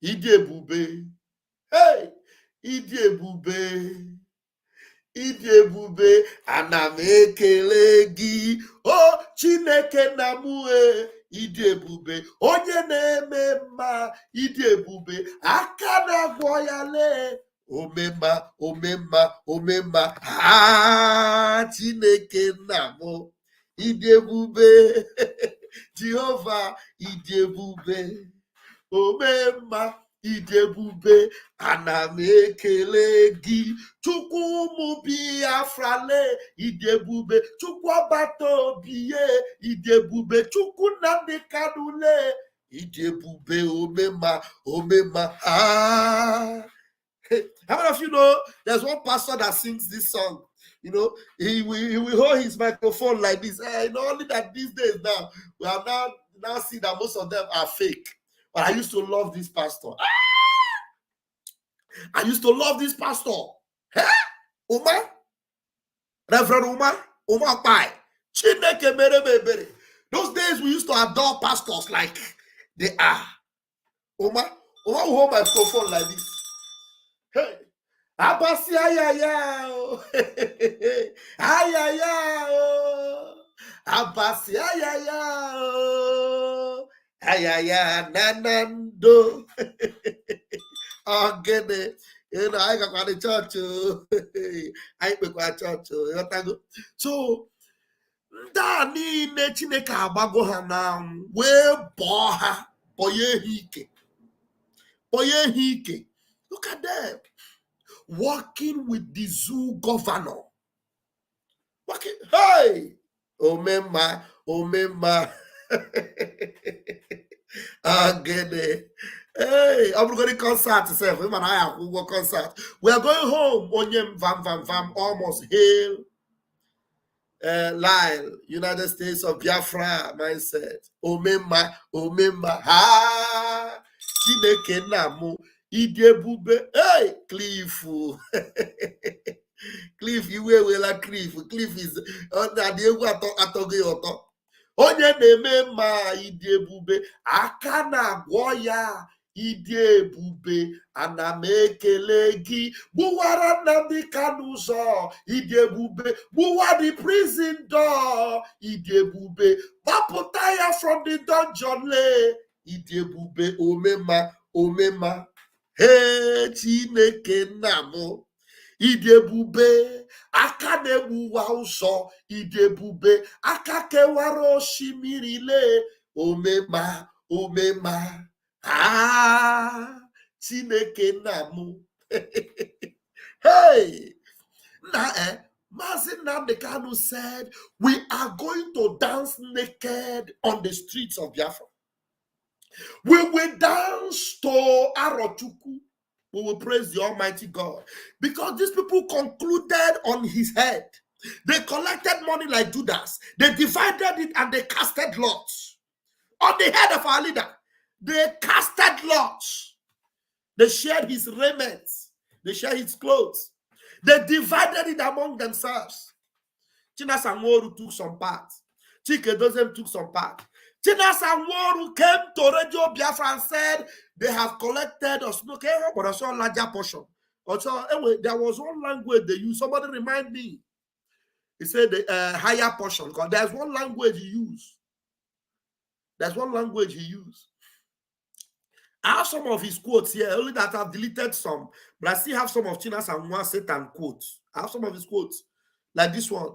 Speaker 7: Ịdị ebube. Hey, ịdị ebube. Ịdị ebube, ana m ekele gị, o Chineke na mụ ịdị ebube, onye na-eme mma, ịdị ebube, aka na-agwọ ya lee, omemma, Chineke na mụ, ịdị ebube, Jehova, ịdị ebube, omemma, ịdị ebube, ana m ekele gị, Chukwu ụmụ Biafra lee, ịdị ebube, Chukwu Obata Obie, ịdị ebube, Chukwu Nnamdi Kanu lee, ịdị ebube, omemma. How many of you know there's one pastor that sings this song? You know, he will hold his microphone like this. Only that these days now, we have now see that most of them are fake. But I used to love this pastor. I used to love this pastor. Reverend Umar Pai. Chineke mere mebere. Those days we used to adore pastors like they are. Oma will hold my microphone like this. Hey, Abasi ayaya o. Ayaya o. Abasi ayaya o. Ayaya nanando. Ogene. You know, I got the church. I go to church. So that niile Chineke agbago ha na wee bọọ ha bọye ha ike. Look at them working with the zoo governor. Working, hey, omema. Agene. Hey, I'm going to concert itself. Concert. We are going home. Onyem vam almost hail. Lyle, United States of Biafra mindset. Omema, ha, Chineke namu, idebube, hey, Cliff, Cliff, you will like Cliff is under the atoge oto. Onye na-eme mma idebube, aka na-agwọ ya. Ịdị ebube, ana m ekele gị. Gbuwara Nnamdi Kanu ụzọ, ịdị ebube. Gbuwa the prison door, ịdị ebube. Gbapụta ya from the dungeon lee, ịdị ebube. Omema. Hey, Chineke nna m, ịdị ebube. Aka na-egbuwa ụzọ, ịdị ebube. Aka kewara osimiri lee, omema. Ah, Chineke namu. Hey, Mazi Nnamdi Kanu said, we are going to dance naked on the streets of Biafra. We will dance to Arochukwu. We will praise the Almighty God. Because these people concluded on his head. They collected money like Judas. They divided it and they casted lots on the head of our leader. They casted lots. They shared his raiment. They shared his clothes. They divided it among themselves. Chinasa Nworu took some part. Chike Dozem took some part. Chinasa Nworu came to Radio Biafra and said they have collected a larger portion. Also, anyway, there was one language they used. Somebody remind me. He said the higher portion. Because there's one language he used. I have some of his quotes here, only that I've deleted some, but I still have some of China's and one Satan quotes. I have some of his quotes, like this one.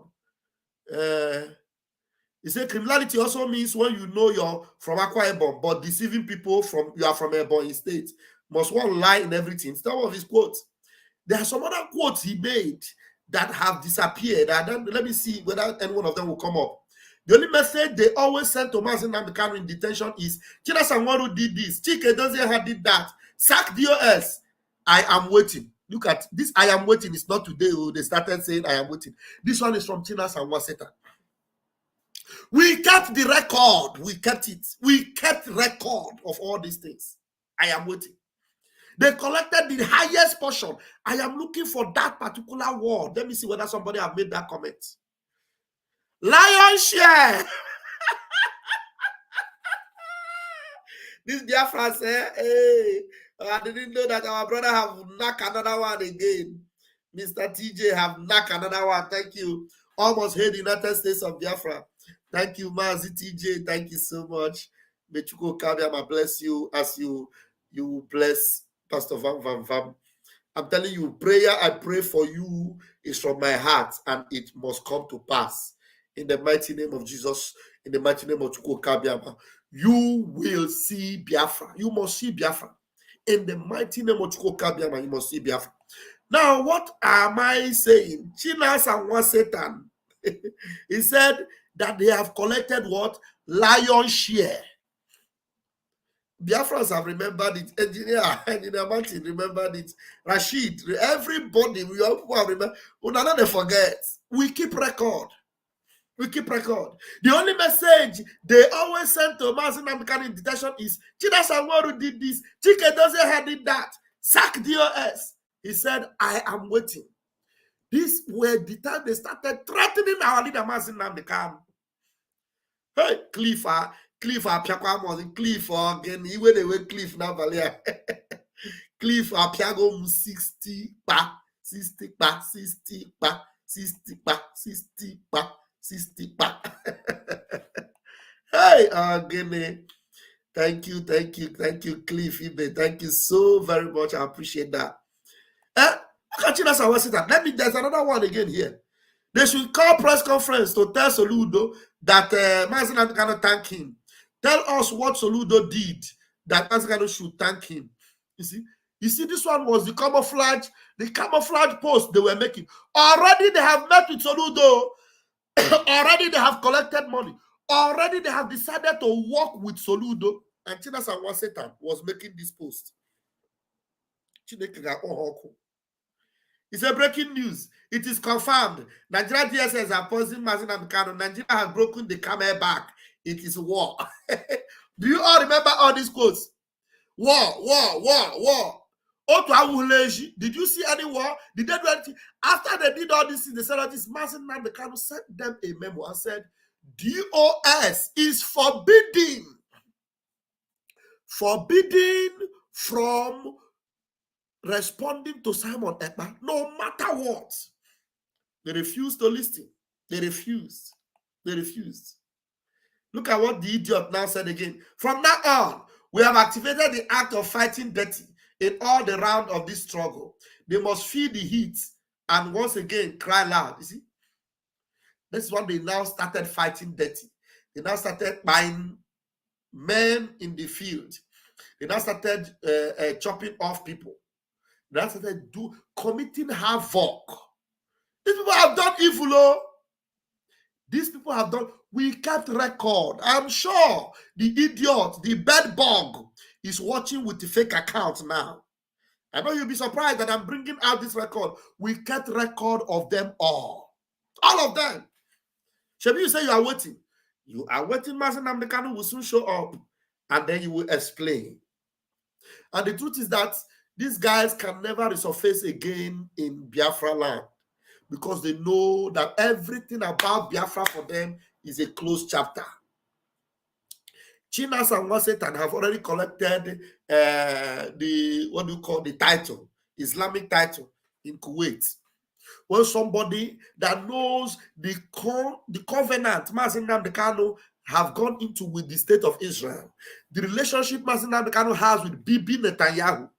Speaker 7: He said, criminality also means when you know you're from Akwa Ibom, but deceiving people you are from Ebonyi State. Must one lie in everything. Some of his quotes. There are some other quotes he made that have disappeared. Let me see whether any one of them will come up. The only message they always send to Mazi Nnamdi Kanu in detention is, Chinasa Nworu did this, Chike Dozie did that, sack DOS, I am waiting. Look at this, I am waiting. It's not today. They started saying, I am waiting. This one is from Chinasa Nworu. We kept the record. We kept it. We kept record of all these things. I am waiting. They collected the highest portion. I am looking for that particular word. Let me see whether somebody have made that comment. Lion share. This Biafra said, hey, I didn't know that our brother have knocked another one again. Mr. TJ have knocked another one. Thank you. Almost here, the United States of Biafra. Thank you, Mazi TJ. Thank you so much. May Chuko Kabiama bless you as you bless Pastor Vam. I'm telling you, prayer I pray for you is from my heart, and it must come to pass. In the mighty name of Jesus, in the mighty name of Chuko Kabiama, you will see Biafra. You must see Biafra. In the mighty name of Chuko Kabiama, you must see Biafra. Now, what am I saying? Chinas and Satan. He said that they have collected what? Lion share. Biafrans have remembered it. Engineer Martin remembered it. Rashid, everybody, we all have remembered. We don't forget. We keep record. The only message they always send to Mazi Nnamdi Kanu in detention is, Chinasa Nworu did this, Chike Dozie did that, sack DOS. He said, I am waiting. This were the time they started threatening our leader, Mazin Namdekan. Hey, Cliff, Cliff again. Even they were Cliff now, Valia. Cliff, Piago 60 pa, 60 pa, 60 pa, 60 pa, 60 pa, 60 pa. Hey, again. Thank you, Cliff. Thank you so very much. I appreciate that. There's another one again here. They should call press conference to tell Soludo that Mazin cannot thank him. Tell us what Soludo did that Mazin should thank him. You see, this one was the camouflage post they were making. Already they have met with Soludo. Already they have collected money. Already they have decided to work with Soludo. And Chinas and Wasetan was making this post. It's a breaking news. It is confirmed. Nigeria DSS are posing Mazin Amkano. Nigeria has broken the camel back. It is war. Do you all remember all these quotes? War. Did you see any war? Did they do anything? After they did all this, they said that this Mazin Amkano sent them a memo and said, DOS is forbidden from responding to Simon Ekpa, no matter what. They refused to listen. They refused. Look at what the idiot now said again. From now on, we have activated the act of fighting dirty in all the round of this struggle. They must feel the heat and once again cry loud. You see? This is when they now started fighting dirty. They now started buying men in the field. They now started chopping off people. They now started committing havoc. These people have done evil. Oh. These people have done. We kept record. I'm sure the idiot, the bed bug, is watching with the fake account now. I know you'll be surprised that I'm bringing out this record. We kept record of them all. All of them. Shabi, you say you are waiting. You are waiting, Mazin Namdekanu will soon show up. And then you will explain. And the truth is that these guys can never resurface again in Biafra land. Because they know that everything about Biafra for them is a closed chapter. Chinas and Wasetan have already collected the title, Islamic title in Kuwait. When somebody that knows the covenant Mazin Namdekanu have gone into with the state of Israel, the relationship Mazin Namdekanu has with Bibi Netanyahu.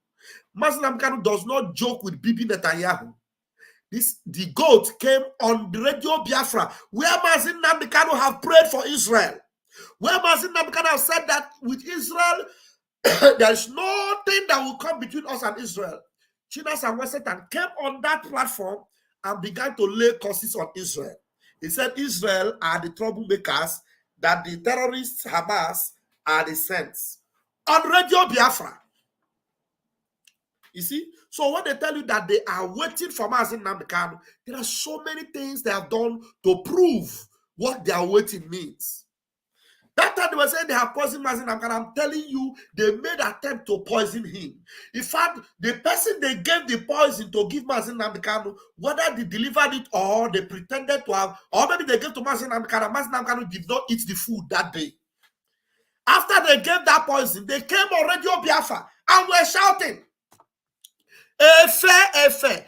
Speaker 7: Mazin Namdekanu does not joke with Bibi Netanyahu. The goat came on the radio Biafra, where Mazin Namdekanu have prayed for Israel. Where Mazin Namdekanu have said that with Israel, there's nothing that will come between us and Israel. Chinas and Wasetan came on that platform and began to lay curses on Israel. He said Israel are the troublemakers, that the terrorists, Hamas, are the saints. On radio Biafra. You see? So when they tell you that they are waiting for Mazin Namdekanu, there are so many things they have done to prove what they are waiting means. That time they were saying they have poisoned Mazin Namdekanu. I'm telling you, they made an attempt to poison him. In fact, the person they gave the poison to give Mazin Namdekanu, whether they delivered it or they pretended to have, or maybe they gave to Mazin Namdekanu did not eat the food that day. After they gave that poison, they came on Radio Biafra and were shouting. Efe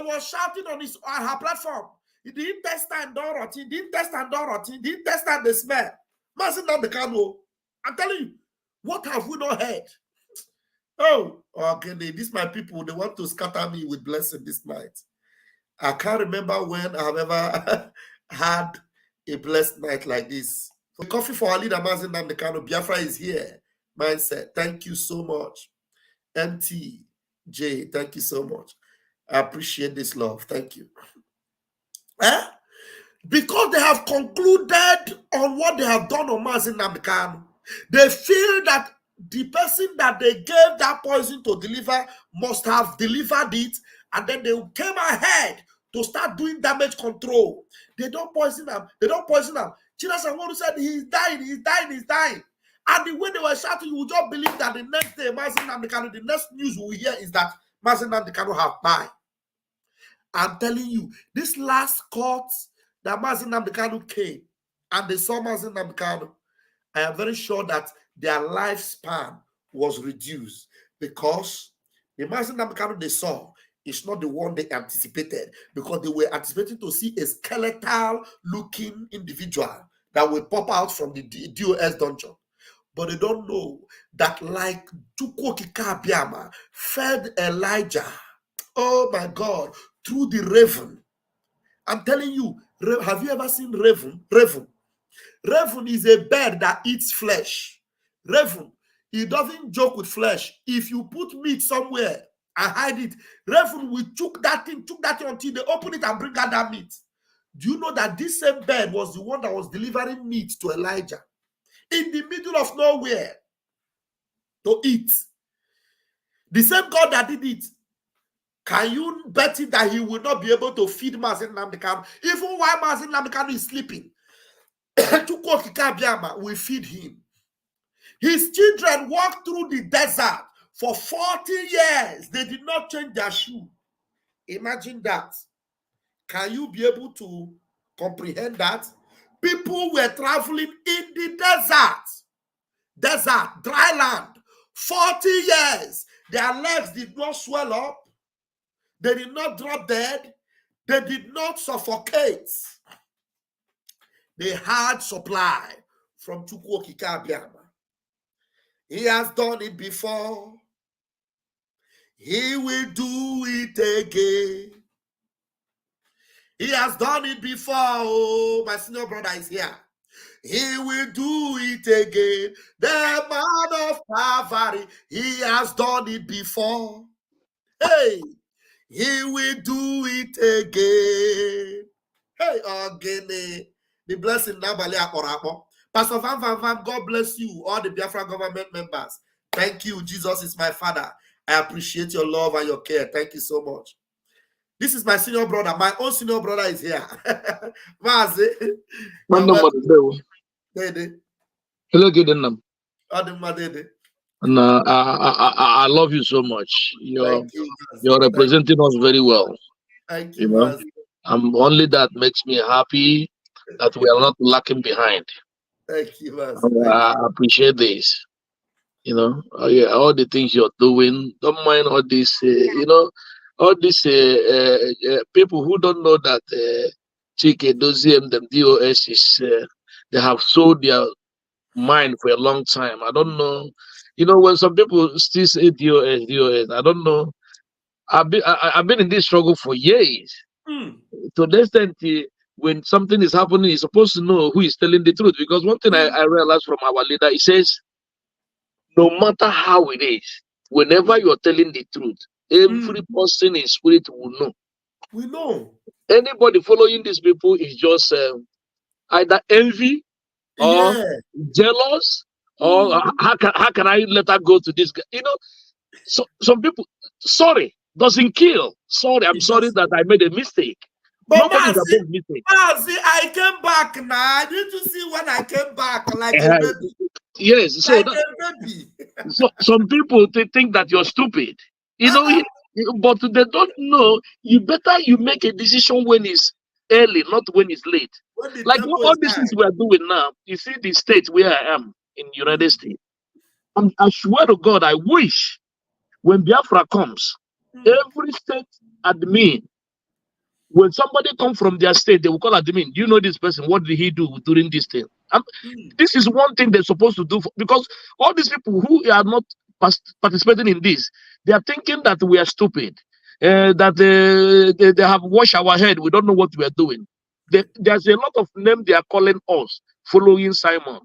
Speaker 7: was shouting on her platform. He didn't test and Dorothy, didn't test and the smell. Mazin Namdekanu, I'm telling you, what have we not heard? Oh, okay, these my people, they want to scatter me with blessing this night. I can't remember when I have ever had a blessed night like this. So coffee for our leader, Mazin Namdekanu. Biafra is here. Mindset. Thank you so much. MTJ, thank you so much. I appreciate this love. Thank you. Because they have concluded on what they have done on Mazin Namdekanu, they feel that the person that they gave that poison to deliver must have delivered it, and then they came ahead to start doing damage control. They don't poison them. Chinas and Wonu said he's dying. And the way they were shouting, you would just believe that the next day, Mazin Namdekanu, the next news we hear is that Mazin Namdekanu have died. I'm telling you, this last court that Mazi Nnamdi Kanu came and they saw Mazi Nnamdi Kanu, I am very sure that their lifespan was reduced because the Mazi Nnamdi Kanu they saw is not the one they anticipated, because they were anticipating to see a skeletal looking individual that will pop out from the DOS dungeon. But they don't know that, like Chukwuoki Kabiama fed Elijah, oh my God, through the raven. I'm telling you, have you ever seen raven? Raven is a bird that eats flesh. Raven, he doesn't joke with flesh. If you put meat somewhere and hide it, raven will choke that thing until they open it and bring out that meat. Do you know that this same bird was the one that was delivering meat to Elijah in the middle of nowhere to eat? The same God that did it, can you bet it that he will not be able to feed Mazi Nnamdi Kanu? Even while Mazi Nnamdi Kanu is sleeping, Chukwuoki Kabiama will feed him. His children walked through the desert for 40 years. They did not change their shoe. Imagine that. Can you be able to comprehend that? People were traveling in the desert, dry land, 40 years. Their legs did not swell up. They did not drop dead. They did not suffocate. They had supply from Chukwuoki Kabiama. He has done it before. He will do it again. He has done it before. Oh, my senior brother is here. He will do it again. The man of Calvary, he has done it before. Hey, he will do it again. Hey, again, the blessing Nabali Akorapo. Pastor Van, God bless you, all the Biafra government members. Thank you. Jesus is my father. I appreciate your love and your care. Thank you so much. This is my senior brother. My own senior brother is here. Mazi.
Speaker 19: Hello, good evening.
Speaker 7: And
Speaker 19: I love you so much. You're representing us very well.
Speaker 7: Thank you,
Speaker 19: know, only that makes me happy that we are not lacking behind.
Speaker 7: Thank you,
Speaker 19: I appreciate this. Yeah, all the things you're doing. Don't mind all this. All these people who don't know that Chike Dozie and them DOS is they have sold their mind for a long time. I don't know. When some people still say DOS, I don't know. I've been in this struggle for years. To the extent when something is happening, you're supposed to know who is telling the truth. Because one thing I realized from our leader, he says, no matter how it is, whenever you're telling the truth, every person in spirit will know.
Speaker 7: We know.
Speaker 19: Anybody following these people is just either envy or jealous, or how can I let her go to this guy? So some people, sorry doesn't kill. Sorry, I'm sorry that I made a mistake.
Speaker 7: But
Speaker 19: Nobody's above mistake.
Speaker 7: I came back now. Did you see when I came back like a baby?
Speaker 19: Yes, so
Speaker 7: like a baby.
Speaker 19: So some people they think that you're stupid, but they don't know. You make a decision when it's early, not when it's late. Like all these things we are doing now. You see the state where I am in United States. I swear to God, I wish when Biafra comes, every state admin, when somebody comes from their state, they will call admin. Do you know this person? What did he do during this thing? This is one thing they're supposed to do because all these people who are not participating in this, they are thinking that we are stupid, that they have washed our head. We don't know what we are doing. There's a lot of names they are calling us, following Simon,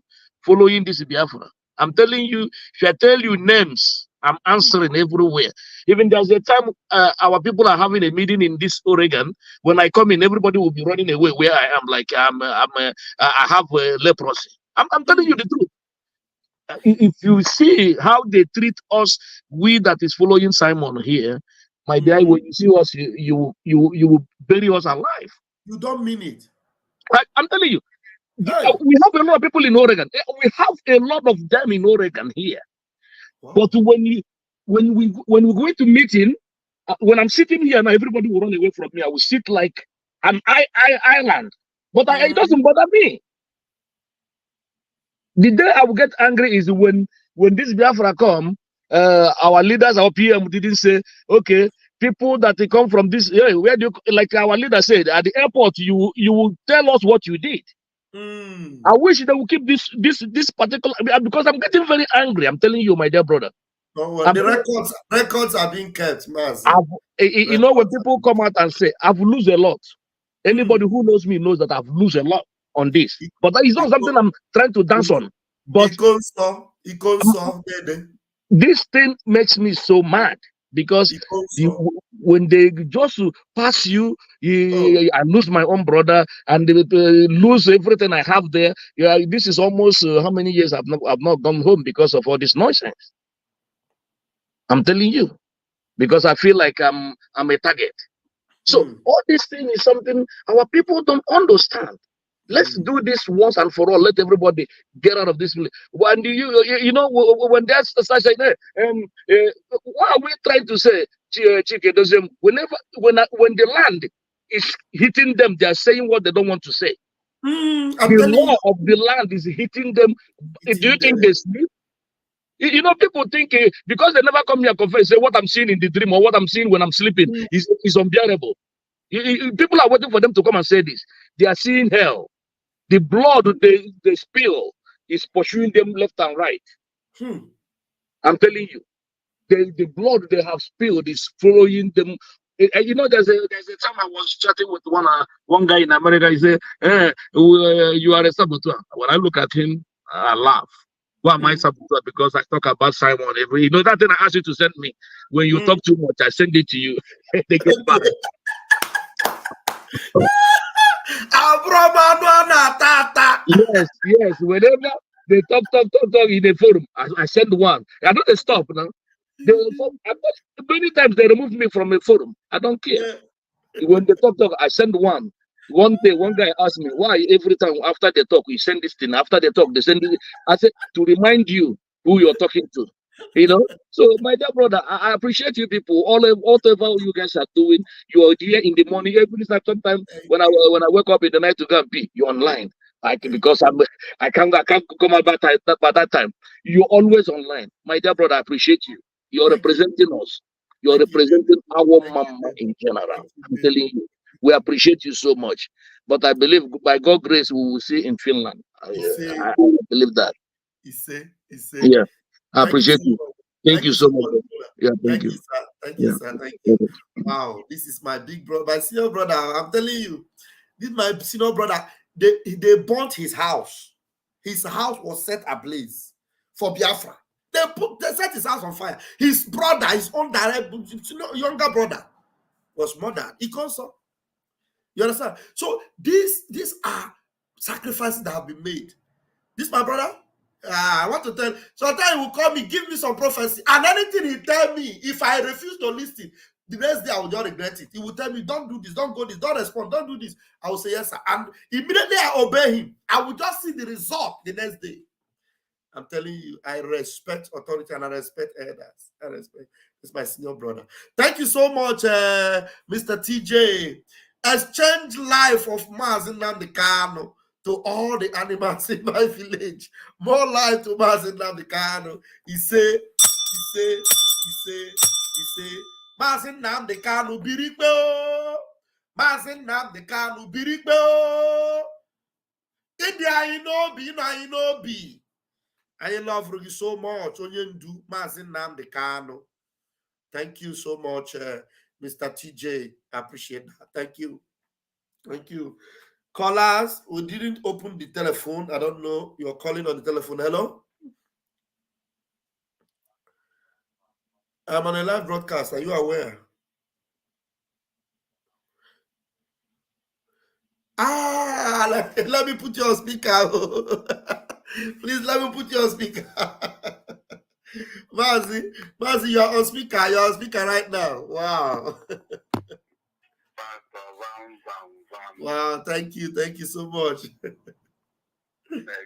Speaker 19: following this Biafra. I'm telling you, if I tell you names, I'm answering everywhere. Even there's a time our people are having a meeting in this Oregon. When I come in, everybody will be running away where I am. Like I have leprosy. I'm telling you the truth. If you see how they treat us, we that is following Simon here, my dear, when you see us, you will bury us alive.
Speaker 7: You don't mean it.
Speaker 19: I'm telling you. Hey. We have a lot of people in Oregon. We have a lot of them in Oregon here. Wow. But when we go into meeting, when I'm sitting here now, everybody will run away from me. I will sit like an island. But it doesn't bother me. The day I will get angry is when this Biafra come, our leaders, our PM didn't say, okay, people that they come from this, where do you, like our leader said, at the airport, you will tell us what you did. I wish they would keep this particular, because I'm getting very angry. I'm telling you, my dear brother.
Speaker 7: Oh, well, the records are being kept, Mazi.
Speaker 19: You know, when people come out and say, I've lose a lot. Anybody who knows me knows that I've lose a lot on this. But that is not something I'm trying to dance on. But this thing makes me so mad because when they just pass you, I lose my own brother and they lose everything I have there. This is almost how many years I've not gone home because of all this nonsense. I'm telling you, because I feel like I'm a target. So all this thing is something our people don't understand. Let's do this once and for all. Let everybody get out of this. When you know when there's such a what are we trying to say? When the land is hitting them, they are saying what they don't want to say. The law of the land is hitting them. Do you think they sleep? You know, people think because they never come here confess, say what I'm seeing in the dream or what I'm seeing when I'm sleeping is unbearable. People are waiting for them to come and say this. They are seeing hell. The blood they spill is pursuing them left and right. I'm telling you, the blood they have spilled is following them. You know, there's a time I was chatting with one guy in America. He said, "You are a saboteur." When I look at him, I laugh. Why am I saboteur? Because I talk about Simon every. You know that thing I asked you to send me. When you talk too much, I send it to you. They get back. Yes. Whenever they talk in the forum, I send one. I don't stop now. Many times they remove me from a forum. I don't care. When they talk, I send one. One day, one guy asked me, why every time after they talk, you send this thing. After they talk, they send it. I said, to remind you who you're talking to. You know? So, my dear brother, I appreciate you people. Whatever you guys are doing, you are here in the morning. Every time, sometimes when I wake up in the night to go and pee, you're online. Because I can't come out by that time. You're always online. My dear brother, I appreciate you. You're representing us. You're representing our mama in general. I'm telling you. We appreciate you so much. But I believe by God's grace, we will see in Finland. I believe that. Yeah. I appreciate you. Thank you so much. Yeah, thank you.
Speaker 7: Sir. Thank you, sir. Thank you. Wow, this is my big brother, my senior brother. I'm telling you, this is my senior brother. They burnt his house. His house was set ablaze for Biafra. They set his house on fire. His brother, his own direct younger brother, was murdered. He also. You understand? So these are sacrifices that have been made. This my brother. I want to tell. Sometimes he will call me, give me some prophecy, and anything he tell me, if I refuse to listen, the next day I will just regret it. He will tell me, don't do this, don't go this, don't respond, don't do this. I will say yes, sir. And immediately I obey him. I will just see the result the next day. I'm telling you, I respect authority and I respect elders. I respect. It's my senior brother. Thank you so much, Mr. TJ. Exchange life of Mazi Nnamdi Kanu to all the animals in my village. More life to Mazi Nnamdi Kanu. He say, Mazi Nnamdi Kanu birikbo. Mazi Nnamdi Kanu birikbo. India inobi. I love you so much. Onyendu Mazi Nnamdi Kanu. Thank you so much, Mr. TJ. I appreciate that. Thank you. Thank you. Callers, we didn't open the telephone. I don't know. You're calling on the telephone. Hello? I'm on a live broadcast. Are you aware? Let me put you on speaker. Please let me put you on speaker. Mazi, you're on speaker. You're on speaker right now. Wow. Wow, thank you so much.
Speaker 17: May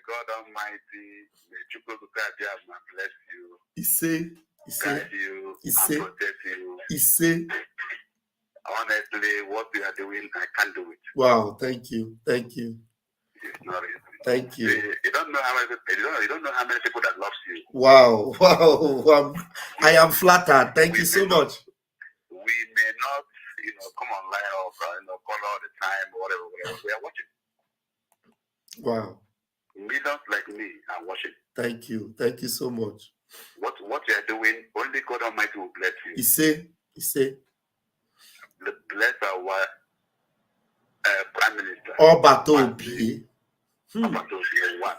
Speaker 17: God Almighty, may you bless you.
Speaker 7: He say,
Speaker 17: guide you, and protect you. Honestly, what you are doing, I can't do it.
Speaker 7: Wow, thank you. Thank you.
Speaker 17: It's not easy.
Speaker 7: Thank you.
Speaker 17: You don't know how many people that loves you.
Speaker 7: Wow, wow. I am flattered. Thank you so much.
Speaker 17: We may not, come online or call all the time or whatever. We are watching.
Speaker 7: Wow.
Speaker 17: Millions like me are watching.
Speaker 7: Thank you. Thank you so much.
Speaker 17: What you are doing, only God Almighty will bless you.
Speaker 7: He say.
Speaker 17: Bless our Prime Minister.
Speaker 7: Obata Obie.
Speaker 17: Obata Obie one.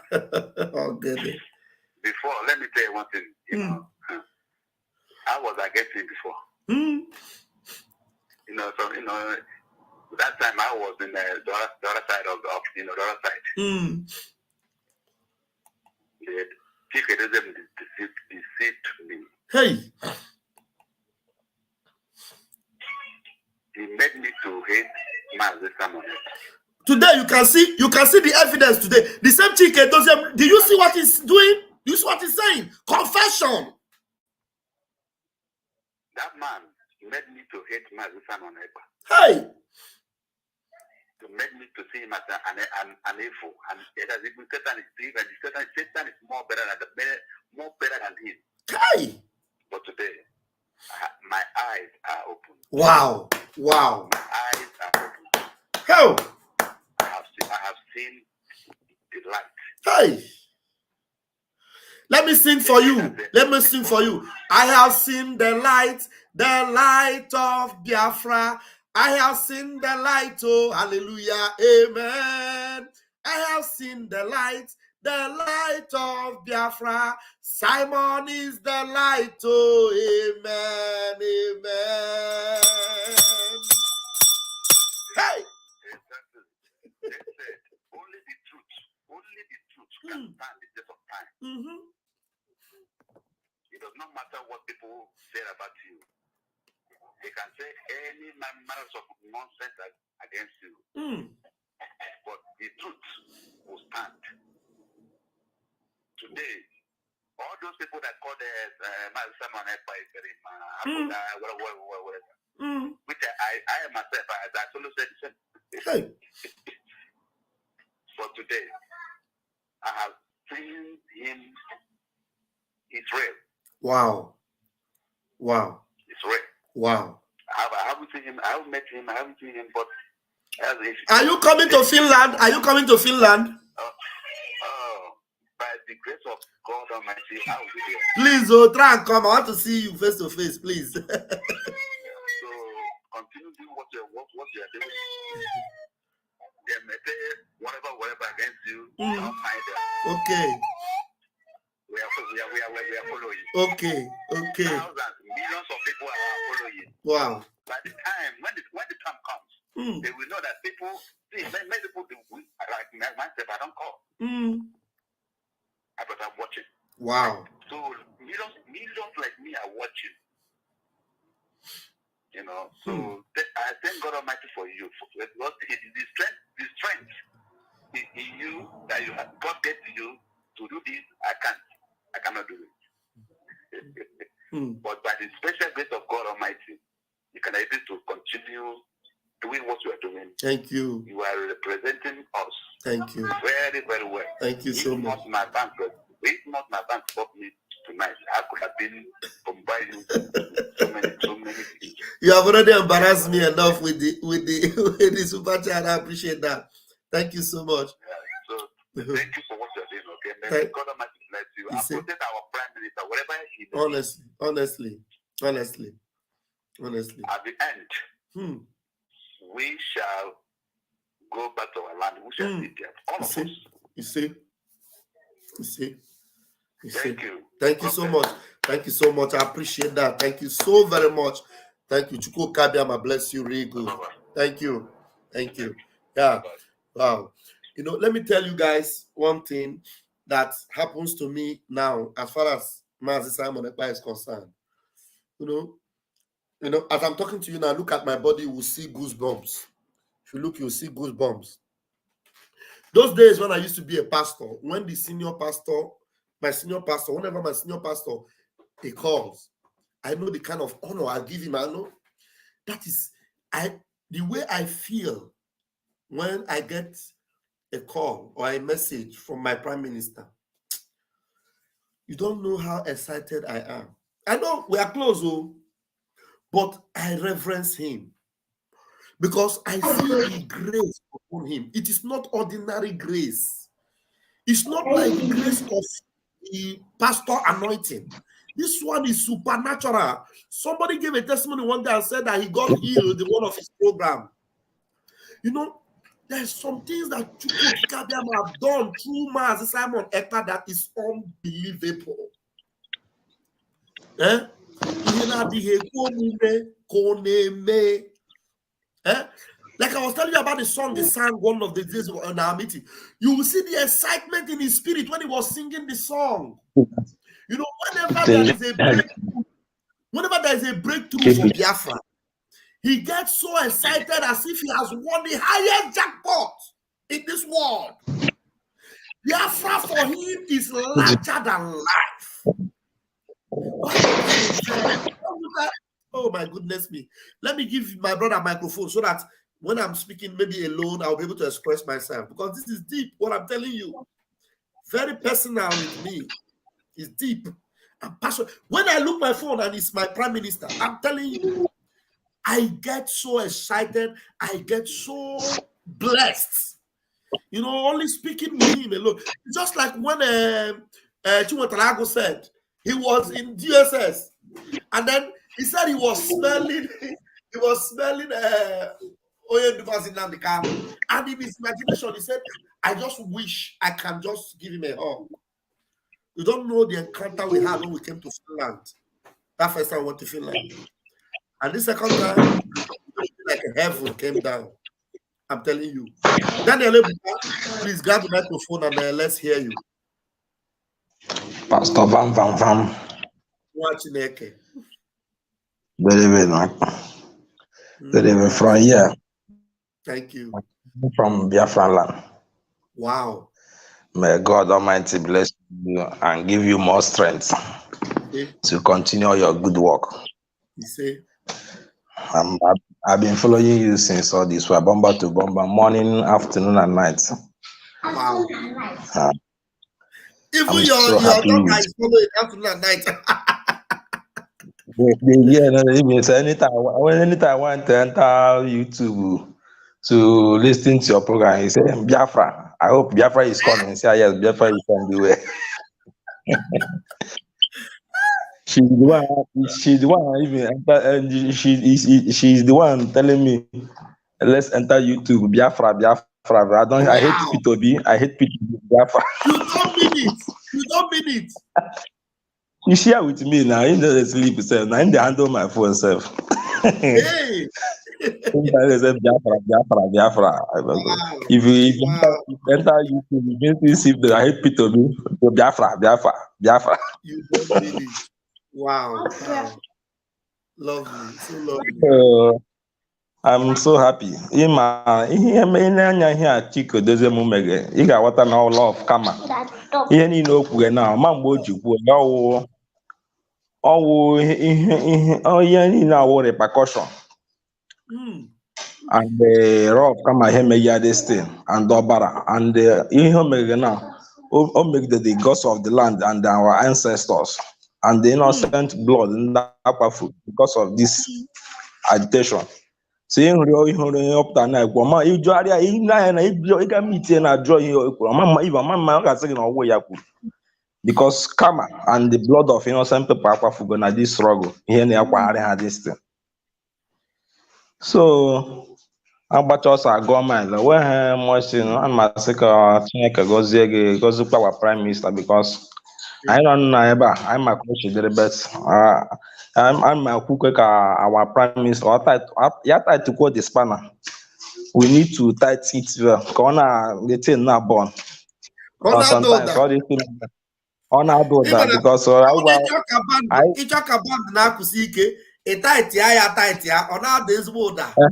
Speaker 7: Okay.
Speaker 17: Before, let me tell you one thing. I was against him before. That time I was in the other side of the other side. The Tikadism deceived me.
Speaker 7: Hey.
Speaker 17: He made me to hate Mazi Simon.
Speaker 7: Today you can see the evidence today. The same Chike doesn't. Do you see what he's doing? Do you see what he's saying? Confession.
Speaker 17: That man made me to hate Mazi Simon.
Speaker 7: Hey.
Speaker 17: To make me to see him as an evil, and it has even Satan is evil, and Satan is more better than him.
Speaker 7: Hey.
Speaker 17: But today, my eyes are open.
Speaker 7: Wow.
Speaker 17: My eyes are open.
Speaker 7: How?
Speaker 17: I have seen the light.
Speaker 7: Hey. Let me sing for you. I have seen the light of Biafra. I have seen the light, oh, hallelujah, amen. I have seen the light of Biafra. Simon is the light, oh, amen. Hey!
Speaker 17: They said, only the truth can stand the test of time. It does not matter what people say about you. They can say any matters of nonsense against you. But the truth will stand. Today, all those people that call the Simon Ekpa is very whatever. Which I myself, as I told you, said the same. But today, I have seen him. It's real.
Speaker 7: Wow.
Speaker 17: It's real.
Speaker 7: Wow.
Speaker 17: I haven't seen him. I haven't met him. I haven't seen him. But
Speaker 7: are you coming to Finland?
Speaker 17: By the grace of God Almighty, I will be there.
Speaker 7: Please, try and come. I want to see you face to face, please.
Speaker 17: So continue doing what you are doing. They may say whatever against you. Don't mind them.
Speaker 7: Okay.
Speaker 17: We are following.
Speaker 7: Okay.
Speaker 17: Thousands, millions of people are following.
Speaker 7: Wow.
Speaker 17: By the time when the time comes, they will know that people many people like myself. I don't call. But I'm watching.
Speaker 7: Wow.
Speaker 17: So millions like me are watching. So I thank God Almighty for you. Because the strength in you that you have God gave to you to do this, I cannot do it. But by the special grace of God Almighty, you can able to continue doing what you are doing.
Speaker 7: Thank you.
Speaker 17: You are representing us.
Speaker 7: Thank you.
Speaker 17: Very, very well.
Speaker 7: Thank you so much.
Speaker 17: If not my bank stopped me tonight, I could have been combining so many things.
Speaker 7: You have already embarrassed me enough with the super chat. I appreciate that. Thank you so much.
Speaker 17: So thank you for what you're doing, okay? May God Almighty bless you. I protect our Prime Minister, wherever he is.
Speaker 7: Honestly.
Speaker 17: At the end, we shall go back to our land. We shall see there. All of us.
Speaker 7: You see.
Speaker 17: Thank you.
Speaker 7: Thank you so much. Thank you so much. I appreciate that. Thank you so very much. Thank you. Chuko Kabiama, bless you. Really good. Thank you. Yeah. Wow. Let me tell you guys one thing that happens to me now as far as Mazi Simon Ekpa is concerned. As I'm talking to you now, look at my body, you will see goosebumps. If you look, you'll see goosebumps. Those days when I used to be a pastor, when whenever my senior pastor, he calls, I know the kind of honor I give him. I know that is the way I feel when I get a call or a message from my prime minister. You don't know how excited I am. I know we are close, but I reverence him because I see the grace upon him. It is not ordinary grace. It's not like the grace of the pastor anointing. This one is supernatural. Somebody gave a testimony one day and said that he got healed in one of his programs. You know, there's some things that Chukwu Kabiam have done through Mazi Simon Ekpa that is unbelievable. Eh? Like I was telling you about the song he sang one of the days on our meeting. You will see the excitement in his spirit when he was singing the song. You know, whenever there is a breakthrough for Biafra, he gets so excited as if he has won the highest jackpot in this world. Biafra for him is larger than life. Oh my goodness me. Let me give my brother a microphone so that when I'm speaking, maybe alone, I'll be able to express myself. Because this is deep, what I'm telling you. Very personal with me. It's deep. I'm passionate. When I look at my phone and it's my prime minister, I'm telling you, I get so excited. I get so blessed. You know, only speaking with him alone. Just like when Chiwetalago said, he was in DSS, and then he said he was smelling Oyedubas in Namdekam. And in his imagination, he said, I just wish I can just give him a hug. You don't know the encounter we had when we came to Finland. That first time I went to Finland. And the second time, like heaven came down. I'm telling you. Daniel, please grab the microphone and let's hear you.
Speaker 20: Pastor Vam.
Speaker 7: Watching Eke.
Speaker 20: Good evening. Good evening from here.
Speaker 7: Thank you.
Speaker 20: From Biafra land.
Speaker 7: Wow.
Speaker 20: May God Almighty bless you and give you more strength to continue your good work.
Speaker 7: You see?
Speaker 20: I've been following you since all this were bomber to bomber, morning, afternoon, and night.
Speaker 7: Wow. Even
Speaker 20: I'm
Speaker 7: your
Speaker 20: so happy
Speaker 7: daughter is following afternoon and night.
Speaker 20: Anytime I want to enter YouTube to listen to your program, he said, Biafra. I hope Biafra is coming. He said, yes, Biafra is on the way. She's the one even enter, and she's the one telling me, let's enter YouTube, Biafra. I hate P2B. I hate P2B, Biafra.
Speaker 7: You don't mean it.
Speaker 20: You share with me now. You know the sleep self. Now they handle my phone self.
Speaker 7: Hey.
Speaker 20: Biafra. Wow. If you enter YouTube, you can see that I hate P2B. Biafra.
Speaker 7: You don't mean it. Wow. Lovely. So lovely.
Speaker 20: I'm so happy. Chico doesn't move. You got what I know, love, come on. You know, we're now, Mambo, you repercussion. And the rock come here this thing and Obara and the now make the gods of the land and our ancestors and the innocent blood in the upper foot because of this agitation. See, up to now, Mama, you can meet and draw you. Mama, because karma and the blood of innocent people are going to this struggle. Here, this thing. So, about us, our government, where much and my second goes our prime minister because I don't know about I'm a coach, but I'm a cook, our prime minister. I to quote the spanner. We need to tight it well. Corner, the thing not born. Sometimes all these things. On our do that because I
Speaker 7: talk about na kusike e tight ya on our days border.
Speaker 20: I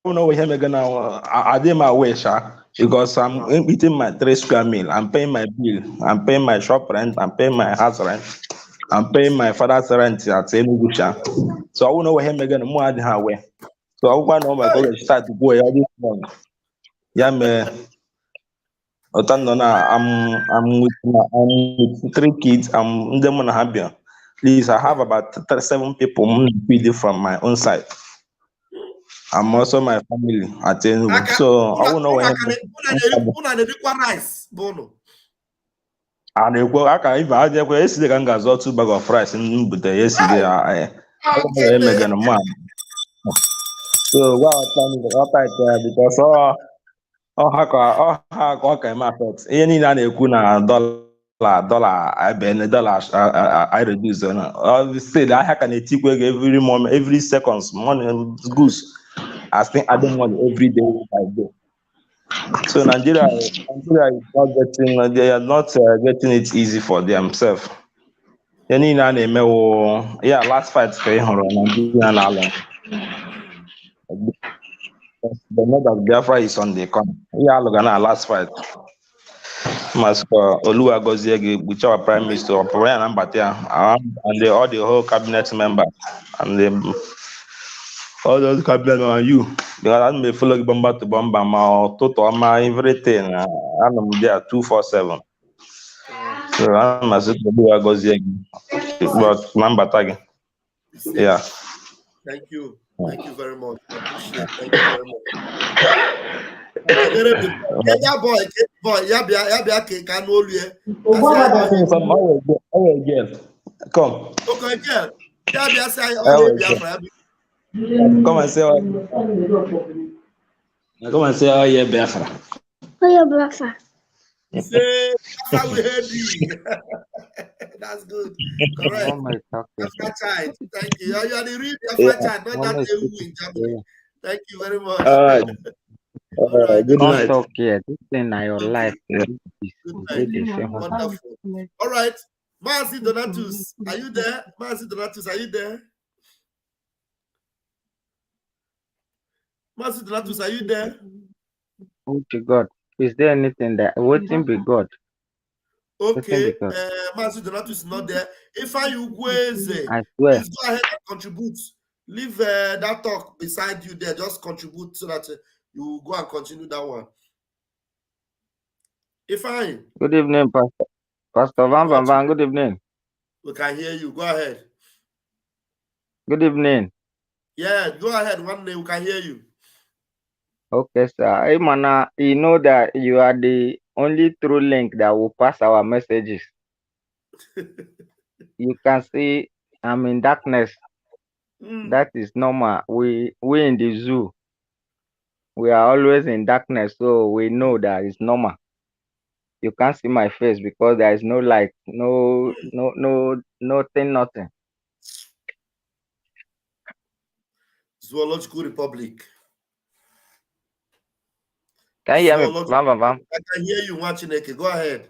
Speaker 20: know we have now. I did my way, because I'm eating my 3 square meal. I'm paying my bill. I'm paying my shop rent. I'm paying my house rent. I'm paying my father's rent at Enugusha. So I won't know him again more than her way. So I want to know my college start to go this month. Yeah, man. I'm with 3 kids. I'm the one happy. Please, I have about 7 people from my own side. I'm also my family at Enugu. So I won't know where
Speaker 7: rice, bono.
Speaker 20: And I can even I just yesterday can get 2 bag of rice in but yesterday I Megan man. So what I plan is what I because all can market. Any na na-ekwu na dollar I been dollar I reduce na. Say that I can etikwe every moment every seconds money goods. I think adding money every day by day. So Nigeria is not getting they are not getting it easy for themselves. Any na na-eme yeah last fight ka ị hụrụ Nigeria na-alụ. The know that Biafra is on the corner. Yeah, look at last fight. Master Oluwagozie, which our prime minister, Brian Ambatia, and all the whole cabinet members, and all those cabinet on you. Because I may follow bomber to bomber, my total, my everything. I'm there 247. So I'm a super Oluwagozie, but number tag. Yeah.
Speaker 7: Thank you. Thank you very much. I appreciate it. Thank you very much. Yeah, boy, yeah, can
Speaker 20: come.
Speaker 7: Okay, girl. Yeah, say,
Speaker 20: come and say, come and say, oh yeah, Biafra.
Speaker 21: Oh yeah, Biafra.
Speaker 7: Say, that's good. Correct. Biafra child. Thank you. You are the real Biafra child, not that they in Germany. Thank you very much.
Speaker 20: All right. Good night.
Speaker 22: Talk here. This thing na your life.
Speaker 7: Good night. Wonderful. All right. Mazi Donatus, are you there? Mazi Donatus, are you there? Mazi Donatus, are you there?
Speaker 22: Oh to God. Is there anything that waiting be God?
Speaker 7: Okay. Mazi Donatus is not there. If I
Speaker 22: swear.
Speaker 7: please go ahead and contribute. Leave that talk beside you there. Just contribute so that you go and continue that one. If I
Speaker 22: good evening, Pastor Van, good evening.
Speaker 7: We can hear you. Go ahead.
Speaker 22: Good evening.
Speaker 7: Yeah, go ahead. One day we can hear you.
Speaker 22: Okay, sir. Hey, Mana, you know that you are the only true link that will pass our messages. You can see I'm in darkness. That is normal. We in the zoo. We are always in darkness, so we know that it's normal. You can't see my face because there is no light, nothing.
Speaker 7: Zoological Republic.
Speaker 22: Can you hear me? Vam?
Speaker 7: I can hear you watching it. Go ahead.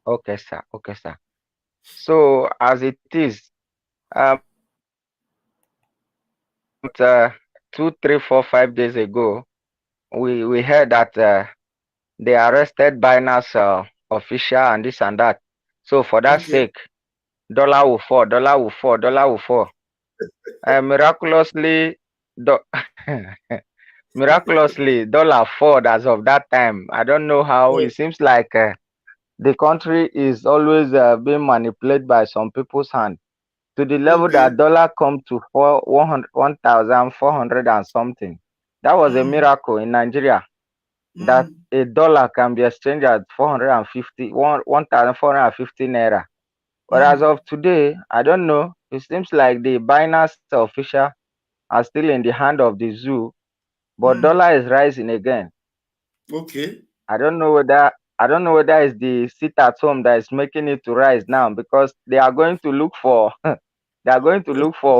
Speaker 22: Okay, sir. Okay, sir. So as it is, 2, 3, 4, 5 days ago, we heard that they arrested Binance official and this and that. So for that sake, dollar will fall. Miraculously, miraculously, dollar fall as of that time. I don't know how. It seems like the country is always being manipulated by some people's hand to the level that dollar come to 1,400 and something. That was a miracle in Nigeria. That a dollar can be exchanged at 1,450 naira. But as of today, I don't know. It seems like the Binance official are still in the hand of the zoo, but dollar is rising again.
Speaker 7: Okay.
Speaker 22: I don't know whether it's the sit at home that is making it to rise now, because they are going to look for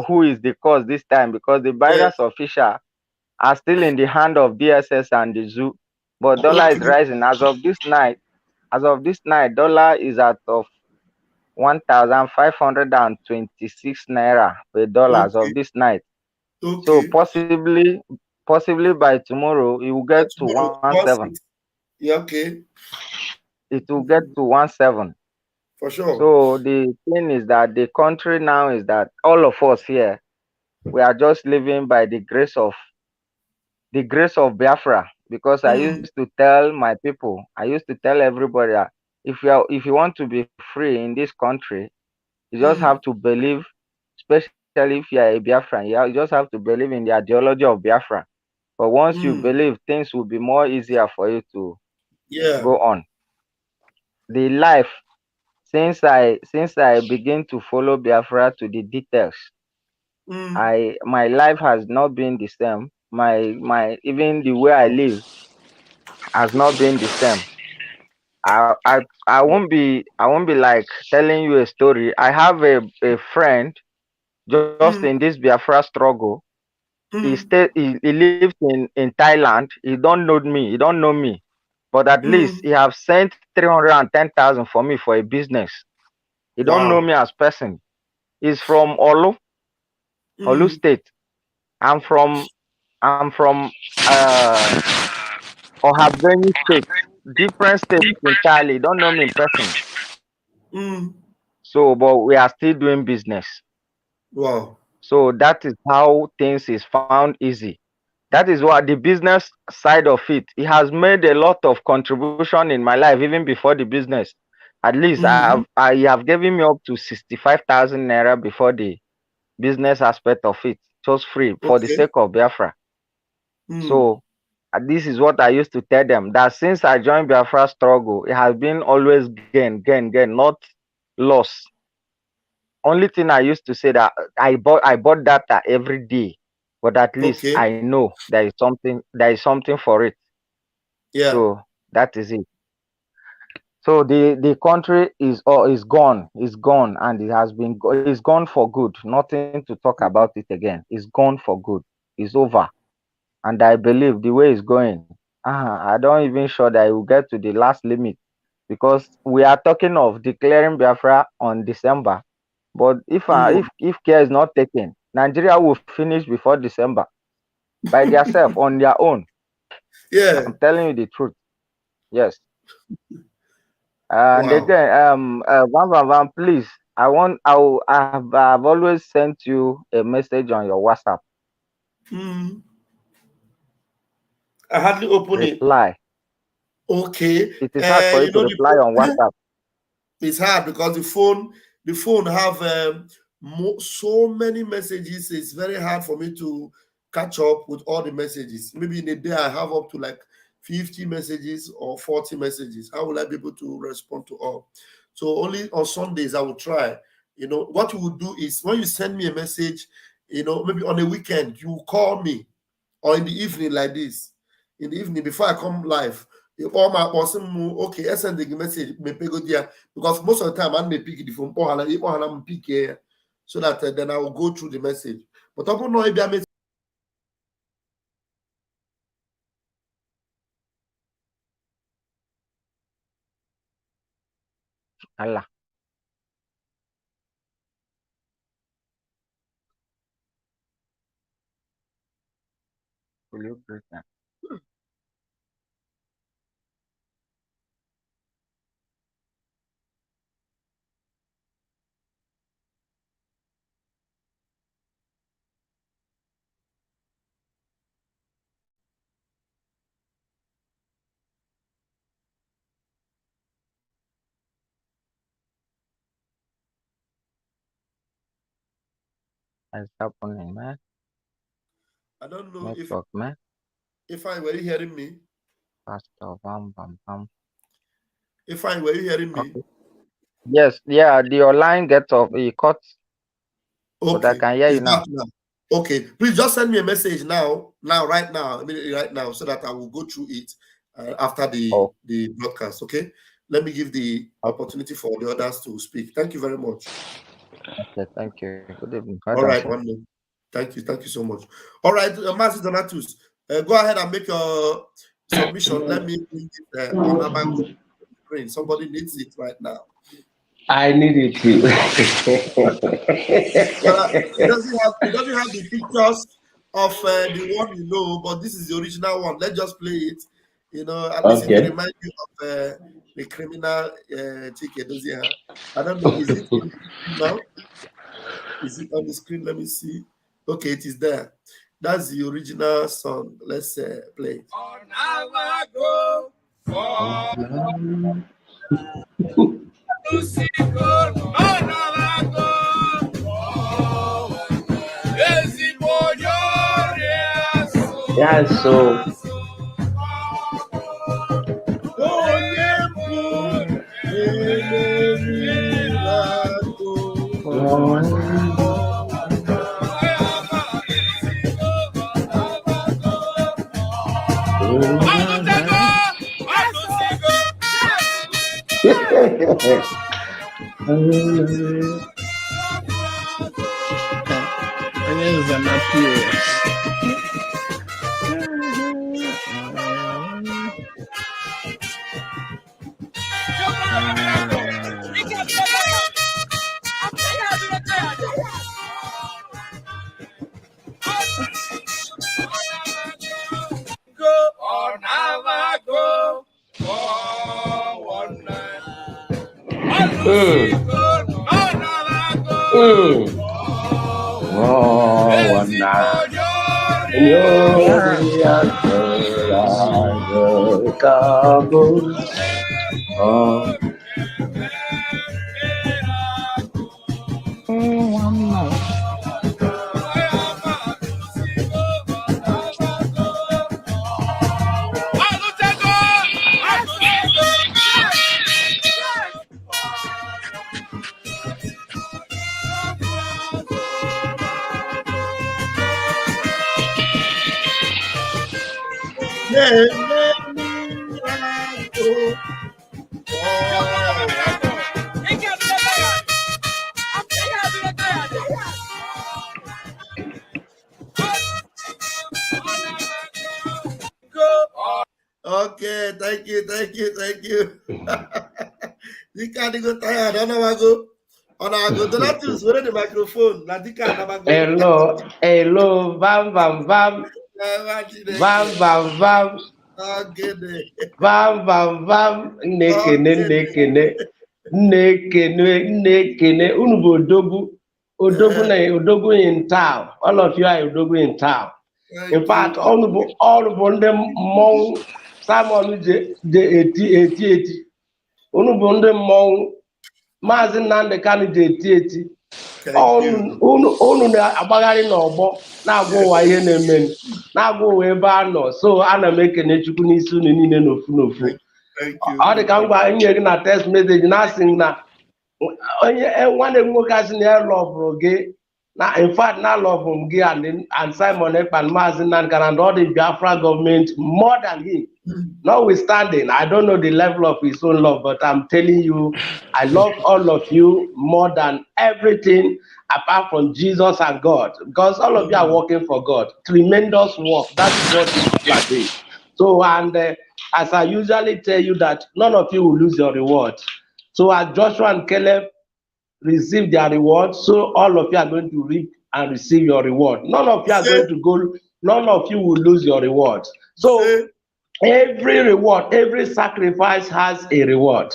Speaker 22: who is the cause this time, because the Binance official are still in the hand of DSS and the zoo, but dollar is rising. As of this night, dollar is at of 1,526 naira per dollar as of this night. So possibly by tomorrow it will get to 17.
Speaker 7: Yeah, okay.
Speaker 22: It will get to 17.
Speaker 7: For sure.
Speaker 22: So the thing is that the country now is that all of us here, we are just living by the grace of Biafra. Because I used to tell my people, I used to tell everybody that if you want to be free in this country, you just have to believe, especially if you are a Biafran, you just have to believe in the ideology of Biafra. But once you believe, things will be more easier for you to go on. The life, since I begin to follow Biafra to the details, my life has not been the same. My even the way I live has not been the same. I won't be like telling you a story. I have a friend just in this Biafra struggle. He lives in Thailand. He don't know me. He don't know me. But at least he have sent 310,000 for me for a business. He don't know me as person. He's from Olu State. I'm from uh Ohabeni State. Different states entirely. Don't know me in person. So, but we are still doing business.
Speaker 7: Wow.
Speaker 22: So that is how things is found easy. That is what the business side of it. It has made a lot of contribution in my life, even before the business. At least I have given me up to 65,000 naira before the business aspect of it, just free for the sake of Biafra. So this is what I used to tell them, that since I joined Biafra struggle, it has been always gain, not loss. Only thing I used to say that I bought data every day, but at least I know there is something for it.
Speaker 7: Yeah.
Speaker 22: So that is it. So the country is gone, and it has been it's gone for good. Nothing to talk about it again. It's gone for good. It's over, and I believe the way it's going, I don't even sure that it will get to the last limit, because we are talking of declaring Biafra on December. But if care is not taken, Nigeria will finish before December by themselves on their own.
Speaker 7: Yeah,
Speaker 22: I'm telling you the truth. Yes. And again, Van, please, I've always sent you a message on your WhatsApp.
Speaker 7: I hardly open
Speaker 22: reply.
Speaker 7: Okay.
Speaker 22: It is hard for you to reply on WhatsApp.
Speaker 7: It's hard because the phone have so many messages. It's very hard for me to catch up with all the messages. Maybe in a day I have up to like 50 messages or 40 messages. How will I be able to respond to all? So only on Sundays I will try. You know, what you will do is when you send me a message, you know, maybe on a weekend, you call me, or in the evening like this. In the evening before I come live, all my person okay, I send the message, because most of the time I may pick the phone, pick here, so that then I will go through the message. But I don't know if I may.
Speaker 22: Allah. Will you break that? What's happening, man?
Speaker 7: I don't know
Speaker 22: Network, man.
Speaker 7: If I were you hearing me?
Speaker 22: Pastor,
Speaker 7: If I were you hearing me?
Speaker 22: Okay. Yes, yeah, your line gets off, it cuts.
Speaker 7: Okay.
Speaker 22: But I can hear you now.
Speaker 7: Okay, please just send me a message right now, immediately right now, so that I will go through it after the broadcast. Okay, let me give the opportunity for the others to speak. Thank you very much.
Speaker 22: Okay, thank you. Good evening.
Speaker 7: All right, one minute. Thank you so much. All right, Master Donatus, go ahead and make your submission. Let me bring it on the screen. Somebody needs it right now.
Speaker 1: I need it too.
Speaker 7: It doesn't have the pictures of the one you know, but this is the original one. Let's just play it. You know, I'm missing to
Speaker 1: Okay.
Speaker 7: remind you of the criminal Chike Dozier. I don't know, is it on the screen now? Is it on the screen? Let me see. Okay, it is there. That's the original song. Let's play it.
Speaker 1: Yeah, so
Speaker 7: Okay, thank you. You can't go tired. I don't know I go. I go. Donatus, where the microphone? Nadika,
Speaker 1: hello, bam, bam, bam, bam, bam, bam, bam, bam, bam, nnekene, unu bụ odogwu in town. All of you are odogwu in town. In fact, all bụ ndị mmọnwụ Simon je eti. Unu bụ ndị mmọnwụ Maazị Nnamdi Kanu je eti. Unu na-agbagharị n'ọgbọ na-agwa ụwa ihe na-eme, na-agwa ụwa ebe a nọ. So ana m ekene Chukwu n'isi unu niile n'ofu. Ọ dị ka m gwa nye gị na text message na-asị na onye nwanne m nwoke asị na ya lọbụrụ gị. Now, in fact, now love him and Simon Ekpa and Maazị Nnamdi Kanu and all the Biafra government more than him. Notwithstanding, I don't know the level of his own love, but I'm telling you, I love all of you more than everything apart from Jesus and God, because all of you are working for God. Tremendous work. That is what you are doing. So, and as I usually tell you, that none of you will lose your reward. So, as Joshua and Caleb receive their reward, so all of you are going to reap and receive your reward. None of you are going to go, none of you will lose your reward. So every reward, every sacrifice has a reward.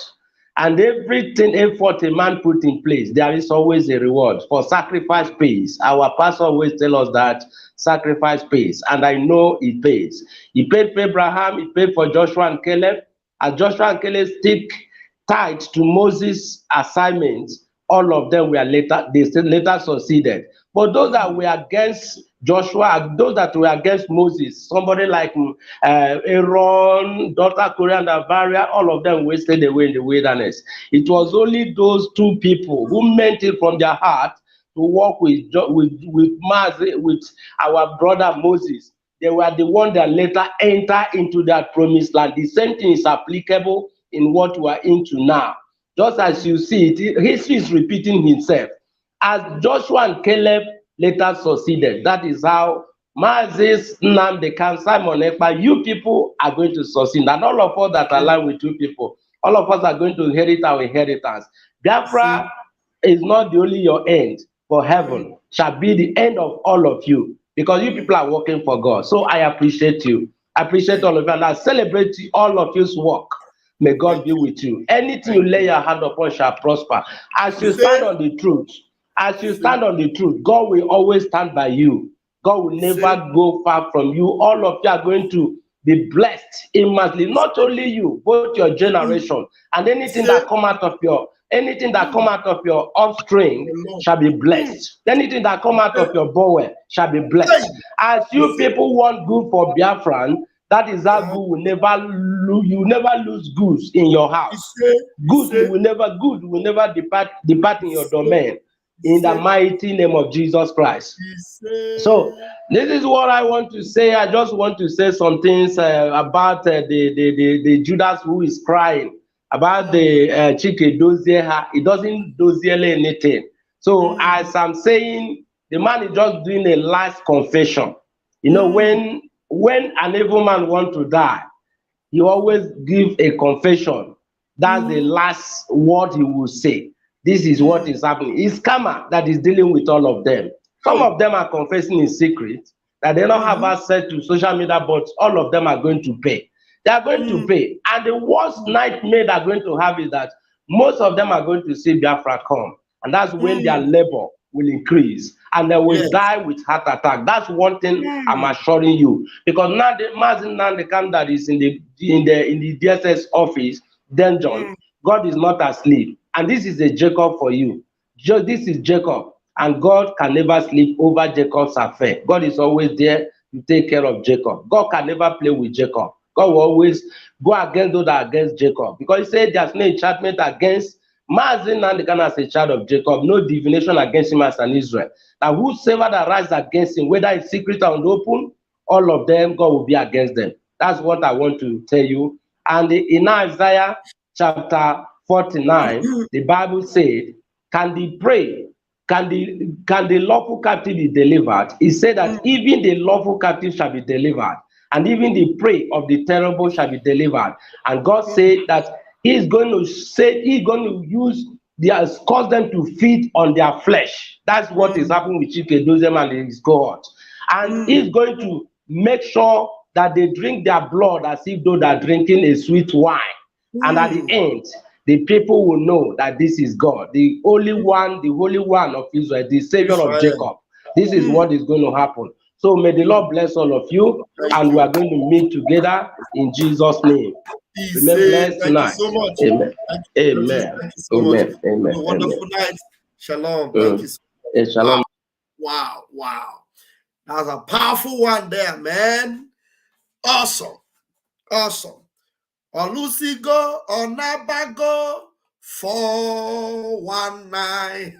Speaker 1: And everything, effort a man put in place, there is always a reward. For sacrifice pays. Our pastor always tell us that sacrifice pays. And I know it pays. He paid for Abraham, he paid for Joshua and Caleb. As Joshua and Caleb stick tied to Moses' assignments, all of them were later succeeded. But those that were against Joshua, those that were against Moses, somebody like Aaron, daughter Korah and Avaria, all of them wasted away in the wilderness. It was only those two people who meant it from their heart to work with our brother Moses. They were the one that later entered into that promised land. The same thing is applicable in what we are into now. Just as you see it, history is repeating itself. As Joshua and Caleb later succeeded, that is how Maazị Nnamdi Kanu, Simon Ekpa, you people are going to succeed. And all of us that align with you people, all of us are going to inherit our inheritance. Biafra is not the only your end, for heaven shall be the end of all of you, because you people are working for God. So I appreciate you. I appreciate all of you, and I celebrate all of your work. May God be with you. Anything you lay your hand upon shall prosper. As you stand on the truth, God will always stand by you. God will never go far from you. All of you are going to be blessed immensely. Not only you, both your generation, and anything that come out of your offspring shall be blessed. Anything that come out of your bowel shall be blessed. As you people want good for Biafran, that is how good will never lose. You never lose goods in your house. Good will never depart in your domain. In the mighty name of Jesus Christ. So this is what I want to say. I just want to say some things about the Judas who is crying, about the Chike dozier. He doesn't dozier anything. So as I'm saying, the man is just doing a last confession. You know, when an evil man wants to die, he always give a confession. That's the last word he will say. This is what is happening. It's karma that is dealing with all of them. Some of them are confessing in secret that they don't have access to social media, but all of them are going to pay. They are going to pay. And the worst nightmare they're going to have is that most of them are going to see Biafra come. And that's when their labor will increase. And they will die with heart attack. That's one thing I'm assuring you. Because now the camp that is in the DSS office, dungeon, God is not asleep. And this is a Jacob for you. This is Jacob. And God can never sleep over Jacob's affair. God is always there to take care of Jacob. God can never play with Jacob. God will always go against those that are against Jacob. Because he said there's no enchantment against Mazin and the kind as a child of Jacob, no divination against him as an Israel. Now whosoever that rises against him, whether it's secret or open, all of them, God will be against them. That's what I want to tell you. And in Isaiah chapter 49, the Bible said, can the lawful captive be delivered? He said that even the lawful captive shall be delivered, and even the prey of the terrible shall be delivered. And God said that he's going to cause them to feed on their flesh. That's what is happening with Chike Dozem and his cohort. And he's going to make sure that they drink their blood as if though they're drinking a sweet wine. And at the end, the people will know that this is God, the Holy One of Israel, the Savior of Jacob. This is what is going to happen. So may the Lord bless all of you, and we are going to meet together in Jesus' name. Remain blessed tonight.
Speaker 7: Thank you so much.
Speaker 1: Amen. Amen.
Speaker 7: Thank you so
Speaker 1: Amen.
Speaker 7: much.
Speaker 1: Amen.
Speaker 7: A wonderful night. Shalom. Thank you so much.
Speaker 1: Shalom.
Speaker 7: Wow. That was a powerful one there, man. Awesome. Olusigo Onabago 419.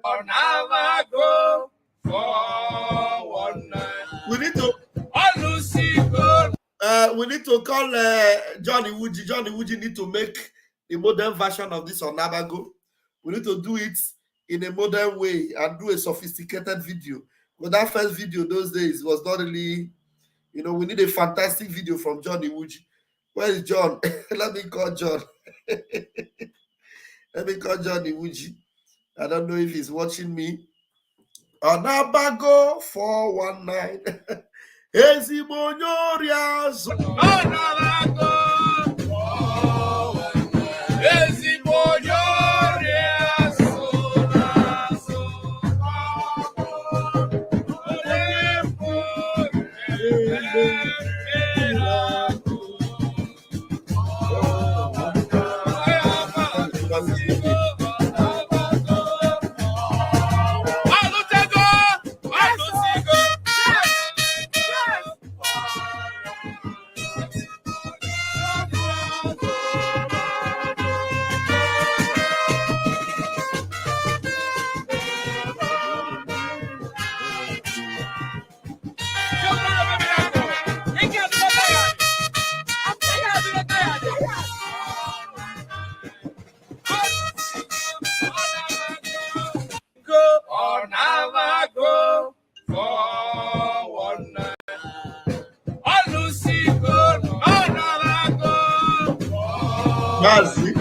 Speaker 7: Onabago 419. We need to call Johnny Wuji. Johnny Wuji need to make a modern version of this Onabago. We need to do it in a modern way and do a sophisticated video. But that first video those days was not really, we need a fantastic video from Johnny Wuji. Where is John? Let me call John. Let me call Johnny Wuji. I don't know if he's watching me. Onabago 419. Ezibonyoriazo. Onabago 419. Ezibonyoriazo. Nazi.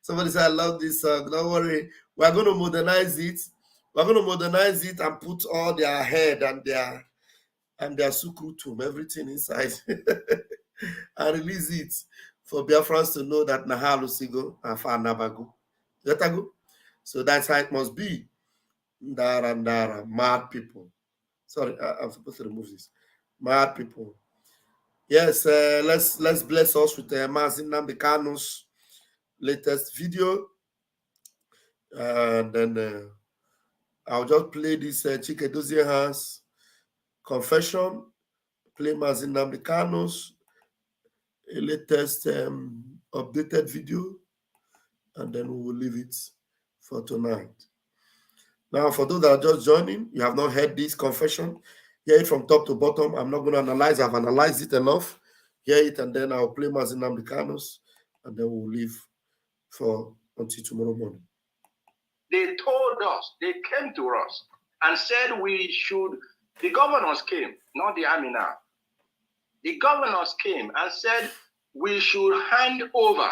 Speaker 7: Somebody said, I love this song. Don't worry. We're going to modernize it. We're going to modernize it and put all their head and their sukrutum, everything inside. And release it for Biafrans to know that Nahalu Sigo and Fanabago. So that's how it must be. Ndara, mad people. Sorry, I'm supposed to remove this. Mad people. Yes, let's bless us with Mazin Nambikano's latest video. And then I'll just play this Chike Dozie has confession, play Mazin Nambikano's latest updated video, and then we will leave it for tonight. Now, for those that are just joining, you have not heard this confession, hear it from top to bottom. I'm not going to analyze. I've analyzed it enough. Hear it, and then I'll play Mazin Nambikano's, and then we'll leave until tomorrow morning.
Speaker 10: They told us, they came to us and said we should, the governors came, not the army now. The governors came and said we should hand over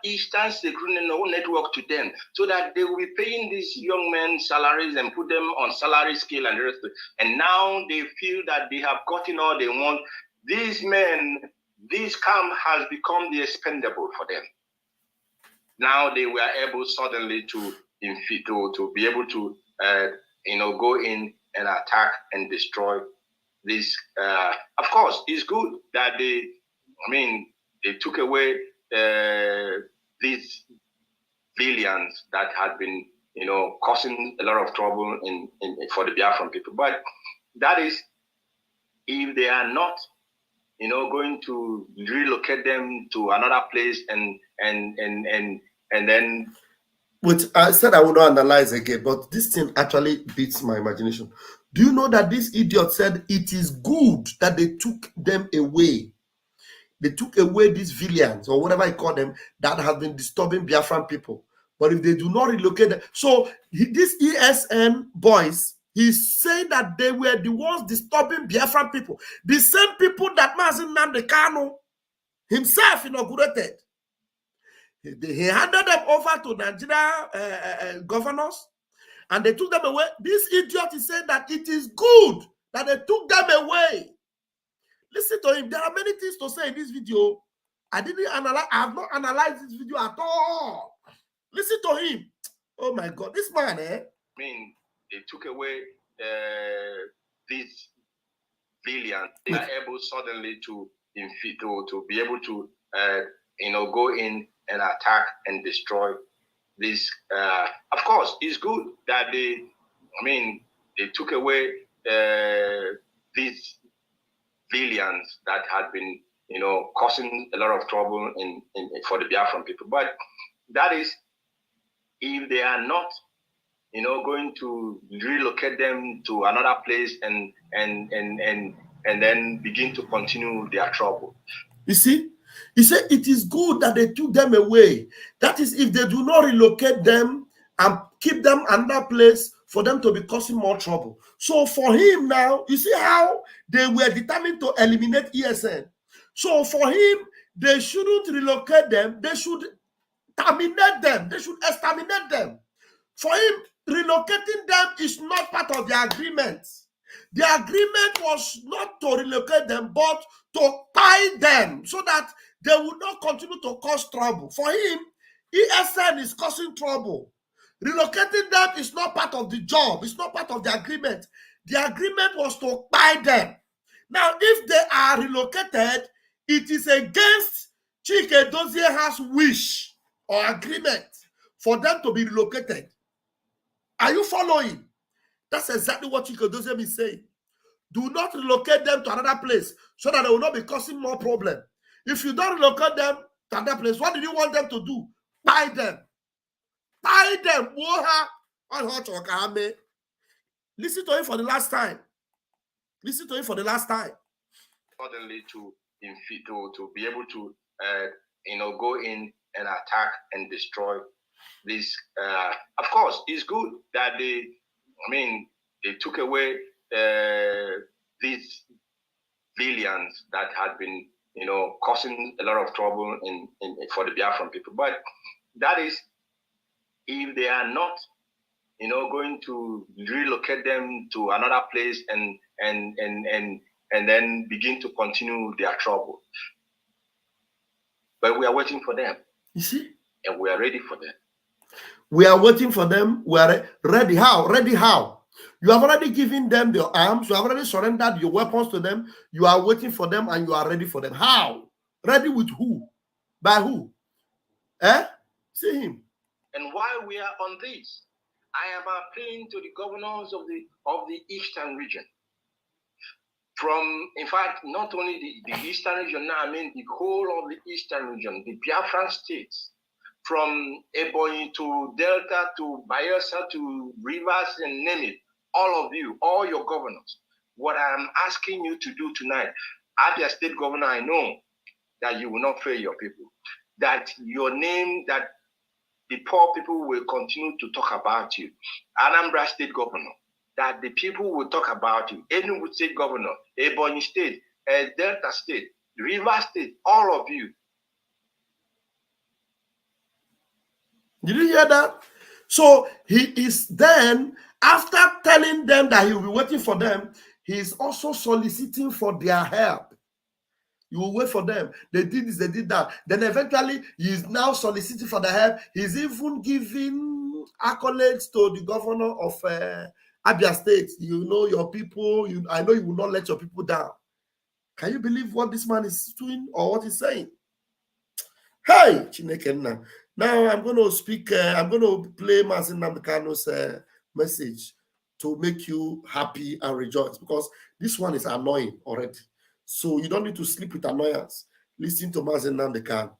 Speaker 10: Eastern Security Network to them so that they will be paying these young men salaries and put them on salary scale and the rest of it. And now they feel that they have gotten all they want. These men, this camp has become the expendable for them. Now they were able suddenly to be able to go in and attack and destroy this. Of course, it's good that they took away these villains that had been causing a lot of trouble for the Biafran people. But that is if they are not going to relocate them to another place and then.
Speaker 7: Which I said I would not analyze again, but this thing actually beats my imagination. Do you know that this idiot said it is good that they took them away? They took away these villains or whatever I call them that have been disturbing Biafran people. But if they do not relocate them, so these ESN boys, he's saying that they were the ones disturbing Biafran people. The same people that Mazin Nnamdi Kanu himself inaugurated. He handed them over to Nigeria governors and they took them away. This idiot is saying that it is good that they took them away. Listen to him. There are many things to say in this video. I have not analyzed this video at all. Listen to him. Oh my God, this man,
Speaker 10: They took away these villains. They are able suddenly to be able to go in and attack and destroy this. Of course, it's good that they took away these villains that had been causing a lot of trouble for the Biafran people. But that is if they are not going to relocate them to another place and then begin to continue their trouble.
Speaker 7: You see, he said it is good that they took them away. That is if they do not relocate them and keep them another place for them to be causing more trouble. So for him now, you see how they were determined to eliminate ESN. So for him, they shouldn't relocate them. They should terminate them. They should exterminate them. For him, relocating them is not part of the agreement. The agreement was not to relocate them, but to tie them so that they would not continue to cause trouble. For him, ESN is causing trouble. Relocating them is not part of the job. It's not part of the agreement. The agreement was to tie them. Now, if they are relocated, it is against Chike Dozie's wish or agreement for them to be relocated. Are you following? That's exactly what Chike Dozie is saying. Do not relocate them to another place so that they will not be causing more problem. If you don't relocate them to that place, what do you want them to do? Buy them. Buy them. Listen to him for the last time. Listen to him for the last time.
Speaker 10: Suddenly to be able to go in and attack and destroy this. Of course, it's good that they took away these billions that had been causing a lot of trouble for the Biafran people. But that is if they are not going to relocate them to another place and then begin to continue their trouble. But we are waiting for them.
Speaker 7: You see?
Speaker 10: And we are ready for them.
Speaker 7: We are waiting for them. We are ready. How? Ready how? You have already given them their arms. You have already surrendered your weapons to them. You are waiting for them and you are ready for them. How? Ready with who? By who? See him.
Speaker 10: And while we are on this, I am appealing to the governors of the Eastern region. In fact, not only the Eastern region, now I mean the whole of the Eastern region, the Biafran states, from Ebonyi to Delta to Bayelsa to Rivers and name it, all of you, all your governors, what I'm asking you to do tonight, Abia State Governor, I know that you will not fail your people, that your name, that the poor people will continue to talk about you. Anambra State Governor, that the people will talk about you. Enugu State Governor, Ebonyi State, Delta State, Rivers State, all of you.
Speaker 7: Did you hear that? So he is then, after telling them that he will be waiting for them, he is also soliciting for their help. You will wait for them. They did this, they did that. Then eventually, he is now soliciting for the help. He's even giving accolades to the governor of Abia State. You know your people. I know you will not let your people down. Can you believe what this man is doing or what he's saying? Hey, Chineke. Now I'm going to speak. I'm going to play Mazin Namdekano's message to make you happy and rejoice, because this one is annoying already. So you don't need to sleep with annoyance. Listen to Mazin Namdekano.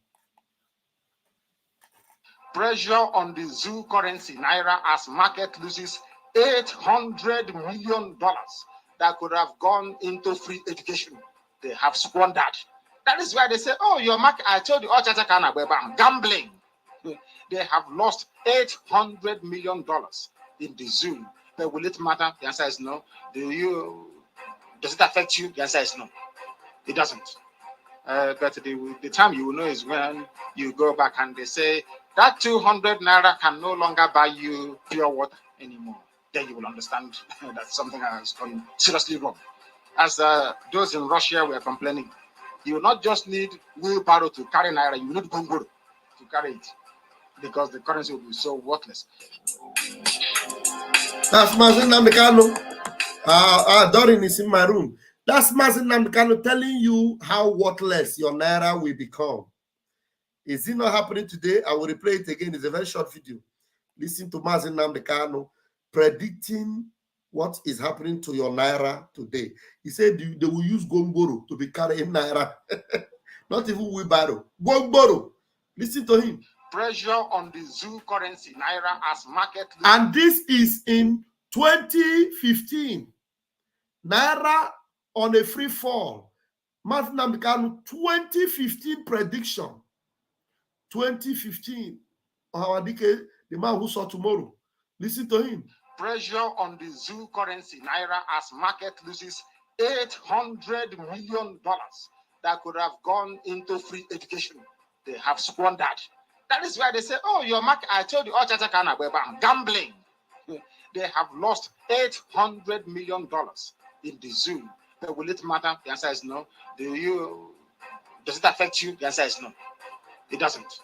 Speaker 3: Pressure on the zoo currency Naira as market loses $800 million that could have gone into free education. They have squandered. That is why they say, oh, your market, I told you, gambling. They have lost $800 million in the zoo. But will it matter? The answer is no. Does it affect you? The answer is no. It doesn't. But the time you will know is when you go back and they say that 200 Naira can no longer buy you pure water anymore. Then you will understand that something has gone seriously wrong. As those in Russia were complaining, you will not just need wheelbarrow to carry Naira, you need Gongoro to carry it, because the currency will be so worthless.
Speaker 7: That's Mazin Namdekano. Dorin is in my room. That's Mazin Namdekano telling you how worthless your Naira will become. Is it not happening today? I will replay it again. It's a very short video. Listen to Mazin Namdekano predicting what is happening to your Naira today. He said they will use Gongoro to be carrying Naira. Not even wheelbarrow. Gongoro. Listen to him.
Speaker 3: Pressure on the zoo currency Naira as market.
Speaker 7: And this is in 2015. Naira on a free fall. Mazin Namdekano 2015 prediction. 2015. The man who saw tomorrow. Listen to him.
Speaker 3: Pressure on the zoo currency Naira as market loses $800 million that could have gone into free education. They have squandered. That is why they say, oh, your market, I told you, gambling. They have lost $800 million in the zoo. But will it matter? The answer is no. Does it affect you? The answer is no. It doesn't.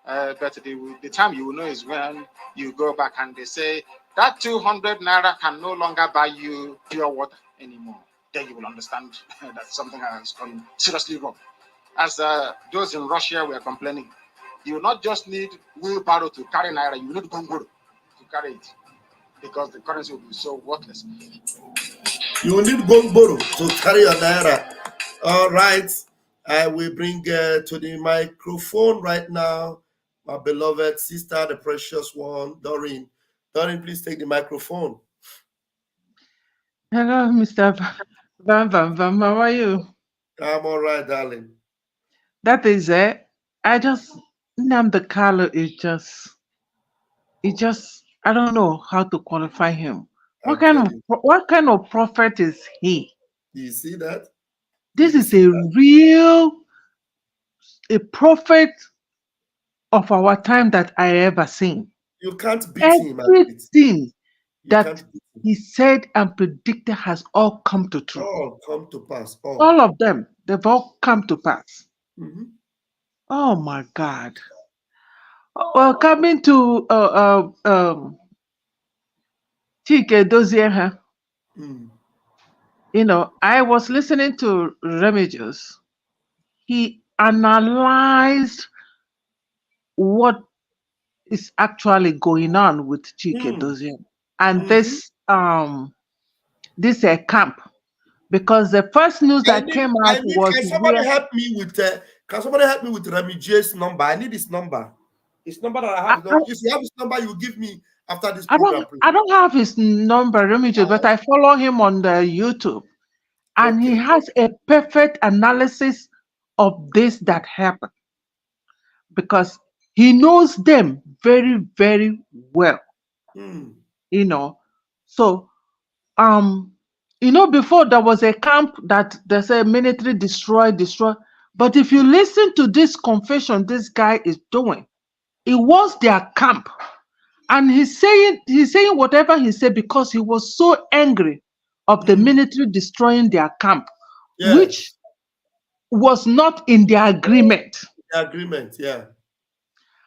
Speaker 3: But the time you will know is when you go back and they say that 200 Naira can no longer buy you pure water anymore. Then you will understand that something has gone seriously wrong. As those in Russia were complaining, you will not just need wheelbarrow to carry Naira, you need Gongoro to carry it, because the currency will be so worthless.
Speaker 7: You will need Gongoro to carry your Naira. All right. I will bring to the microphone right now my beloved sister, the precious one, Doreen. Doreen, please take the microphone.
Speaker 5: Hello, Mr. Bam. How are you?
Speaker 7: I'm all right, darling.
Speaker 5: That is it. Nnamdi Kanu is I don't know how to qualify him. What kind of prophet is he?
Speaker 7: Do you see that?
Speaker 5: This is a prophet of our time that I ever seen.
Speaker 7: You can't beat him.
Speaker 5: Everything that he said and predicted has all come to true.
Speaker 7: All come to pass.
Speaker 5: All of them, they've all come to pass.
Speaker 7: Mm-hmm.
Speaker 5: Oh my God. Well, coming to Chike Dozie, you know, I was listening to Remigius. He analyzed what is actually going on with Chike Dozie and this camp, because the first news that came out was
Speaker 7: can somebody help me with Remigius' number? I need his number. His number that I have. If you have his number, you give me after this program.
Speaker 5: I don't have his number, Remigius, but I follow him on the YouTube, and he has a perfect analysis of this that happened, because he knows them very, very well. You know, so you know, before there was a camp that they say military destroy, but if you listen to this confession this guy is doing, it was their camp, and he's saying whatever he said because he was so angry of the military destroying their camp, which was not in their agreement.
Speaker 7: Yeah.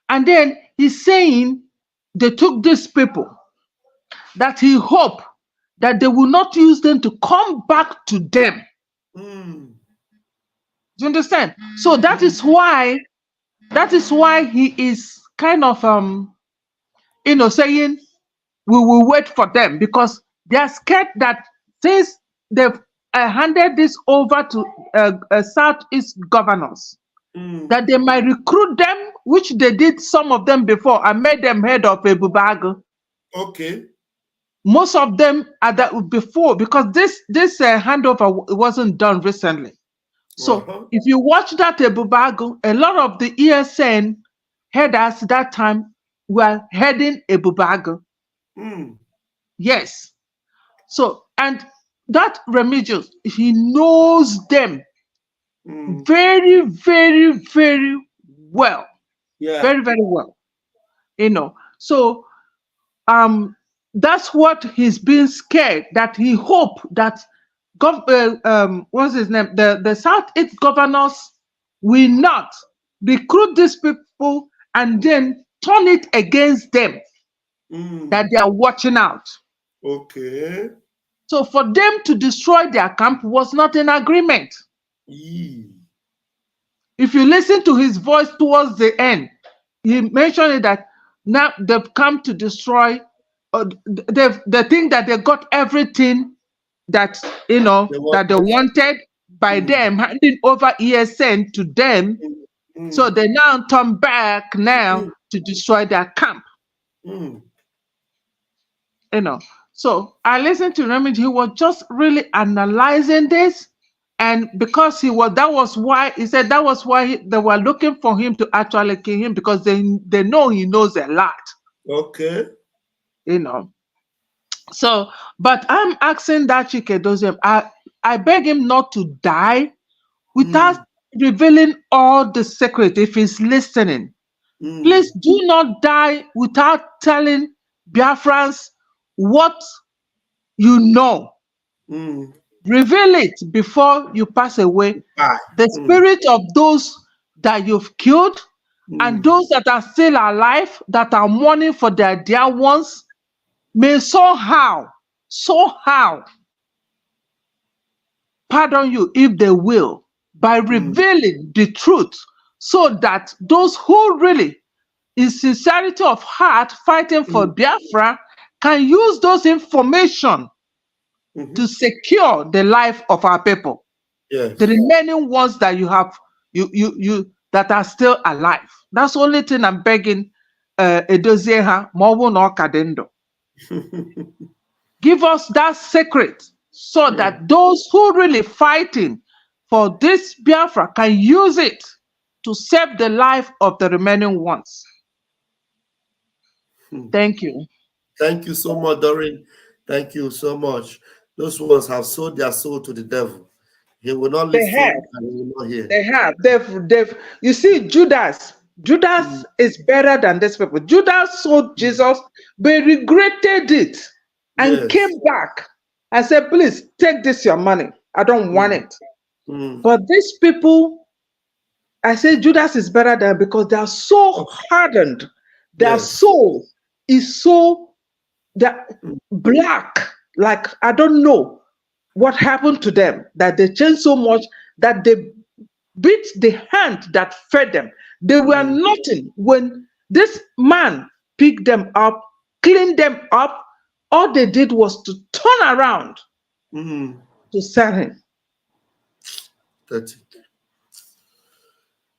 Speaker 5: And then he's saying they took these people that he hoped that they will not use them to come back to them. Do you understand? So that is why he is kind of you know, saying we will wait for them, because they are scared that since they've handed this over to Southeast governors, that they might recruit them, which they did some of them before and made them head of a Bubago.
Speaker 7: Okay.
Speaker 5: Most of them are that before, because this handover wasn't done recently. So if you watch that Ebubago, a lot of the ESN headers that time were heading Ebubago. Yes. So, and that Remigius, he knows them very, very, very well.
Speaker 7: Yeah.
Speaker 5: Very, very well. You know, so that's what he's been scared, that he hoped that what's his name? The Southeast governors will not recruit these people and then turn it against them, that they are watching out.
Speaker 7: Okay.
Speaker 5: So for them to destroy their camp was not an agreement. If you listen to his voice towards the end, he mentioned that now they've come to destroy. They think that they got everything that you know that they wanted by them handing over ESN to them. So they now turn back now to destroy their camp. You know. So I listened to Remedy. He was just really analyzing this, and because they were looking for him to actually kill him, because they know he knows a lot.
Speaker 7: Okay.
Speaker 5: You know. So, but I'm asking that Chike Doziem, I beg him not to die without revealing all the secret if he's listening. Please do not die without telling Biafrans what you know. Reveal it before you pass away. The spirit of those that you've killed and those that are still alive, that are mourning for their dear ones, may somehow pardon you if they will, by revealing the truth, so that those who really, in sincerity of heart, fighting for Biafra, can use those information to secure the life of our people.
Speaker 7: Yes.
Speaker 5: The remaining ones that you have you that are still alive. That's the only thing I'm begging Edozieha Mobu no Kadendo. Give us that secret so that those who really fighting for this Biafra can use it to save the life of the remaining ones. Thank you.
Speaker 7: Thank you so much, Doreen. Thank you so much. Those ones have sold their soul to the devil. He will not
Speaker 5: They
Speaker 7: listen
Speaker 5: have.
Speaker 7: and he will not hear.
Speaker 5: They have. They've. You see, Judas is better than these people. Judas sold Jesus, but regretted it and came back and said, "Please take this your money. I don't want it." But these people, I say Judas is better than because they are so hardened. Their soul is so black. Like I don't know what happened to them that they changed so much that they beat the hand that fed them. They were nothing when this man picked them up, cleaned them up. All they did was to turn around to sell him.
Speaker 7: That's it.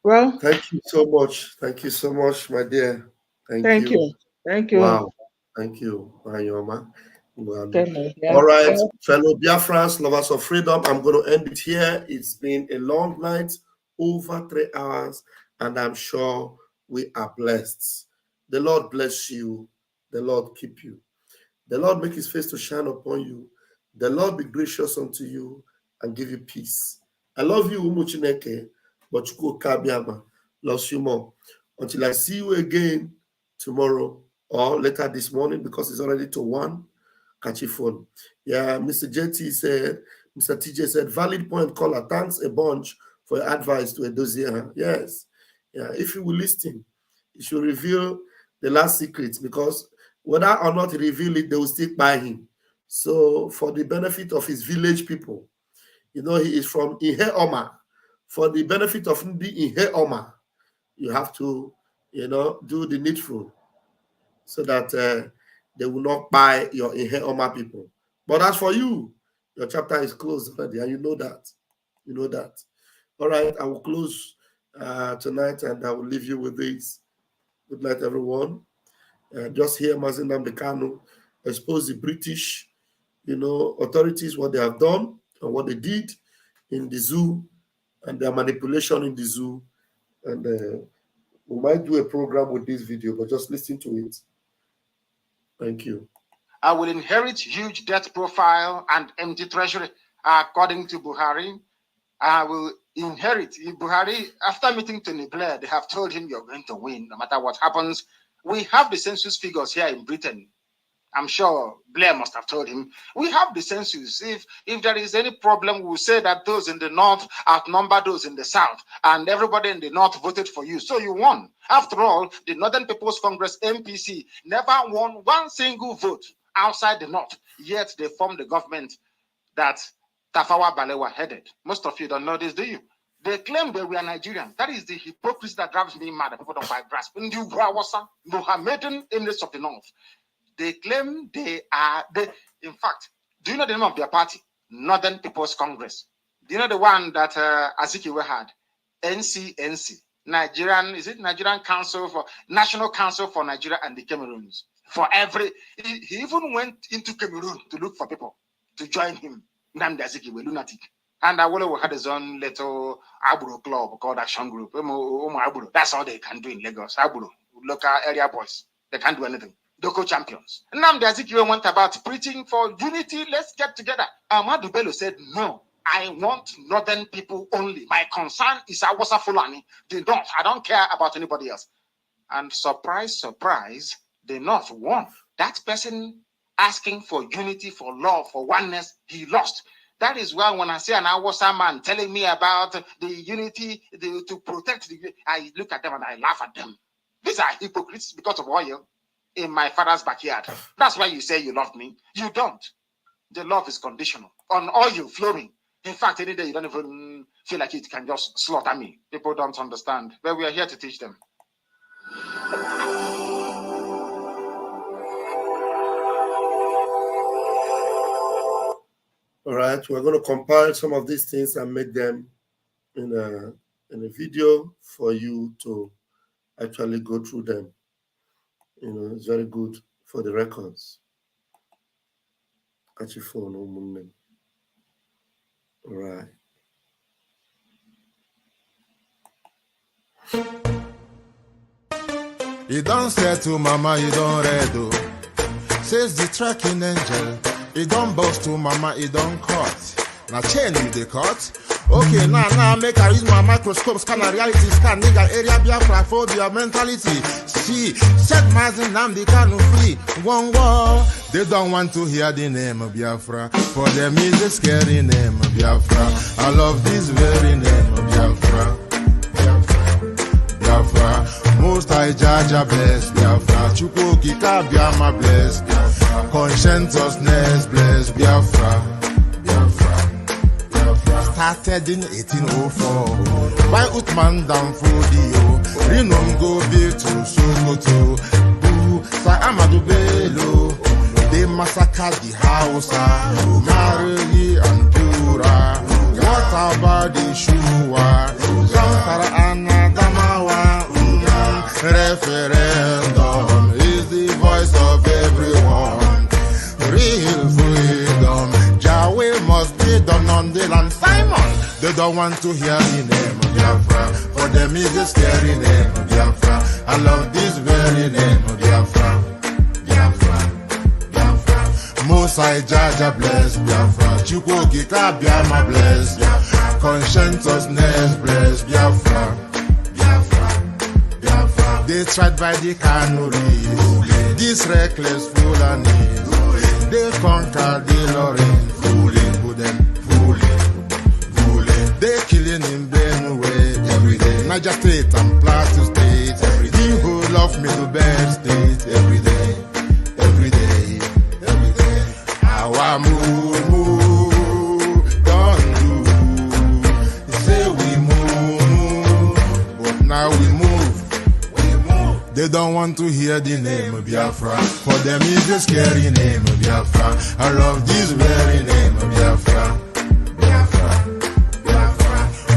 Speaker 5: Well,
Speaker 7: thank you so much. Thank you so much, my dear.
Speaker 5: Thank you. Thank you.
Speaker 7: Wow. Thank you, Ayoma.
Speaker 5: Okay,
Speaker 7: All right, fellow Biafrans, lovers of freedom, I'm going to end it here. It's been a long night, over 3 hours, and I'm sure we are blessed. The Lord bless you. The Lord keep you. The Lord make his face to shine upon you. The Lord be gracious unto you and give you peace. I love you, Umuchineke, but Chuko Kabiama loves you more. Until I see you again tomorrow or later this morning, because it's already to 1. Catch your phone. Yeah, Mr. JT said, Mr. TJ said, valid point, caller. Thanks a bunch for your advice to Edozier. Yes. Yeah, if you will listen, you should reveal the last secrets, because whether or not he reveal it, they will stick by him. So for the benefit of his village people, he is from Ihe Oma. For the benefit of the Ihe Oma, you have to, do the needful so that they will not buy your Ihe Oma people. But as for you, your chapter is closed already, and you know that. You know that. All right, I will close tonight, and I will leave you with this. Good night, everyone. Just hear Mazi Nnamdi Kanu expose the British, authorities, what they have done and what they did in the zoo and their manipulation in the zoo. And we might do a program with this video, but just listen to it. Thank you.
Speaker 3: I will inherit huge debt profile and empty treasury, according to Buhari. I will inherit. Buhari, after meeting Tony Blair, they have told him you're going to win no matter what happens. We have the census figures here in Britain. I'm sure Blair must have told him. We have the census. If there is any problem, we'll say that those in the north outnumber those in the south, and everybody in the north voted for you. So you won. After all, the Northern People's Congress, NPC, never won one single vote outside the north, yet they formed the government that Tafawa Balewa headed. Most of you don't know this, do you? They claim they were Nigerian. That is the hypocrisy that drives me mad. People don't quite grasp. In the Mohammedan Emirates of the North, they claim they are. In fact, do you know the name of their party? Northern People's Congress. Do you know the one that Azikiwe had? NCNC. Nigerian Council for National Council for Nigeria and the Cameroons. He even went into Cameroon to look for people to join him. Nnamdi Azikiwe, lunatic. And Awolowo had his own little Aburo club called Action Group. That's all they can do in Lagos. Aburo, local area boys. They can't do anything. Local champions. Nnamdi Azikiwe went about preaching for unity. Let's get together. Ahmadu Bello said, no, I want northern people only. My concern is Awasa Fulani. The North. I don't care about anybody else. And surprise, surprise, the North won. That person asking for unity, for love, for oneness, he lost. That is why when I see an Awasa man telling me about the unity, to protect I look at them and I laugh at them. These are hypocrites because of oil in my father's backyard. That's why you say you love me. You don't. The love is conditional on oil flowing. In fact, any day you don't even feel like it can just slaughter me. People don't understand. But we are here to teach them.
Speaker 7: All right, we're going to compile some of these things and make them in in a video for you to actually go through them. You know, it's very good for the records. Catch your phone, all right.
Speaker 2: You don't say to mama, you don't read. Says the tracking angel. You don't boast to mama, you don't cut. Now chain you the cut. Okay, now make I use my microscope, scan a reality, scan nigga area Biafra phobia mentality. See, set my name the can free. One war. They don't want to hear the name of Biafra. For them is a scary name of Biafra. I love this very name of Biafra. Biafra. Most I Jaja bless Biafra. Chukwuki Kabiama bless Biafra. Conscientiousness bless Biafra. Started in 1804 by Uthman down Fodio. Rinom go be to Sokoto. Sa Amadou Bello. They massacred the Hausa, Marili and Pura. What about the Shua? Zamfara and Adamawa. Referendum is the voice of everyone. Real freedom. Yahweh must be done on the land. Simon, they don't want to hear the name of Biafra. For them is a scary name of Biafra. I love this very name of Biafra. Biafra, Biafra. Most I Jaja bless Biafra. Chukwuki Kabiama bless Biafra. Conscientiousness bless Biafra. Biafra, Biafra. They tried by the canories. This reckless Fulani. They conquered the Lorraine. They killing in Benue every day. Niger State and Plateau State every day. The whole of Middle State every day, every day, every day. Our move, don't do. Say we move, but now we move. They don't want to hear the name of Biafra. For them is a scary name of Biafra. I love this very name of Biafra.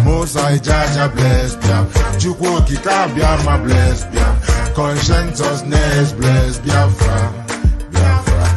Speaker 2: Most I Jaja bless Biafra. Chukwuki Kabiama bless Biafra. Conscientiousness bless Biafra. Biafra,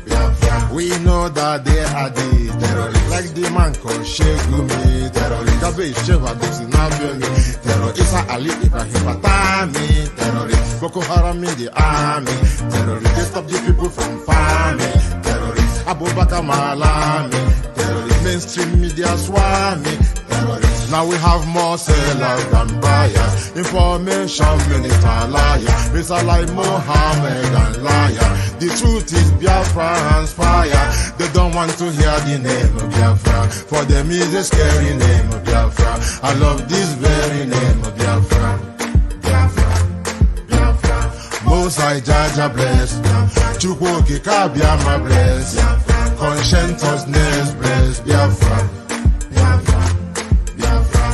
Speaker 2: Biafra. We know that they are the terrorists. Like the man called Shegumi, terrorist. Gabe Sheva Dixinabemi, terrorist. Isa Ali Ibrahim Patami, terrorist. Boko Haram in the army, terrorist. They stop the people from farming, terrorist. Abubakar Malami, terrorist. Mainstream media swami, terrorist. Now we have more sellers than buyers. Information minister liar. Mr. like Mohammed and liar. The truth is Biafra hands fire. They don't want to hear the name of Biafra. For them is a scary name of Biafra. I love this very name of Biafra. Biafra, Biafra. Most I Jaja bless. Chukwuki Kabiama bless. Conscientiousness bless Biafra.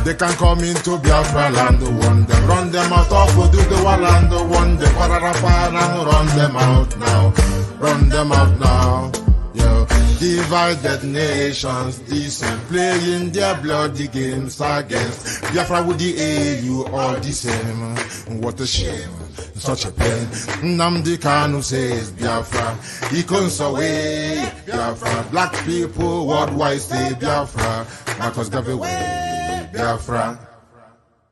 Speaker 2: They can come into Biafra land, one them run them out of Oduduwa land, one them Pararapa and run them out now, run them out now. Yo, divided nations, decent, playing their bloody games against Biafra with the AU all the same. What a shame, such a pain. Nnamdi Kanu says Biafra, he comes away Biafra. Black people worldwide say Biafra, Marcus gave away Biafra.